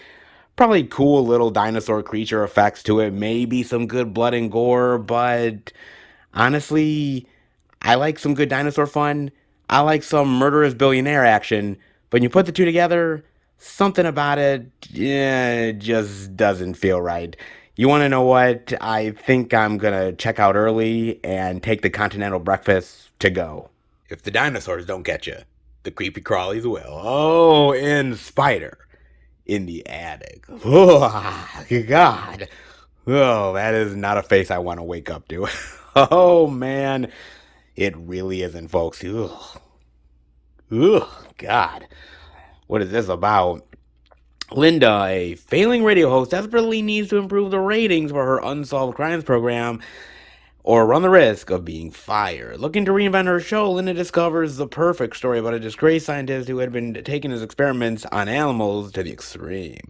Probably cool little dinosaur creature effects to it. Maybe some good blood and gore, but honestly, I like some good dinosaur fun. I like some murderous billionaire action. But when you put the two together, something about it, just doesn't feel right. You want to know what? I think I'm going to check out early and take the continental breakfast to go. If the dinosaurs don't get you, the creepy crawlies will. Oh, in Spider in the attic. Oh, God. Oh, that is not a face I want to wake up to. Oh, man. It really isn't, folks. Ugh. Ugh, God. What is this about? Linda, a failing radio host, desperately needs to improve the ratings for her unsolved crimes program or run the risk of being fired. Looking to reinvent her show, Linda discovers the perfect story about a disgraced scientist who had been taking his experiments on animals to the extreme.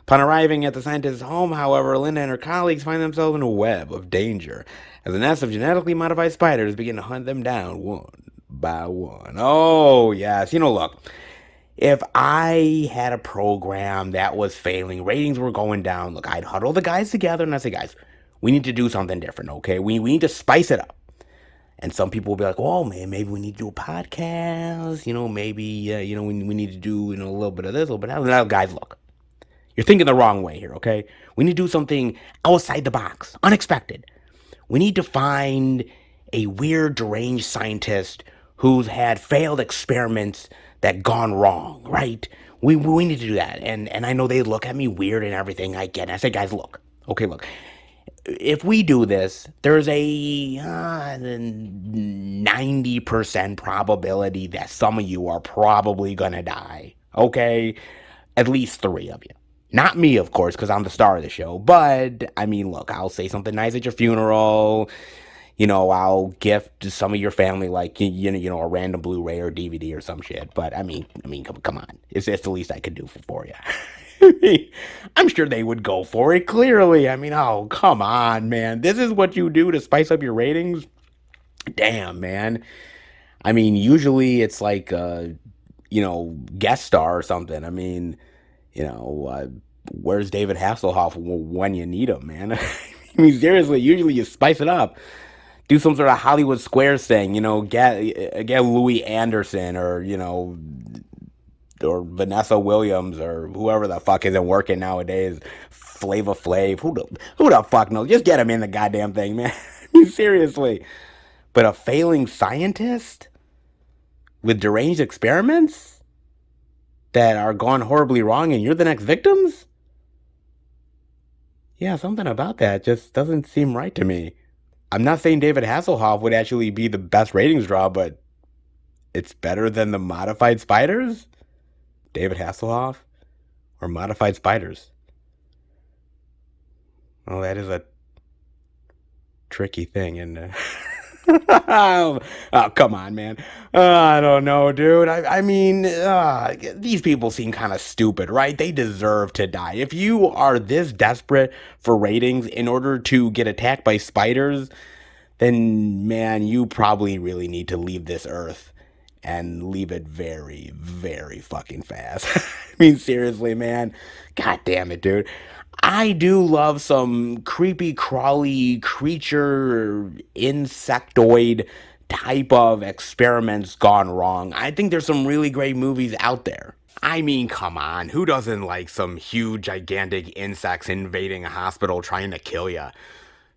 Upon arriving at the scientist's home, however, Linda and her colleagues find themselves in a web of danger as a nest of genetically modified spiders begin to hunt them down one by one. Oh, yes. Look, if I had a program that was failing, ratings were going down, look, I'd huddle the guys together and I'd say, guys, we need to do something different, okay? We need to spice it up. And some people will be like, oh, man, maybe we need to do a podcast. Maybe, we need to do, a little bit of this, a little bit of that. Now, guys, look, you're thinking the wrong way here, okay? We need to do something outside the box, unexpected. We need to find a weird, deranged scientist who's had failed experiments that gone wrong, right? We need to do that. And I know they look at me weird and everything. I get it. I say, guys, look. Okay, look. If we do this, there's a 90% probability that some of you are probably gonna die. Okay? At least 3 of you. Not me, of course, because I'm the star of the show. But, I mean, look, I'll say something nice at your funeral. I'll gift some of your family, like, a random Blu-ray or DVD or some shit. But, I mean, come on. It's the least I could do for you. I'm sure they would go for it, clearly. I mean, oh, come on, man. This is what you do to spice up your ratings? Damn, man. I mean, usually it's like, guest star or something. I mean, where's David Hasselhoff when you need him, man? I mean, seriously, usually you spice it up. Do some sort of Hollywood Squares thing, get Louis Anderson or Vanessa Williams or whoever the fuck isn't working nowadays. Flava Flav. Who the fuck knows? Just get him in the goddamn thing, man. I mean, seriously. But a failing scientist with deranged experiments that are gone horribly wrong and you're the next victims? Yeah, something about that just doesn't seem right to me. I'm not saying David Hasselhoff would actually be the best ratings draw, but it's better than the Modified Spiders? David Hasselhoff? Or Modified Spiders? Well, that is a tricky thing, isn't it? Oh, come on, man. I don't know, dude. I mean, these people seem kind of stupid, right? They deserve to die. If you are this desperate for ratings in order to get attacked by spiders, then, man, you probably really need to leave this earth and leave it very, very fucking fast. I mean, seriously, man. God damn it, dude. I do love some creepy, crawly creature, insectoid type of experiments gone wrong. I think there's some really great movies out there. I mean, come on. Who doesn't like some huge, gigantic insects invading a hospital trying to kill you? I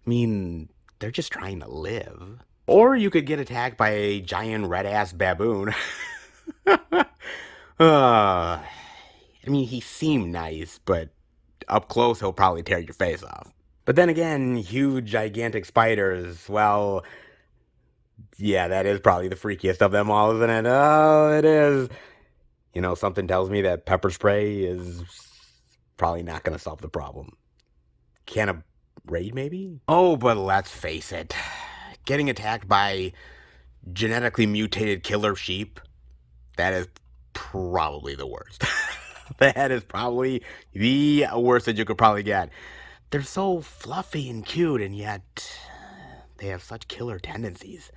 mean, they're just trying to live. Or you could get attacked by a giant red-ass baboon. I mean, he seemed nice, but up close, he'll probably tear your face off. But then again, huge, gigantic spiders, well, yeah, that is probably the freakiest of them all, isn't it? Oh, it is. Something tells me that pepper spray is probably not going to solve the problem. Can a raid, maybe? Oh, but let's face it. Getting attacked by genetically mutated killer sheep, that is probably the worst. That is probably the worst that you could probably get. They're so fluffy and cute, and yet they have such killer tendencies.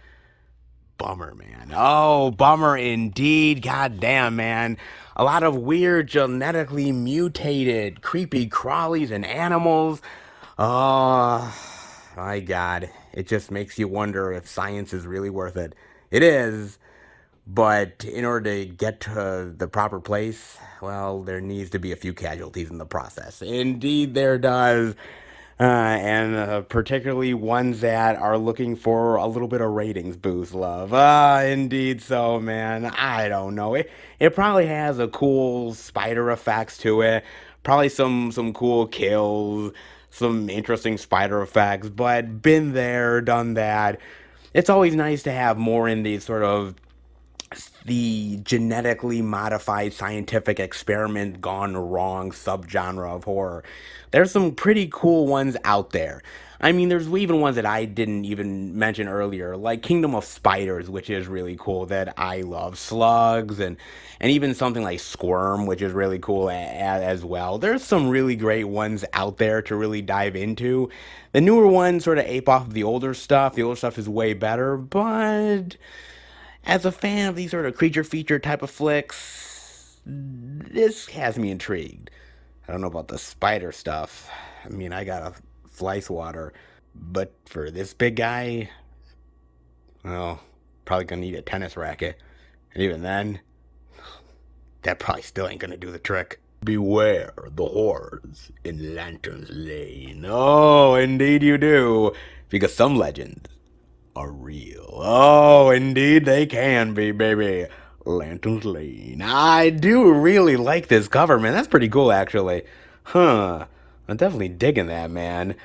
Bummer, man. Oh, bummer indeed. God damn, man. A lot of weird, genetically mutated, creepy crawlies and animals. Oh, my God. It just makes you wonder if science is really worth it. It is. But in order to get to the proper place, well, there needs to be a few casualties in the process. Indeed, there does. And particularly ones that are looking for a little bit of ratings boost, love. Indeed so, man. I don't know. It probably has a cool spider effects to it. Probably some cool kills, some interesting spider effects, but been there, done that. It's always nice to have more in these sort of the genetically modified scientific experiment gone wrong subgenre of horror. There's some pretty cool ones out there. I mean, there's even ones that I didn't even mention earlier, like Kingdom of Spiders, which is really cool, that I love. Slugs, and even something like Squirm, which is really cool as well. There's some really great ones out there to really dive into. The newer ones sort of ape off of the older stuff. The older stuff is way better, but as a fan of these sort of creature feature type of flicks, this has me intrigued. I don't know about the spider stuff. I mean, I got a fly swatter, but for this big guy, well, probably gonna need a tennis racket. And even then, that probably still ain't gonna do the trick. Beware the horrors in Lantern's Lane. Oh, indeed you do. Because some legends are real. Oh, indeed they can be, baby. Lanterns Lane. I do really like this cover, man. That's pretty cool, actually. Huh. I'm definitely digging that, man.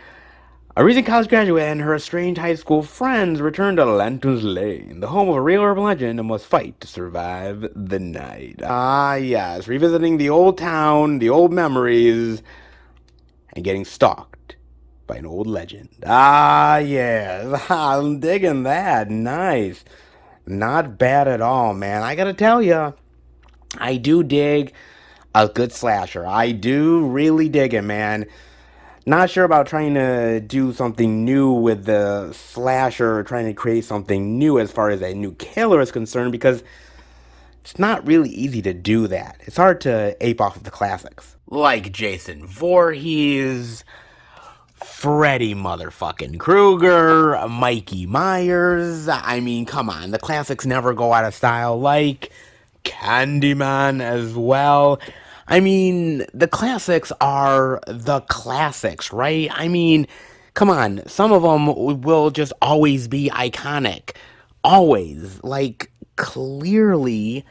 A recent college graduate and her estranged high school friends return to Lanterns Lane, the home of a real urban legend, and must fight to survive the night. Ah, yes. Revisiting the old town, the old memories, and getting stalked by an old legend. Ah, yes. I'm digging that. Nice. Not bad at all, man. I gotta tell you, I do dig a good slasher. I do really dig it, man. Not sure about trying to do something new with the slasher, trying to create something new as far as a new killer is concerned, because it's not really easy to do that. It's hard to ape off of the classics. Like Jason Voorhees, Freddy motherfucking Krueger, Mikey Myers. I mean, come on, the classics never go out of style. Like Candyman as well. I mean, the classics are the classics, right? I mean, come on, some of them will just always be iconic. Always. Like, clearly,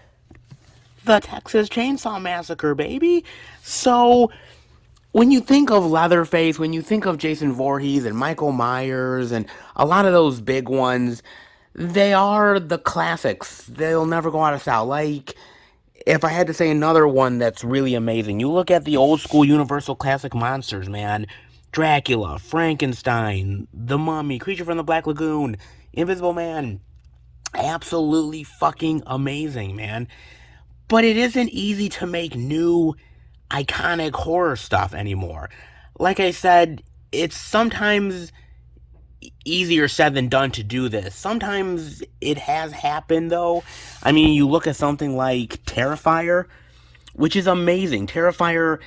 the Texas Chainsaw Massacre, baby. So, when you think of Leatherface, when you think of Jason Voorhees and Michael Myers and a lot of those big ones, they are the classics. They'll never go out of style. Like, if I had to say another one that's really amazing, you look at the old school Universal classic monsters, man. Dracula, Frankenstein, The Mummy, Creature from the Black Lagoon, Invisible Man. Absolutely fucking amazing, man. But it isn't easy to make new iconic horror stuff anymore. Like I said, it's sometimes easier said than done to do this. Sometimes it has happened, though. I mean, you look at something like Terrifier, which is amazing. Terrifier,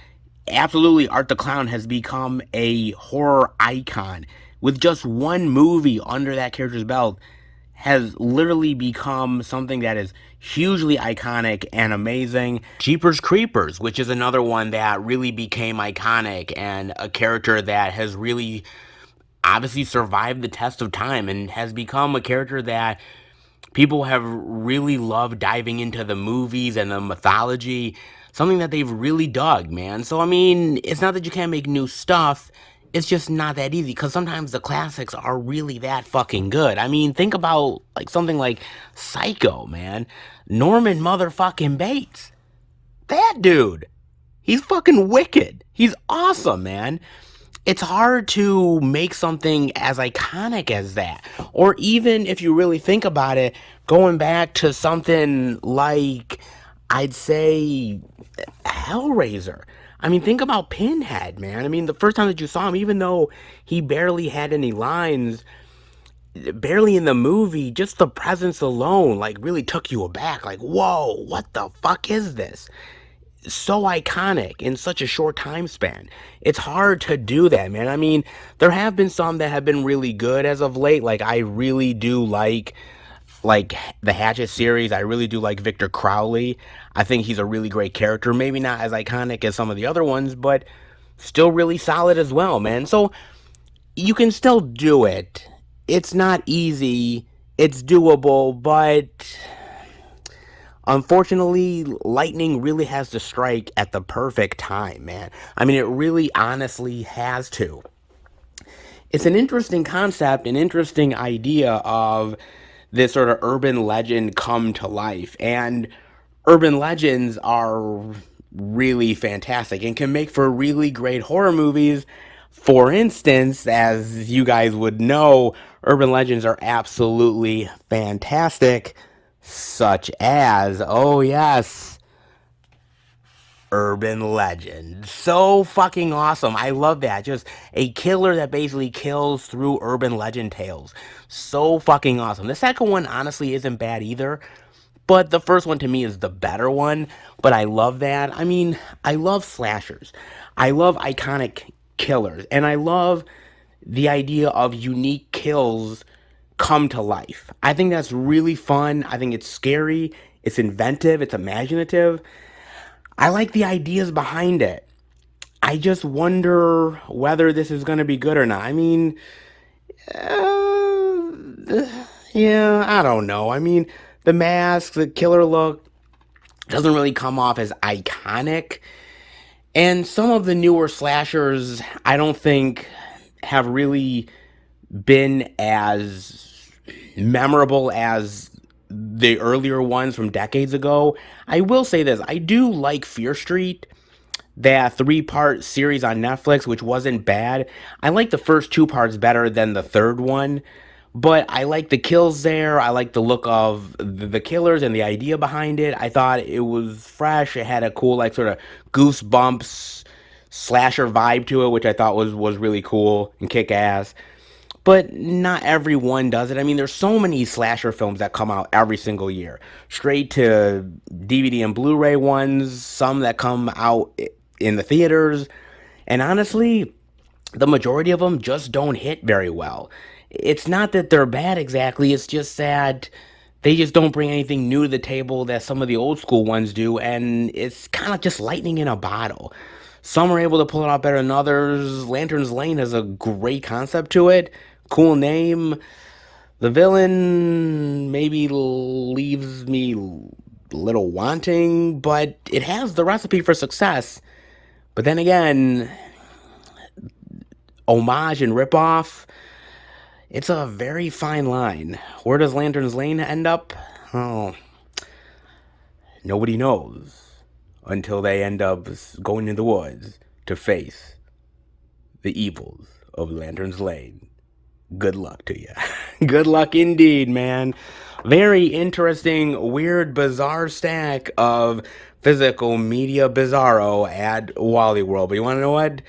absolutely, Art the Clown has become a horror icon. With just one movie under that character's belt, has literally become something that is hugely iconic and amazing. Jeepers Creepers, which is another one that really became iconic and a character that has really obviously survived the test of time and has become a character that people have really loved diving into the movies and the mythology, something that they've really dug, man. So, I mean, it's not that you can't make new stuff, it's just not that easy, because sometimes the classics are really that fucking good. I mean, think about, like, something like Psycho, man. Norman motherfucking Bates. That dude. He's fucking wicked. He's awesome, man. It's hard to make something as iconic as that. Or even if you really think about it, going back to something like, I'd say, Hellraiser. I mean, think about Pinhead, man. I mean, the first time that you saw him, even though he barely had any lines, barely in the movie, just the presence alone, like, really took you aback. Like, whoa, what the fuck is this? So iconic in such a short time span. It's hard to do that, man. I mean, there have been some that have been really good as of late. Like, I really do like the Hatchet series. I really do like Victor Crowley. I think he's a really great character. Maybe not as iconic as some of the other ones, but still really solid as well, man. So you can still do it. It's not easy. It's doable, but unfortunately, lightning really has to strike at the perfect time, man. I mean, it really honestly has to. It's an interesting concept, an interesting idea of this sort of urban legend come to life. And urban legends are really fantastic and can make for really great horror movies. For instance, as you guys would know, urban legends are absolutely fantastic, such as, oh yes, Urban Legend. So fucking awesome. I love that. Just a killer that basically kills through urban legend tales. So fucking awesome. The second one honestly isn't bad either, but the first one to me is the better one. But I love that. I mean, I love slashers. I love iconic killers. And I love the idea of unique kills come to life. I think that's really fun. I think it's scary. It's inventive. It's imaginative. I like the ideas behind it. I just wonder whether this is going to be good or not. I mean, yeah, I don't know. I mean, the mask, the killer look, doesn't really come off as iconic. And some of the newer slashers, I don't think have really been as memorable as the earlier ones from decades ago. I will say this, I do like Fear Street, that 3-part series on Netflix, which wasn't bad. I like the first 2 parts better than the third one, but I like the kills there. I like the look of the killers and the idea behind it. I thought it was fresh. It had a cool, like, sort of goosebumps slasher vibe to it, which I thought was really cool and kick ass. But not everyone does it. I mean, there's so many slasher films that come out every single year. Straight to DVD and Blu-ray ones, some that come out in the theaters. And honestly, the majority of them just don't hit very well. It's not that they're bad exactly, it's just that they just don't bring anything new to the table that some of the old school ones do, and it's kind of just lightning in a bottle. Some are able to pull it off better than others. Lantern's Lane has a great concept to it, cool name. The villain maybe leaves me a little wanting, but it has the recipe for success. But then again, homage and ripoff, it's a very fine line. Where does Lantern's Lane end up? Oh, nobody knows until they end up going in the woods to face the evils of Lantern's Lane. Good luck to you. Good luck indeed, man. Very interesting, weird, bizarre stack of physical media bizarro at Wally World. But you want to know what?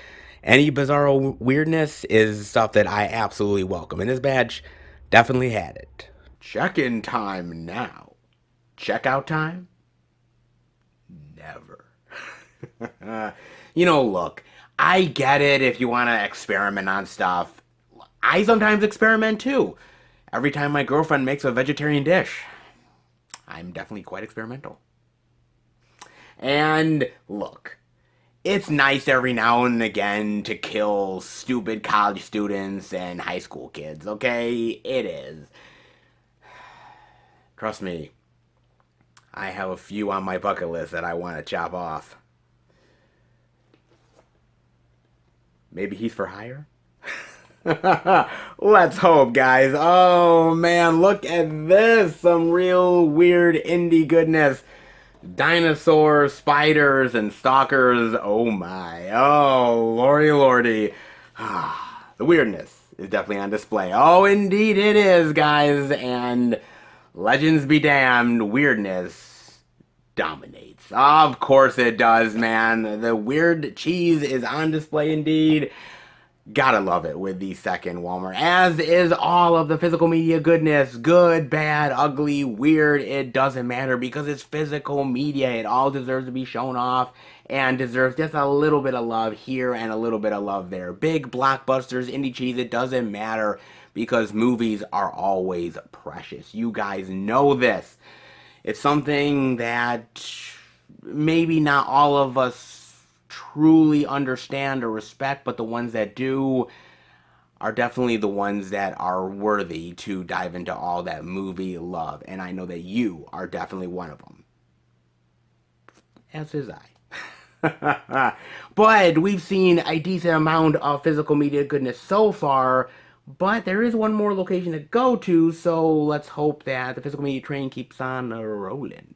Any bizarro weirdness is stuff that I absolutely welcome. And this batch definitely had it. Check-in time now. Checkout time? Never. Look, I get it if you want to experiment on stuff. I sometimes experiment too. Every time my girlfriend makes a vegetarian dish, I'm definitely quite experimental. And look, it's nice every now and again to kill stupid college students and high school kids, okay? It is. Trust me, I have a few on my bucket list that I want to chop off. Maybe he's for hire? Let's hope, guys. Oh, man, look at this. Some real weird indie goodness. Dinosaurs, spiders, and stalkers. Oh, my. Oh, lordy, lordy. The weirdness is definitely on display. Oh, indeed it is, guys. And legends be damned, weirdness dominates. Of course it does, man. The weird cheese is on display indeed. Gotta love it with the second Walmart, as is all of the physical media goodness. Good, bad, ugly, weird, it doesn't matter because it's physical media. It all deserves to be shown off and deserves just a little bit of love here and a little bit of love there. Big blockbusters, indie cheese, it doesn't matter because movies are always precious. You guys know this. It's something that maybe not all of us truly understand or respect, but the ones that do are definitely the ones that are worthy to dive into all that movie love. And I know that you are definitely one of them. As is I. But we've seen a decent amount of physical media goodness so far, but there is one more location to go to, so let's hope that the physical media train keeps on rolling.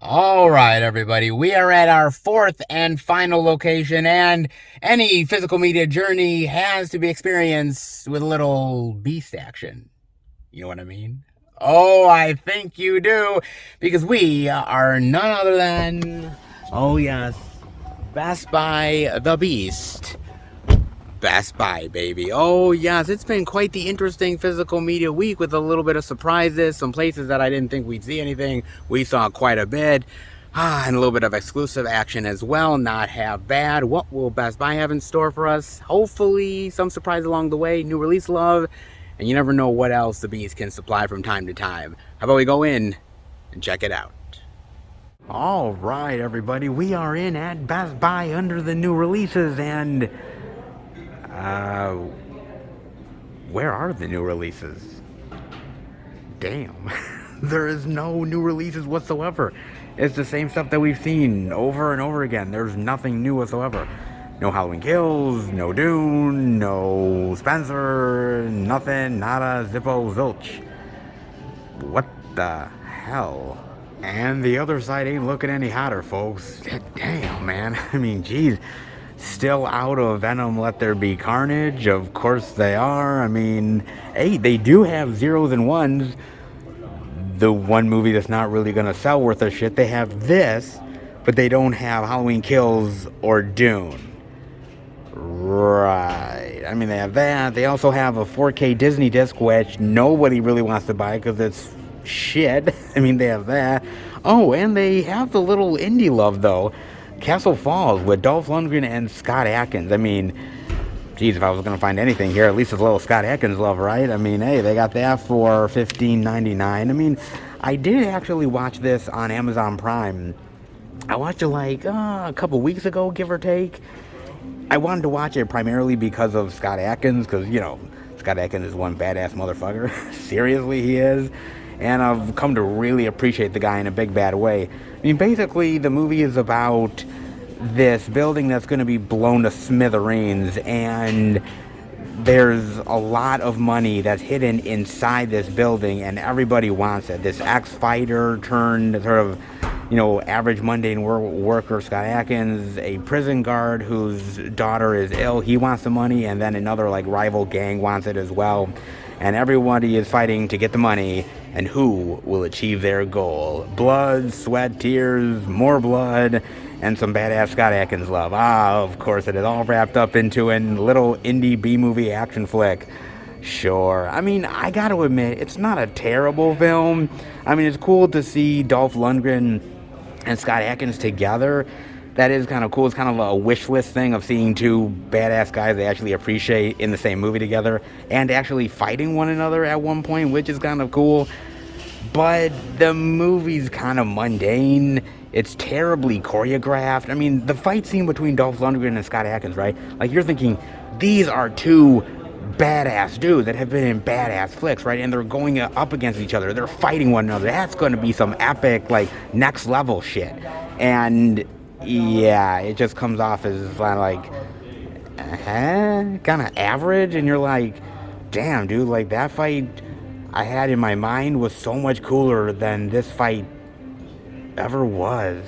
All right, everybody, we are at our 4th and final location, and any physical media journey has to be experienced with a little beast action. You know what I mean? Oh, I think you do, because we are none other than, oh yes, Best Buy the Beast. Best Buy, baby. Oh, yes, it's been quite the interesting physical media week with a little bit of surprises, some places that I didn't think we'd see anything. We saw quite a bit, and a little bit of exclusive action as well. Not half bad. What will Best Buy have in store for us? Hopefully, some surprise along the way, new release love, and you never know what else the Beast can supply from time to time. How about we go in and check it out? All right, everybody, we are in at Best Buy under the new releases, and where are the new releases? Damn. There is no new releases whatsoever. It's the same stuff that we've seen over and over again. There's nothing new whatsoever. No Halloween Kills, no Dune, no Spencer, nothing, nada, zippo, zilch. What the hell? And the other side ain't looking any hotter, folks. Damn, man. I mean, geez. Still out of Venom Let There Be Carnage? Of course they are. I mean, hey, they do have zeros and ones. The one movie that's not really going to sell worth a shit. They have this, but they don't have Halloween Kills or Dune. Right. I mean, they have that. They also have a 4K Disney disc, which nobody really wants to buy because it's shit. I mean, they have that. Oh, and they have the little indie love, though. Castle Falls with Dolph Lundgren and Scott Adkins. I mean, geez, if I was going to find anything here, at least it's a little Scott Adkins love, right? I mean, hey, they got that for $15.99. I mean, I did actually watch this on Amazon Prime. I watched it like a couple weeks ago, give or take. I wanted to watch it primarily because of Scott Adkins, because, you know, Scott Adkins is one badass motherfucker. Seriously, he is. And I've come to really appreciate the guy in a big bad way. I mean, basically, the movie is about this building that's going to be blown to smithereens, and there's a lot of money that's hidden inside this building, and everybody wants it. This ex-fighter turned sort of, you know, average mundane worker, Scott Adkins, a prison guard whose daughter is ill, he wants the money, and then another, like, rival gang wants it as well. And everybody is fighting to get the money, and who will achieve their goal? Blood, sweat, tears, more blood, and some badass Scott Adkins love. Of course, it is all wrapped up into a little indie B-movie action flick. Sure. I mean, I gotta admit, it's not a terrible film. I mean, it's cool to see Dolph Lundgren and Scott Adkins together. That is kind of cool. It's kind of a wish list thing of seeing two badass guys they actually appreciate in the same movie together and actually fighting one another at one point, which is kind of cool. But the movie's kind of mundane. It's terribly choreographed. I mean, the fight scene between Dolph Lundgren and Scott Adkins, right? Like, you're thinking, these are two badass dudes that have been in badass flicks, right? And they're going up against each other. They're fighting one another. That's going to be some epic, like, next level shit. And yeah, it just comes off as like, kind of average. And you're like, damn, dude, like, that fight I had in my mind was so much cooler than this fight ever was.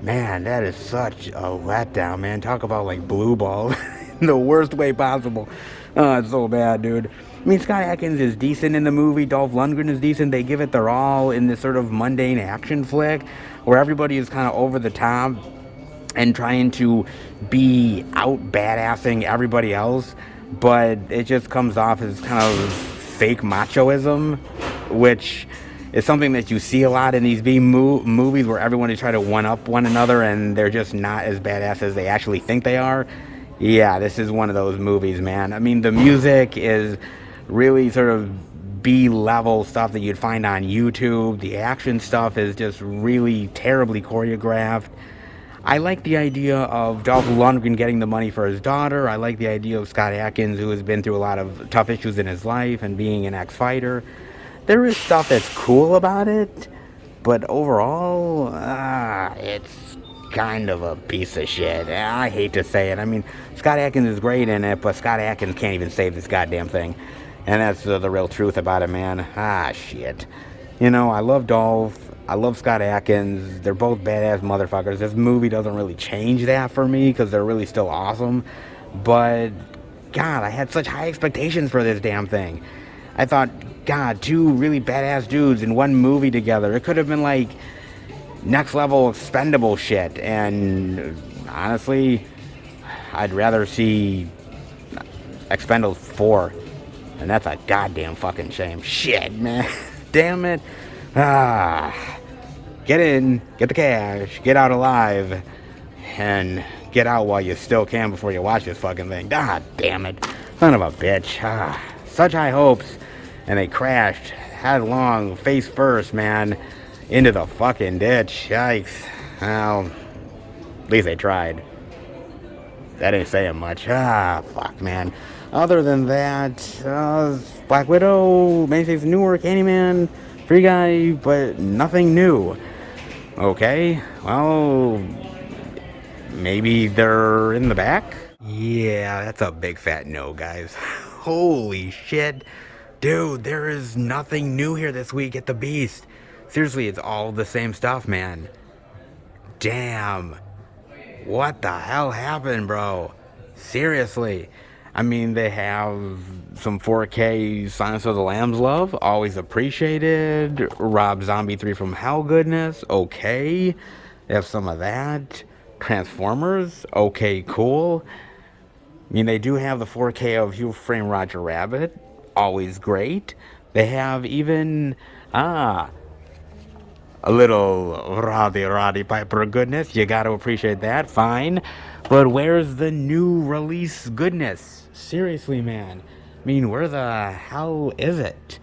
Man, that is such a letdown, man. Talk about, like, blue ball in the worst way possible. Oh, it's so bad, dude. I mean, Scott Adkins is decent in the movie. Dolph Lundgren is decent. They give it their all in this sort of mundane action flick where everybody is kind of over the top and trying to be out badassing everybody else. But it just comes off as kind of fake machoism, which is something that you see a lot in these movies where everyone is trying to one-up one another and they're just not as badass as they actually think they are. Yeah, this is one of those movies, man. I mean, the music is really sort of B-level stuff that you'd find on YouTube. The action stuff is just really terribly choreographed. I like the idea of Dolph Lundgren getting the money for his daughter. I like the idea of Scott Adkins, who has been through a lot of tough issues in his life and being an ex-fighter. There is stuff that's cool about it, but overall, it's kind of a piece of shit. I hate to say it. I mean, Scott Adkins is great in it, but Scott Adkins can't even save this goddamn thing. And that's the real truth about it, man. Shit. You know, I love Dolph. I love Scott Adkins. They're both badass motherfuckers. This movie doesn't really change that for me because they're really still awesome. But, God, I had such high expectations for this damn thing. I thought, God, two really badass dudes in one movie together. It could have been like next level expendable shit. And honestly, I'd rather see Expendables 4. And that's a goddamn fucking shame. Shit, man. Damn it. Get in, get the cash, get out alive, and get out while you still can before you watch this fucking thing. God damn it. Son of a bitch. Such high hopes. And they crashed headlong, face first, man, into the fucking ditch. Yikes. Well, at least they tried. That ain't saying much. Fuck, man. Other than that, Black Widow, Main Stage Newark, Candyman, Free Guy, but nothing new. Okay, well, maybe they're in the back? Yeah, that's a big fat no, guys. Holy shit. Dude, there is nothing new here this week at the Beast. Seriously, it's all the same stuff, man. Damn. What the hell happened, bro? Seriously. I mean, they have some 4K Silence of the Lambs love. Always appreciated. Rob Zombie 3 from Hell goodness. Okay. They have some of that. Transformers. Okay, cool. I mean, they do have the 4K of Who Framed Roger Rabbit. Always great. They have even, a little Roddy Piper goodness. You gotta appreciate that. Fine. But where's the new release goodness? Seriously, man. I mean, where the hell is it?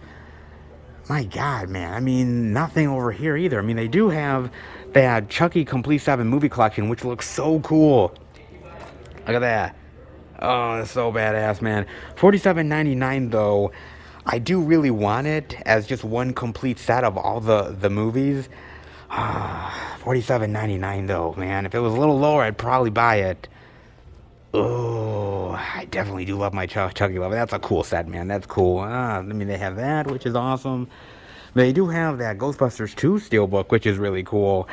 My God, man. I mean, nothing over here either. I mean, they do have that Chucky Complete 7 movie collection, which looks so cool. Look at that. Oh, that's so badass, man. $47.99 though. I do really want it as just one complete set of all the movies. $47.99 though, man. If it was a little lower, I'd probably buy it. Oh, I definitely do love my Chucky Love. That's a cool set, man. That's cool. I mean, they have that, which is awesome. They do have that Ghostbusters 2 Steelbook, which is really cool,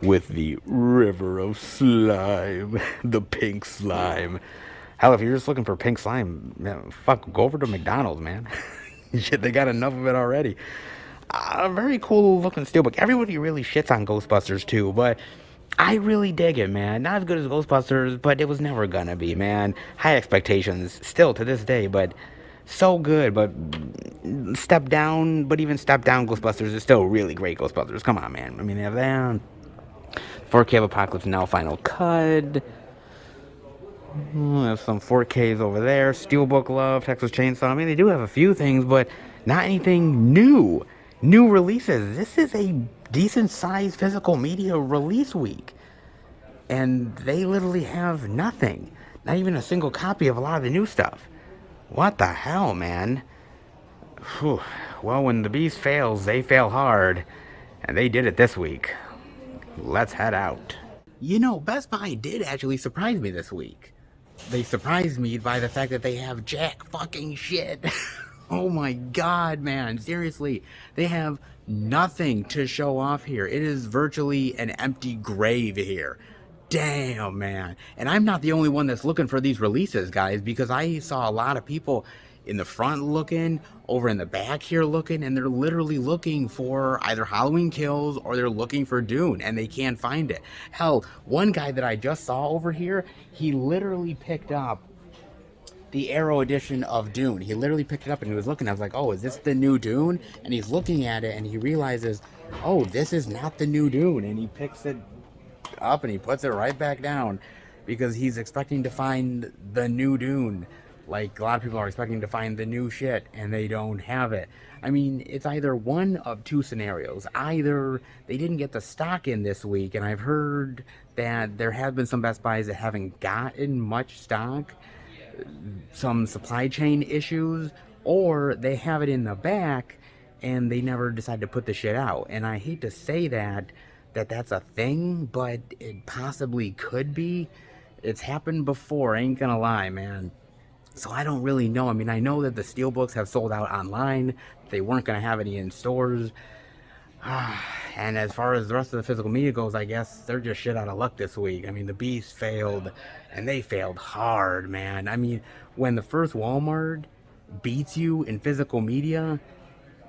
with the River of Slime, the pink slime. Hell, if you're just looking for pink slime, man, fuck, go over to McDonald's, man. Shit, they got enough of it already. Very cool looking steelbook. Everybody really shits on Ghostbusters 2, but I really dig it, man. Not as good as Ghostbusters, but it was never gonna be, man. High expectations, still to this day, but so good. But step down, but even step down Ghostbusters is still really great Ghostbusters. Come on, man. I mean, they have that. 4K of Apocalypse Now Final Cut. Have some 4Ks over there. Steelbook Love, Texas Chainsaw. I mean, they do have a few things, but not anything new. New releases. This is a decent-sized physical media release week. And they literally have nothing. Not even a single copy of a lot of the new stuff. What the hell, man? Whew. Well, when the Beast fails, they fail hard. And they did it this week. Let's head out. You know, Best Buy did actually surprise me this week. They surprised me by the fact that they have jack fucking shit. Oh my God, man. Seriously, they have nothing to show off here. It is virtually an empty grave here. Damn, man. And I'm not the only one that's looking for these releases, guys, because I saw a lot of people in the front looking, over in the back here looking, and they're literally looking for either Halloween Kills or they're looking for Dune, and they can't find it. Hell, one guy that I just saw over here, he literally picked up the Arrow edition of Dune. He literally picked it up and he was looking. I was like, oh, is this the new Dune? And he's looking at it and he realizes, oh, this is not the new Dune. And he picks it up and he puts it right back down because he's expecting to find the new Dune. Like, a lot of people are expecting to find the new shit, and they don't have it. I mean, it's either one of two scenarios. Either they didn't get the stock in this week, and I've heard that there have been some Best Buys that haven't gotten much stock, some supply chain issues, or they have it in the back, and they never decide to put the shit out. And I hate to say that's a thing, but it possibly could be. It's happened before, ain't gonna lie, man. So I don't really know. I mean, I know that the Steelbooks have sold out online. They weren't going to have any in stores. And as far as the rest of the physical media goes, I guess they're just shit out of luck this week. I mean, the Beast failed, and they failed hard, man. I mean, when the first Walmart beats you in physical media,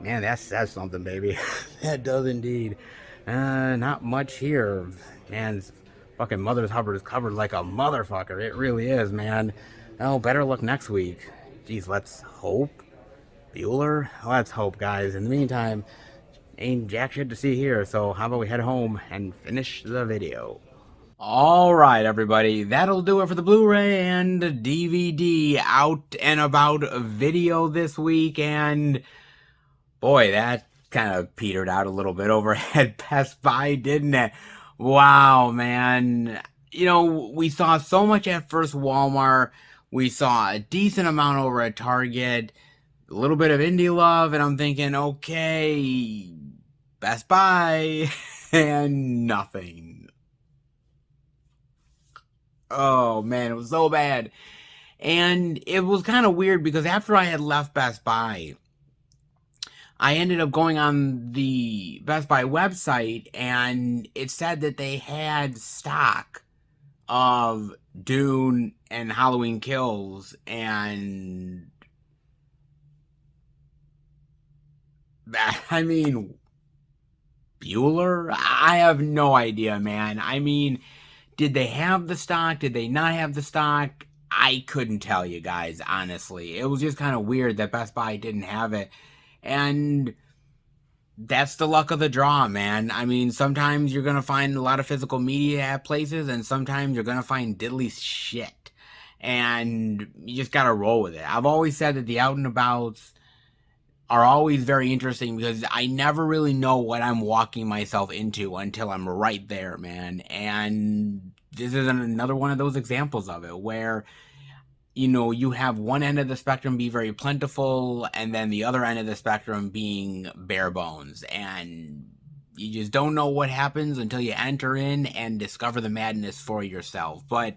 man, that says something, baby. That does indeed. Not much here. Man, fucking Mother's Hubbard is covered like a motherfucker. It really is, man. Oh, better luck next week. Jeez, let's hope. Bueller? Let's hope, guys. In the meantime, ain't jack shit to see here, so how about we head home and finish the video. Alright, everybody. That'll do it for the Blu-ray and DVD out and about video this week, and boy, that kind of petered out a little bit over at Best Buy, didn't it? Wow, man. You know, we saw so much at first Walmart. We saw a decent amount over at Target, a little bit of indie love, and I'm thinking, okay, Best Buy, and nothing. Oh man, it was so bad. And it was kind of weird because after I had left Best Buy, I ended up going on the Best Buy website and it said that they had stock of Dune and Halloween Kills and I mean Bueller? I have no idea, man. I mean, did they have the stock? Did they not have the stock? I couldn't tell you guys, honestly. It was just kind of weird that Best Buy didn't have it. And that's the luck of the draw, man. I mean, sometimes you're going to find a lot of physical media at places, and sometimes you're going to find diddly shit. And you just got to roll with it. I've always said that the out and abouts are always very interesting because I never really know what I'm walking myself into until I'm right there, man. And this is another one of those examples of it where, you know, you have one end of the spectrum be very plentiful and then the other end of the spectrum being bare bones. And you just don't know what happens until you enter in and discover the madness for yourself. But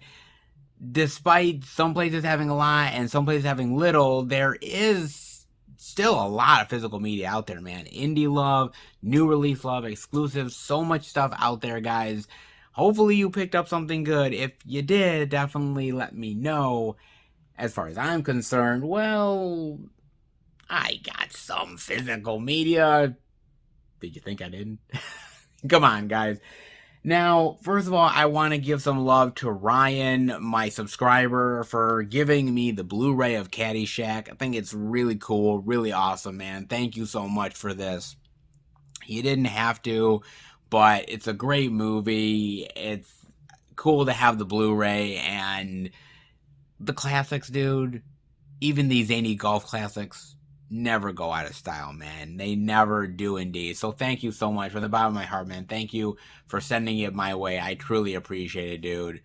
despite some places having a lot and some places having little, there is still a lot of physical media out there, man. Indie love, new release love, exclusives, so much stuff out there, guys. Hopefully you picked up something good. If you did, definitely let me know. As far as I'm concerned, well, I got some physical media. Did you think I didn't? Come on, guys. Now, first of all, I want to give some love to Ryan, my subscriber, for giving me the Blu-ray of Caddyshack. I think it's really cool, really awesome, man. Thank you so much for this. You didn't have to, but it's a great movie. It's cool to have the Blu-ray and the classics, dude. Even these zany golf classics never go out of style, man. They never do indeed. So thank you so much from the bottom of my heart, man. Thank you for sending it my way. I truly appreciate it, dude.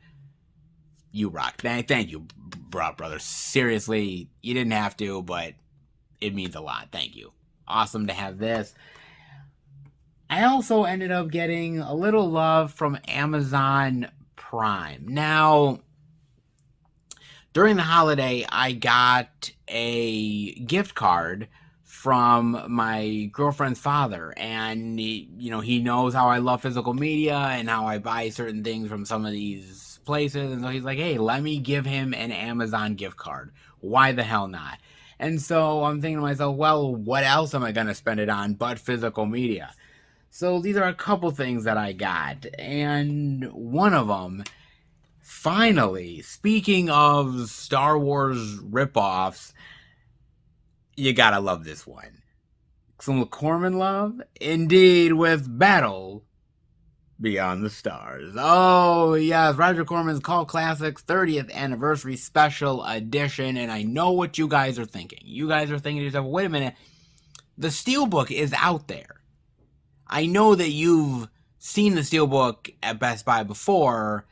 You rock. Thank you, brother. Seriously, you didn't have to, but it means a lot. Thank you. Awesome to have this. I also ended up getting a little love from Amazon Prime. Now, during the holiday, I got a gift card from my girlfriend's father, and he knows how I love physical media and how I buy certain things from some of these places, and so he's like, hey, let me give him an Amazon gift card. Why the hell not? And so I'm thinking to myself, well, what else am I going to spend it on but physical media? So these are a couple things that I got, and one of them, finally, speaking of Star Wars ripoffs, you gotta love this one. Some Corman love? Indeed, with Battle Beyond the Stars. Oh, yes, Roger Corman's Cult Classics 30th Anniversary Special Edition, and I know what you guys are thinking. You guys are thinking to yourself, wait a minute, the Steelbook is out there. I know that you've seen the Steelbook at Best Buy before,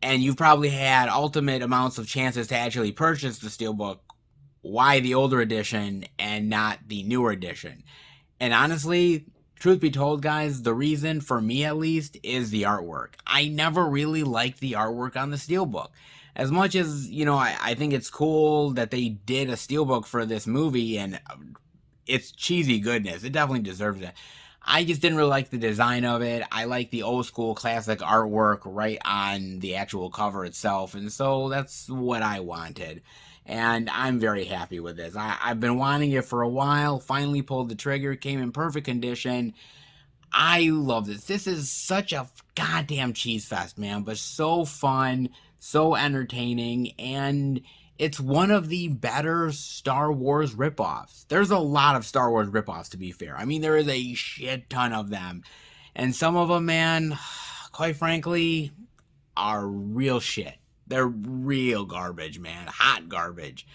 and you've probably had ultimate amounts of chances to actually purchase the Steelbook. Why the older edition and not the newer edition? And honestly, truth be told, guys, the reason, for me at least, is the artwork. I never really liked the artwork on the Steelbook. As much as, I think it's cool that they did a Steelbook for this movie, and it's cheesy goodness. It definitely deserves it. I just didn't really like the design of it. I like the old school classic artwork right on the actual cover itself, and so that's what I wanted. And I'm very happy with this. I've been wanting it for a while, finally pulled the trigger, came in perfect condition. I love this. This is such a goddamn cheese fest, man, but so fun, so entertaining, and it's one of the better Star Wars ripoffs. There's a lot of Star Wars ripoffs, to be fair. I mean, there is a shit ton of them. And some of them, man, quite frankly, are real shit. They're real garbage, man. Hot garbage.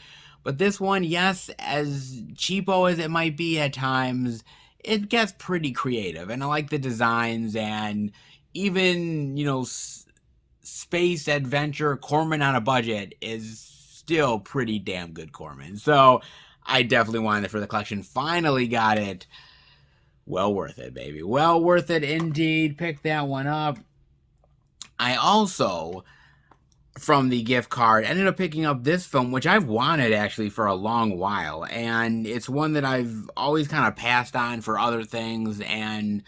But this one, yes, as cheapo as it might be at times, it gets pretty creative. And I like the designs, and even, space adventure Corman on a budget is still pretty damn good Corman. So I definitely wanted it for the collection. Finally got it. Well worth it, baby. Well worth it indeed. Pick that one up. I also, from the gift card, ended up picking up this film, which I've wanted actually for a long while. And it's one that I've always kind of passed on for other things. And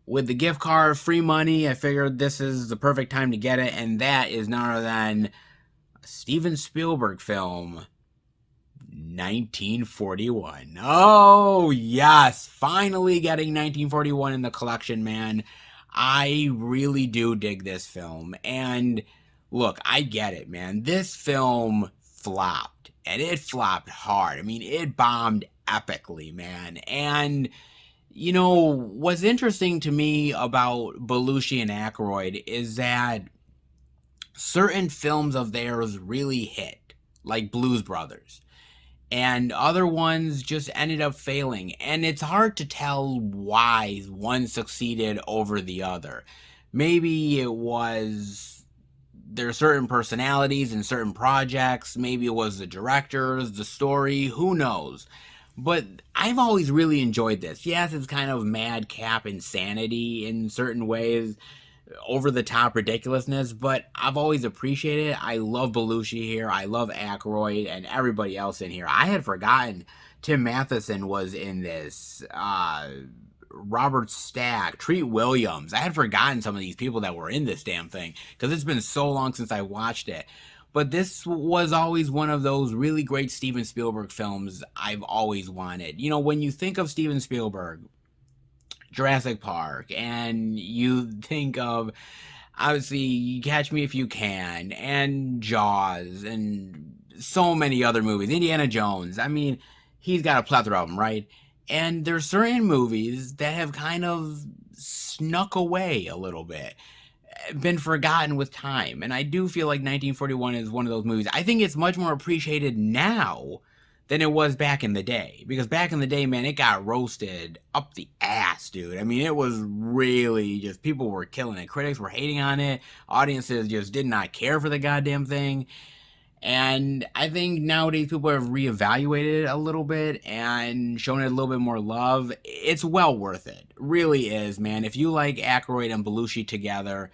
with the gift card, free money, I figured this is the perfect time to get it. And that is none other than a Steven Spielberg film, 1941. Oh, yes. Finally getting 1941 in the collection, man. I really do dig this film. And look, I get it, man. This film flopped. And it flopped hard. I mean, it bombed epically, man. And, you know, what's interesting to me about Belushi and Aykroyd is that certain films of theirs really hit, like Blues Brothers, and other ones just ended up failing. And it's hard to tell why one succeeded over the other. Maybe it was there are certain personalities in certain projects. Maybe it was the directors, the story, who knows. But I've always really enjoyed this. Yes, it's kind of madcap insanity in certain ways, over the top ridiculousness, but I've always appreciated it. I love Belushi here. I love Aykroyd and everybody else in here. I had forgotten Tim Matheson was in this. Robert Stack, Treat Williams. I had forgotten some of these people that were in this damn thing because it's been so long since I watched it. But this was always one of those really great Steven Spielberg films I've always wanted. You know, when you think of Steven Spielberg, Jurassic Park, and you think of, obviously, Catch Me If You Can, and Jaws, and so many other movies, Indiana Jones. I mean, he's got a plethora of them, right? And there's certain movies that have kind of snuck away a little bit, been forgotten with time. And I do feel like 1941 is one of those movies. I think it's much more appreciated now than it was back in the day. Because back in the day, man, it got roasted up the ass, dude. I mean, it was really just, people were killing it. Critics were hating on it. Audiences just did not care for the goddamn thing. And I think nowadays people have reevaluated it a little bit and shown it a little bit more love. It's well worth it. Really is, man. If you like Aykroyd and Belushi together,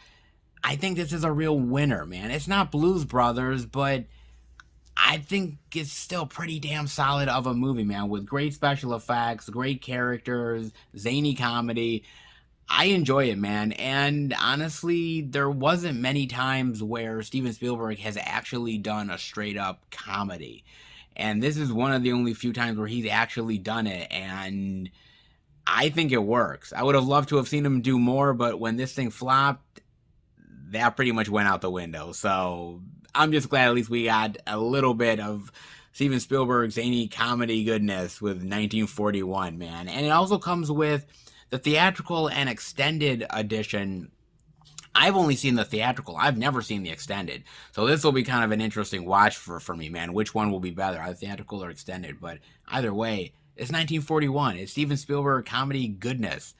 I think this is a real winner, man. It's not Blues Brothers, but I think it's still pretty damn solid of a movie, man, with great special effects, great characters, zany comedy. I enjoy it, man. And honestly, there wasn't many times where Steven Spielberg has actually done a straight up comedy. And this is one of the only few times where he's actually done it. And I think it works. I would have loved to have seen him do more, but when this thing flopped, that pretty much went out the window. So I'm just glad at least we got a little bit of Steven Spielberg's zany comedy goodness with 1941, man. And it also comes with the theatrical and extended edition. I've only seen the theatrical. I've never seen the extended. So this will be kind of an interesting watch for me, man. Which one will be better, either theatrical or extended? But either way, it's 1941. It's Steven Spielberg comedy goodness.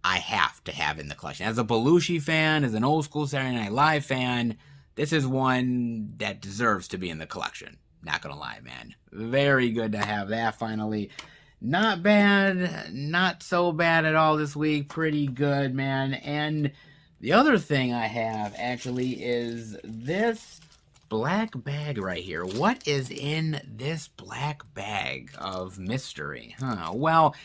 I have to have in the collection. As a Belushi fan, as an old school Saturday Night Live fan, this is one that deserves to be in the collection. Not gonna lie, man. Very good to have that finally. Not bad, not so bad at all this week. Pretty good, man. And the other thing I have actually is this black bag right here. What is in this black bag of mystery? Well,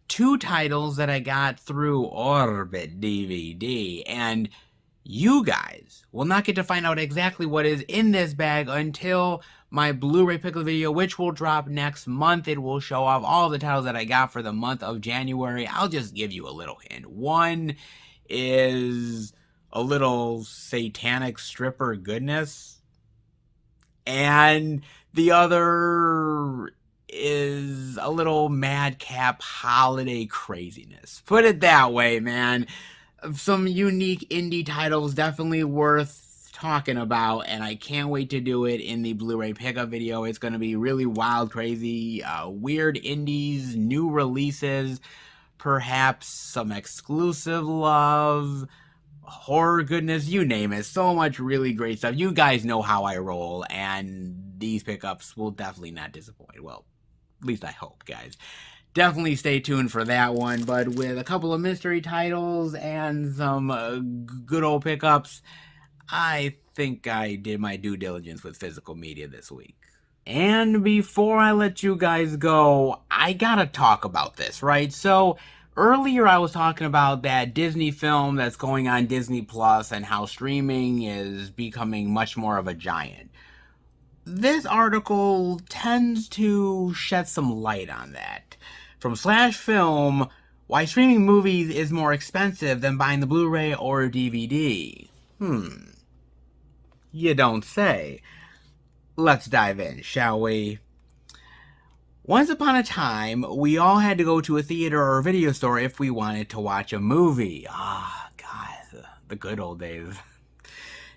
two titles that I got through Orbit DVD, and you guys will not get to find out exactly what is in this bag until my Blu-ray pickle video, which will drop next month. It will show off all the titles that I got for the month of January. I'll just give you a little hint. One is a little satanic stripper goodness, and the other is a little madcap holiday craziness. Put it that way, man. Some unique indie titles definitely worth talking about, and I can't wait to do it in the Blu-ray pickup video. It's going to be really wild, crazy, weird indies, new releases, perhaps some exclusive love, horror goodness, you name it. So much really great stuff. You guys know how I roll, and these pickups will definitely not disappoint. Well, at least I hope, guys. definitely stay tuned for that one. But with a couple of mystery titles and some good old pickups, I think I did my due diligence with physical media this week. And before I let you guys go, I gotta talk about this, right? So, earlier I was talking about that Disney film that's going on Disney Plus and how streaming is becoming much more of a giant. This article tends to shed some light on that. From Slash Film, why streaming movies is more expensive than buying the Blu-ray or DVD. You don't say. Let's dive in, shall we? Once upon a time, we all had to go to a theater or a video store if we wanted to watch a movie. God, the good old days.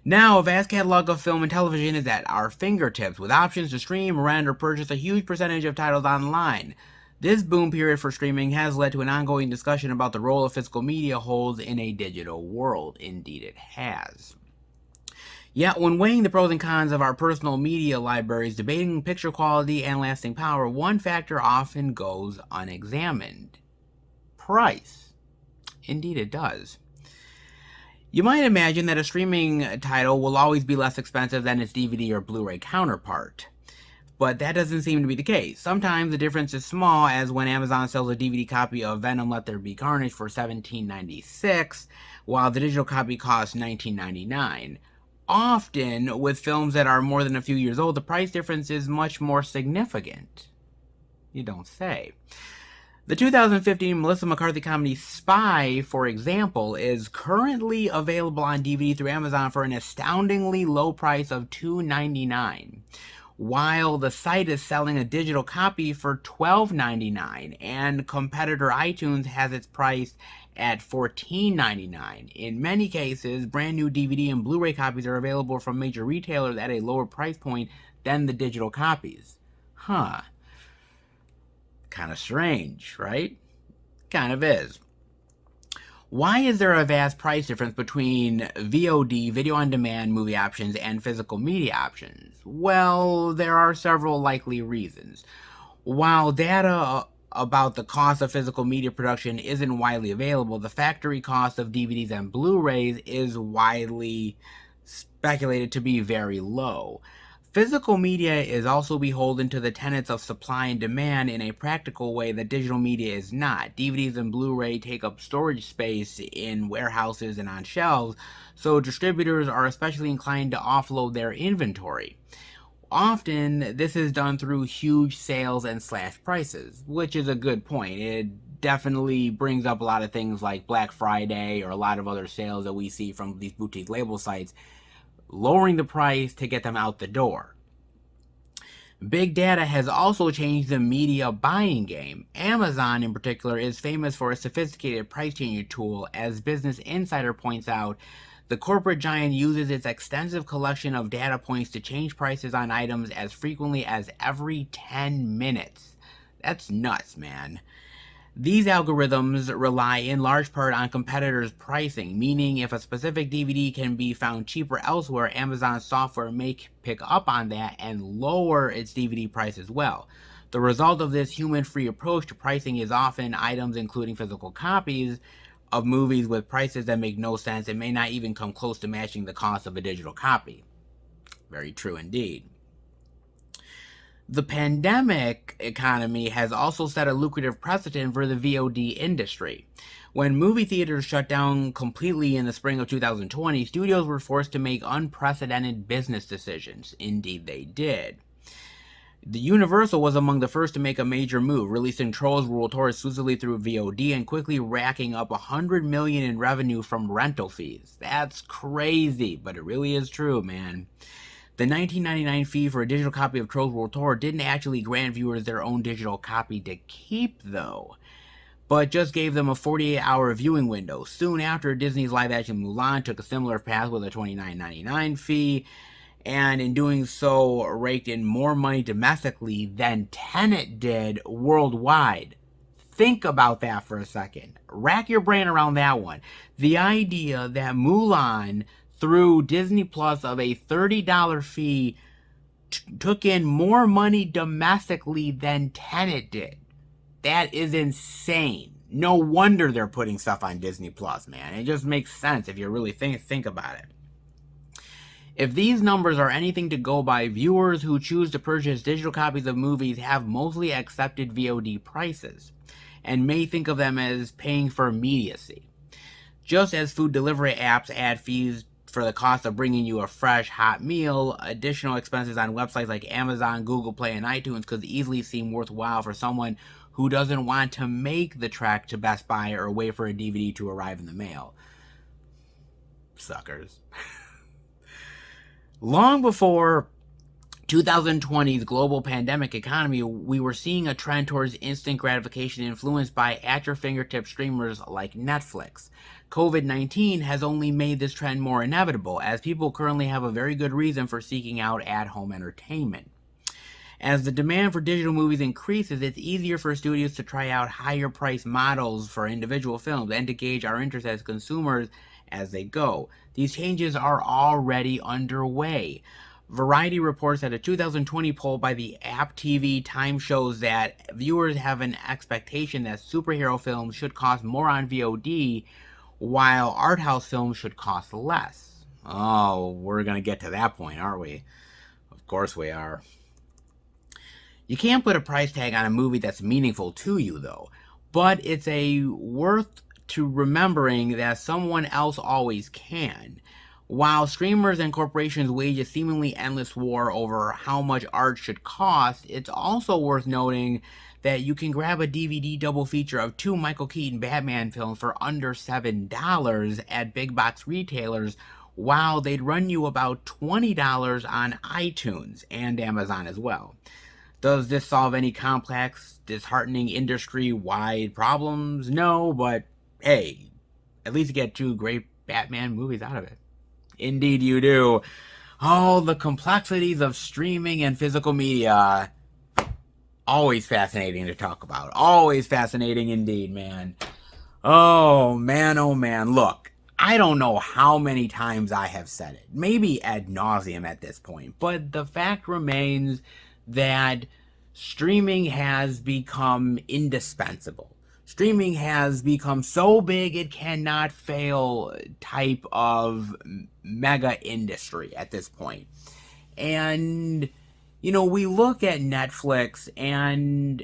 Now, a vast catalog of film and television is at our fingertips, with options to stream, rent, or purchase a huge percentage of titles online. This boom period for streaming has led to an ongoing discussion about the role of physical media holds in a digital world. Indeed, it has. Yet, when weighing the pros and cons of our personal media libraries, debating picture quality and lasting power, one factor often goes unexamined. Price. Indeed, it does. You might imagine that a streaming title will always be less expensive than its DVD or Blu-ray counterpart. But that doesn't seem to be the case. Sometimes the difference is small, as when Amazon sells a DVD copy of Venom Let There Be Carnage for $17.96, while the digital copy costs $19.99. Often, with films that are more than a few years old, the price difference is much more significant. You don't say. The 2015 Melissa McCarthy comedy Spy, for example, is currently available on DVD through Amazon for an astoundingly low price of $2.99, while the site is selling a digital copy for $12.99, and competitor iTunes has its price at $14.99. In many cases, brand new DVD and Blu-ray copies are available from major retailers at a lower price point than the digital copies. Kind of strange, right? Kind of is. Why is there a vast price difference between VOD, video on demand movie options, and physical media options? Well, there are several likely reasons. While data about the cost of physical media production isn't widely available, the factory cost of DVDs and Blu-rays is widely speculated to be very low. Physical media is also beholden to the tenets of supply and demand in a practical way that digital media is not. DVDs and Blu-ray take up storage space in warehouses and on shelves, so distributors are especially inclined to offload their inventory. Often, this is done through huge sales and slash prices, which is a good point. It definitely brings up a lot of things like Black Friday or a lot of other sales that we see from these boutique label sites, lowering the price to get them out the door. Big data has also changed the media buying game. Amazon, in particular, is famous for a sophisticated price-changing tool. As Business Insider points out, the corporate giant uses its extensive collection of data points to change prices on items as frequently as every 10 minutes. That's nuts, man. These algorithms rely in large part on competitors' pricing, meaning if a specific DVD can be found cheaper elsewhere, Amazon software may pick up on that and lower its DVD price as well. The result of this human-free approach to pricing is often items including physical copies of movies with prices that make no sense and may not even come close to matching the cost of a digital copy. Very true indeed. The pandemic economy has also set a lucrative precedent for the VOD industry. When movie theaters shut down completely in the spring of 2020, studios were forced to make unprecedented business decisions. Indeed, they did. The Universal was among the first to make a major move, releasing Trolls World Tour exclusively through VOD and quickly racking up $100 million in revenue from rental fees. That's crazy, but it really is true, man. The $19.99 fee for a digital copy of Trolls World Tour didn't actually grant viewers their own digital copy to keep, though, but just gave them a 48-hour viewing window. Soon after, Disney's live-action Mulan took a similar path with a $29.99 fee, and in doing so, raked in more money domestically than Tenet did worldwide. Think about that for a second. Rack your brain around that one. The idea that Mulan, through Disney Plus of a $30 fee, took in more money domestically than Tenet did. That is insane. No wonder they're putting stuff on Disney Plus, man. It just makes sense if you really think about it. If these numbers are anything to go by, viewers who choose to purchase digital copies of movies have mostly accepted VOD prices and may think of them as paying for immediacy. Just as food delivery apps add fees for the cost of bringing you a fresh, hot meal, additional expenses on websites like Amazon, Google Play, and iTunes could easily seem worthwhile for someone who doesn't want to make the trek to Best Buy or wait for a DVD to arrive in the mail. Suckers. Long before 2020's global pandemic economy, we were seeing a trend towards instant gratification influenced by at-your-fingertip streamers like Netflix. COVID-19 has only made this trend more inevitable, as people currently have a very good reason for seeking out at-home entertainment. As the demand for digital movies increases, it's easier for studios to try out higher-priced models for individual films and to gauge our interest as consumers as they go. These changes are already underway. Variety reports that a 2020 poll by the App TV Time shows that viewers have an expectation that superhero films should cost more on VOD, while art house films should cost less. Oh, we're going to get to that point, aren't we? Of course we are. You can't put a price tag on a movie that's meaningful to you, though. But it's worth to remembering that someone else always can. While streamers and corporations wage a seemingly endless war over how much art should cost, it's also worth noting that you can grab a DVD double feature of 2 Michael Keaton Batman films for under $7 at big box retailers, while they'd run you about $20 on iTunes and Amazon as well. Does this solve any complex, disheartening industry-wide problems? No, but hey, at least you get 2 great Batman movies out of it. Indeed you do. Oh, the complexities of streaming and physical media. Always fascinating to talk about. Always fascinating indeed, man. Oh, man. Look, I don't know how many times I have said it. Maybe ad nauseum at this point. But the fact remains that streaming has become indispensable. Streaming has become so big it cannot fail type of mega industry at this point. And, we look at Netflix, and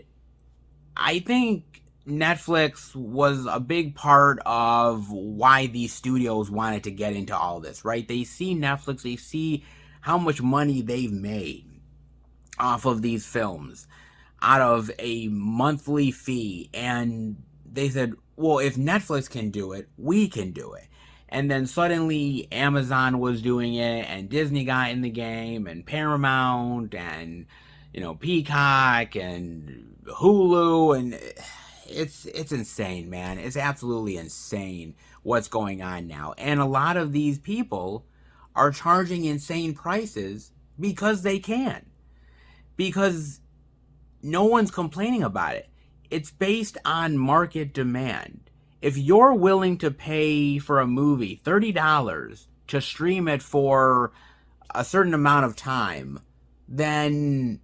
I think Netflix was a big part of why these studios wanted to get into all this, right? They see Netflix, they see how much money they've made off of these films out of a monthly fee, and they said, well, if Netflix can do it, we can do it. And then suddenly Amazon was doing it, and Disney got in the game, and Paramount, and Peacock, and Hulu, and it's insane, man. It's absolutely insane what's going on now. And a lot of these people are charging insane prices because they can. Because no one's complaining about it. It's based on market demand. If you're willing to pay for a movie $30 to stream it for a certain amount of time, then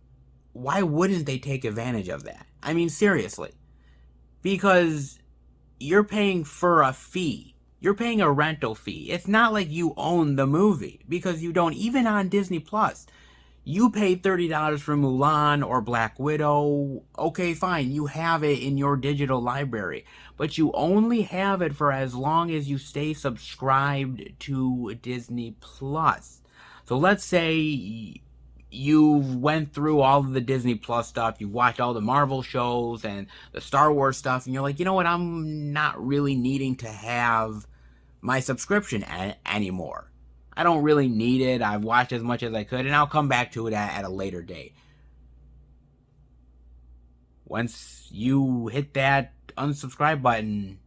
why wouldn't they take advantage of that? I mean, seriously. Because you're paying for a fee. You're paying a rental fee. It's not like you own the movie, because you don't. Even on Disney Plus, you paid $30 for Mulan or Black Widow. Okay, fine, you have it in your digital library, but you only have it for as long as you stay subscribed to Disney Plus. So let's say you went through all of the Disney Plus stuff, you watched all the Marvel shows and the Star Wars stuff, and you're like, you know what, I'm not really needing to have my subscription anymore. I don't really need it. I've watched as much as I could, and I'll come back to it at a later date. Once you hit that unsubscribe button,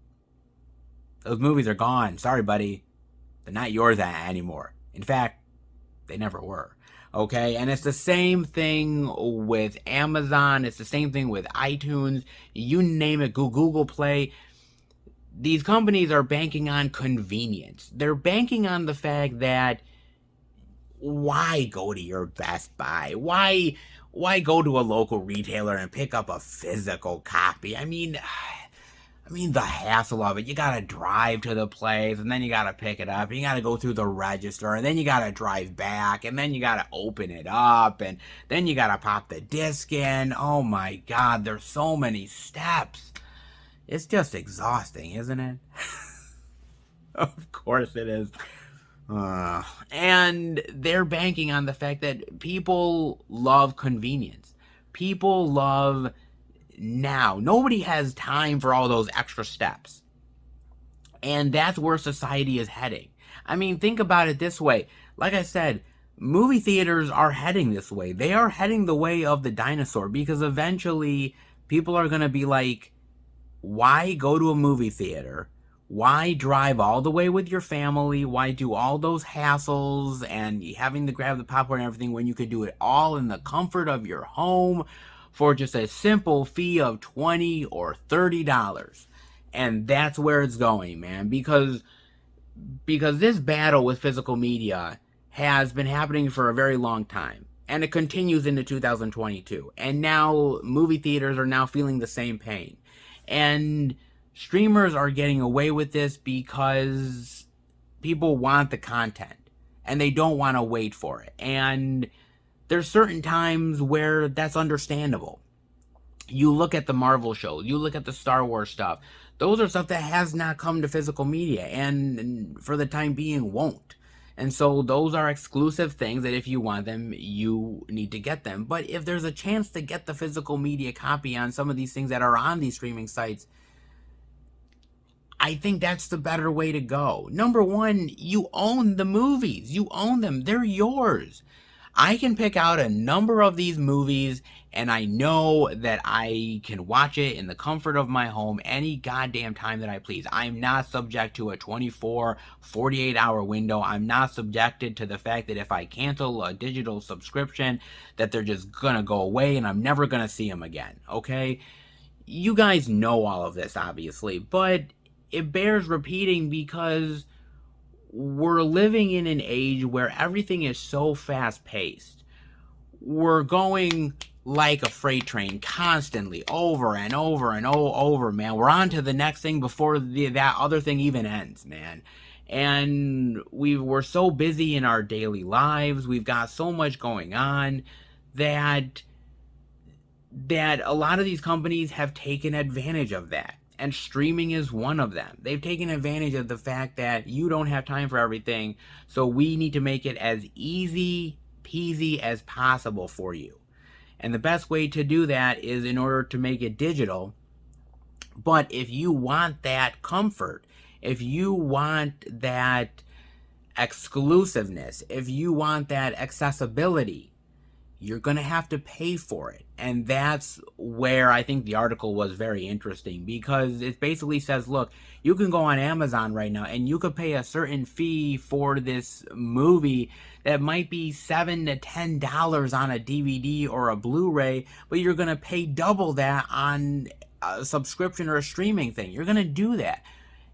those movies are gone. Sorry, buddy. They're not yours anymore. In fact, they never were. Okay? And it's the same thing with Amazon. It's the same thing with iTunes. You name it, Google Play. These companies are banking on convenience. They're banking on the fact that why go to your Best Buy? Why why go to a local retailer and pick up a physical copy? I mean, the hassle of it. You gotta drive to the place, and then you gotta pick it up, and you gotta go through the register, and then you gotta drive back, and then you gotta open it up, and then you gotta pop the disc in. Oh my God, there's so many steps. It's just exhausting, isn't it? Of course it is. And they're banking on the fact that people love convenience. People love now. Nobody has time for all those extra steps. And that's where society is heading. I mean, think about it this way. Like I said, movie theaters are heading this way. They are heading the way of the dinosaur, because eventually people are going to be like, why go to a movie theater? Why drive all the way with your family? Why do all those hassles and having to grab the popcorn and everything when you could do it all in the comfort of your home for just a simple fee of $20 or $30? And that's where it's going, man, because this battle with physical media has been happening for a very long time, and it continues into 2022. And now movie theaters are now feeling the same pain. And streamers are getting away with this because people want the content and they don't want to wait for it. And there's certain times where that's understandable. You look at the Marvel shows, you look at the Star Wars stuff. Those are stuff that has not come to physical media, and for the time being won't. And so those are exclusive things that if you want them, you need to get them. But if there's a chance to get the physical media copy on some of these things that are on these streaming sites, I think that's the better way to go. Number one, you own the movies. You own them. They're yours. I can pick out a number of these movies, and I know that I can watch it in the comfort of my home any goddamn time that I please. I'm not subject to a 24, 48-hour window. I'm not subjected to the fact that if I cancel a digital subscription, that they're just gonna go away and I'm never gonna see them again, okay? You guys know all of this, obviously, but it bears repeating because we're living in an age where everything is so fast-paced. We're going like a freight train constantly, over and over and over, man. We're on to the next thing before that other thing even ends, man. And we're so busy in our daily lives. We've got so much going on that a lot of these companies have taken advantage of that. And streaming is one of them. They've taken advantage of the fact that you don't have time for everything, so we need to make it as easy peasy as possible for you. And the best way to do that is in order to make it digital. But if you want that comfort, if you want that exclusiveness, if you want that accessibility, you're going to have to pay for it. And that's where I think the article was very interesting, because it basically says, look, you can go on Amazon right now and you could pay a certain fee for this movie that might be $7 to $10 on a DVD or a Blu-ray, but you're going to pay double that on a subscription or a streaming thing. You're going to do that.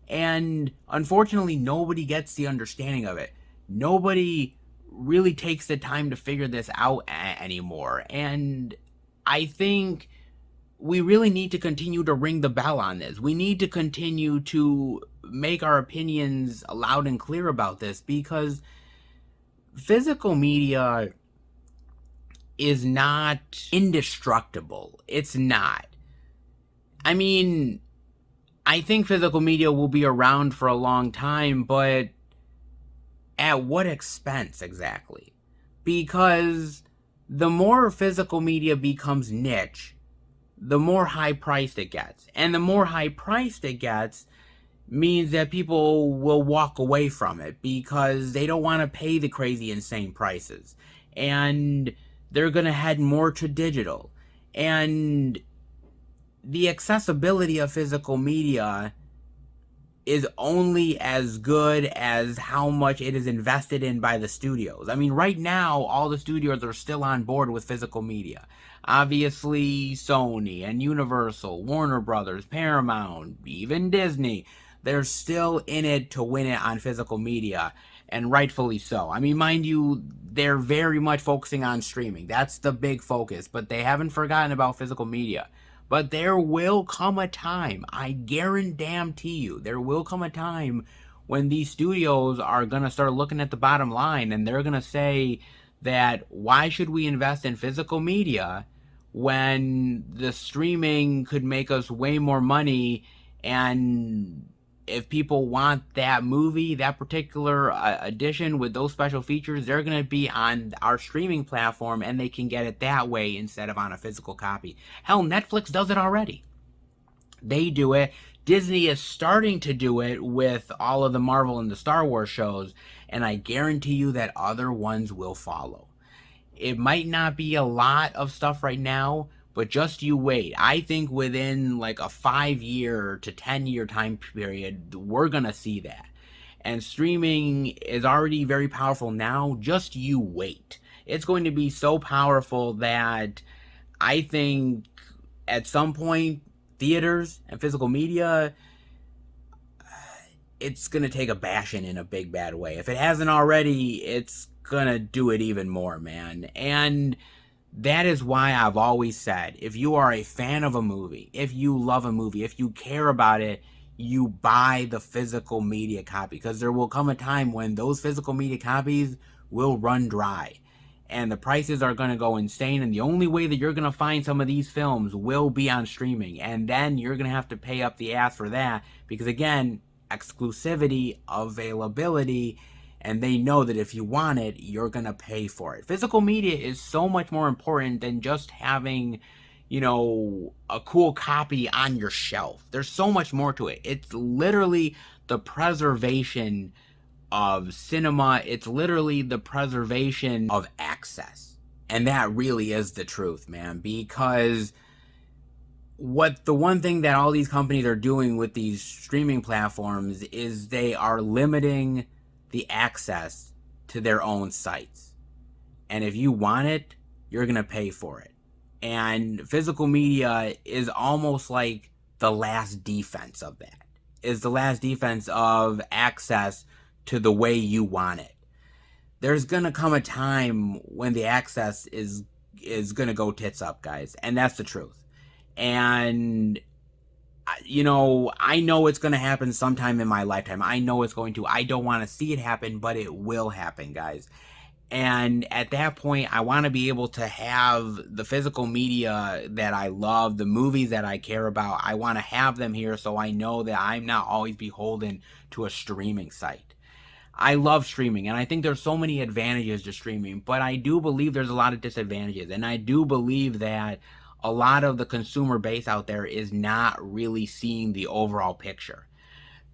And unfortunately, nobody gets the understanding of it. Nobody really takes the time to figure this out anymore. And I think we really need to continue to ring the bell on this. We need to continue to make our opinions loud and clear about this, because physical media is not indestructible. It's not. I mean, I think physical media will be around for a long time, but at what expense exactly? Because the more physical media becomes niche, the more high-priced it gets. And the more high-priced it gets means that people will walk away from it because they don't want to pay the crazy, insane prices. And they're going to head more to digital. And the accessibility of physical media is only as good as how much it is invested in by the studios. I mean, right now, all the studios are still on board with physical media. Obviously, Sony and Universal, Warner Brothers, Paramount, even Disney, they're still in it to win it on physical media. and rightfully so. I mean, mind you, they're very much focusing on streaming. That's the big focus, but they haven't forgotten about physical media. But there will come a time, I guarantee you, there will come a time when these studios are going to start looking at the bottom line, and they're going to say that why should we invest in physical media when the streaming could make us way more money, and if people want that movie, that particular edition with those special features, they're going to be on our streaming platform and they can get it that way instead of on a physical copy. Hell, Netflix does it already. They do it. Disney is starting to do it with all of the Marvel and the Star Wars shows, and I guarantee you that other ones will follow. It might not be a lot of stuff right now, but just you wait. I think within like a 5-year to 10-year time period, we're going to see that. And streaming is already very powerful now. Just you wait. It's going to be so powerful that I think at some point, theaters and physical media, it's going to take a bashing in a big bad way. If it hasn't already, it's going to do it even more, man. And that is why I've always said, if you are a fan of a movie, if you love a movie, if you care about it, you buy the physical media copy, because there will come a time when those physical media copies will run dry and the prices are going to go insane, and the only way that you're going to find some of these films will be on streaming, and then you're going to have to pay up the ass for that, because again, exclusivity, availability, and they know that if you want it, you're going to pay for it. Physical media is so much more important than just having, you know, a cool copy on your shelf. There's so much more to it. It's literally the preservation of cinema. It's literally the preservation of access. And that really is the truth, man, because the one thing that all these companies are doing with these streaming platforms is they are limiting the access to their own sites. And if you want it, you're going to pay for it. And physical media is almost like the last defense of that. Is the last defense of access to the way you want it. There's going to come a time when the access is going to go tits up, guys. And that's the truth. And, you know, I know it's going to happen sometime in my lifetime. I know it's going to. I don't want to see it happen, but it will happen, guys. And at that point, I want to be able to have the physical media that I love, the movies that I care about. I want to have them here so I know that I'm not always beholden to a streaming site. I love streaming, and I think there's so many advantages to streaming, but I do believe there's a lot of disadvantages, and I do believe that a lot of the consumer base out there is not really seeing the overall picture,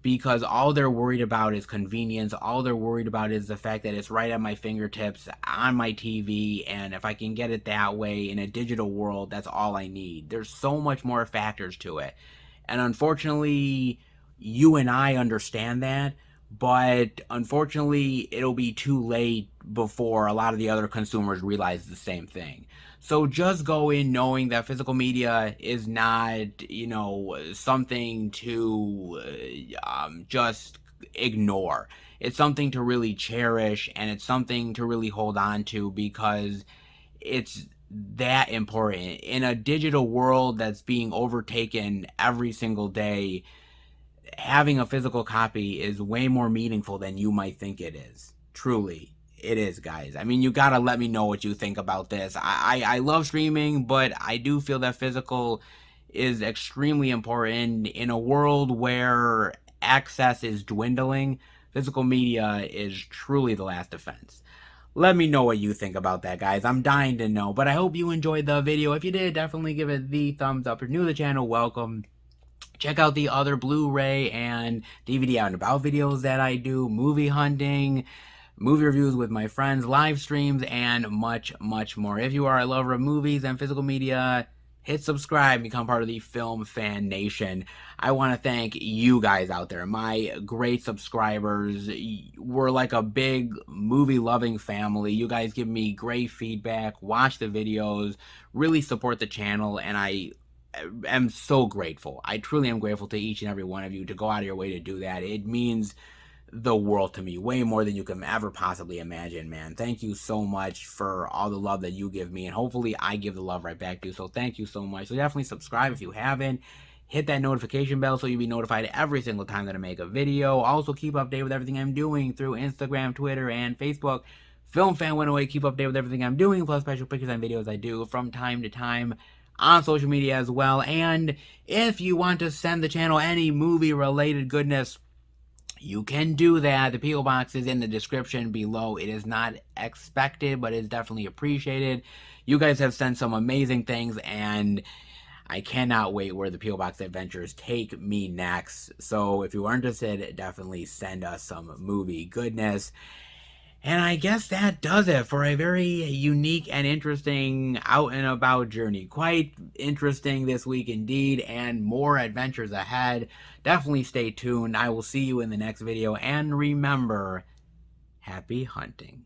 because all they're worried about is convenience. All they're worried about is the fact that it's right at my fingertips on my TV, and if I can get it that way in a digital world, that's all I need. There's so much more factors to it, and unfortunately, you and I understand that, but unfortunately, it'll be too late before a lot of the other consumers realize the same thing. So just go in knowing that physical media is not, you know, something to just ignore. It's something to really cherish, and it's something to really hold on to, because it's that important. In a digital world that's being overtaken every single day, having a physical copy is way more meaningful than you might think it is. Truly, it is, guys. I mean, you gotta let me know what you think about this. I love streaming, but I do feel that physical is extremely important in a world where access is dwindling. Physical media is truly the last defense. Let me know what you think about that, guys. I'm dying to know, but I hope you enjoyed the video. If you did, definitely give it the thumbs up. If you're new to the channel, welcome. Check out the other Blu-ray and DVD out and about videos that I do, movie hunting, movie reviews with my friends, live streams, and much, much more. If you are a lover of movies and physical media, hit subscribe, become part of the Film Fan Nation. I want to thank you guys out there, my great subscribers. We're like a big movie-loving family. You guys give me great feedback, watch the videos, really support the channel, and I am so grateful. I truly am grateful to each and every one of you to go out of your way to do that. It means the world to me, way more than you can ever possibly imagine, man. Thank you so much for all the love that you give me, and hopefully I give the love right back to you. So thank you so much. So definitely subscribe if you haven't. Hit that notification bell so you'll be notified every single time that I make a video. Also, keep updated with everything I'm doing through Instagram, Twitter, and Facebook. Film Fan 108, keep updated with everything I'm doing, plus special pictures and videos I do from time to time on social media as well. And if you want to send the channel any movie-related goodness, you can do that. The P.O. Box is in the description below. It is not expected, but it's definitely appreciated. You guys have sent some amazing things, and I cannot wait where the P.O. Box adventures take me next. So if you are interested, definitely send us some movie goodness. And I guess that does it for a very unique and interesting out and about journey. Quite interesting this week indeed, and more adventures ahead. Definitely stay tuned. I will see you in the next video, and remember, happy hunting.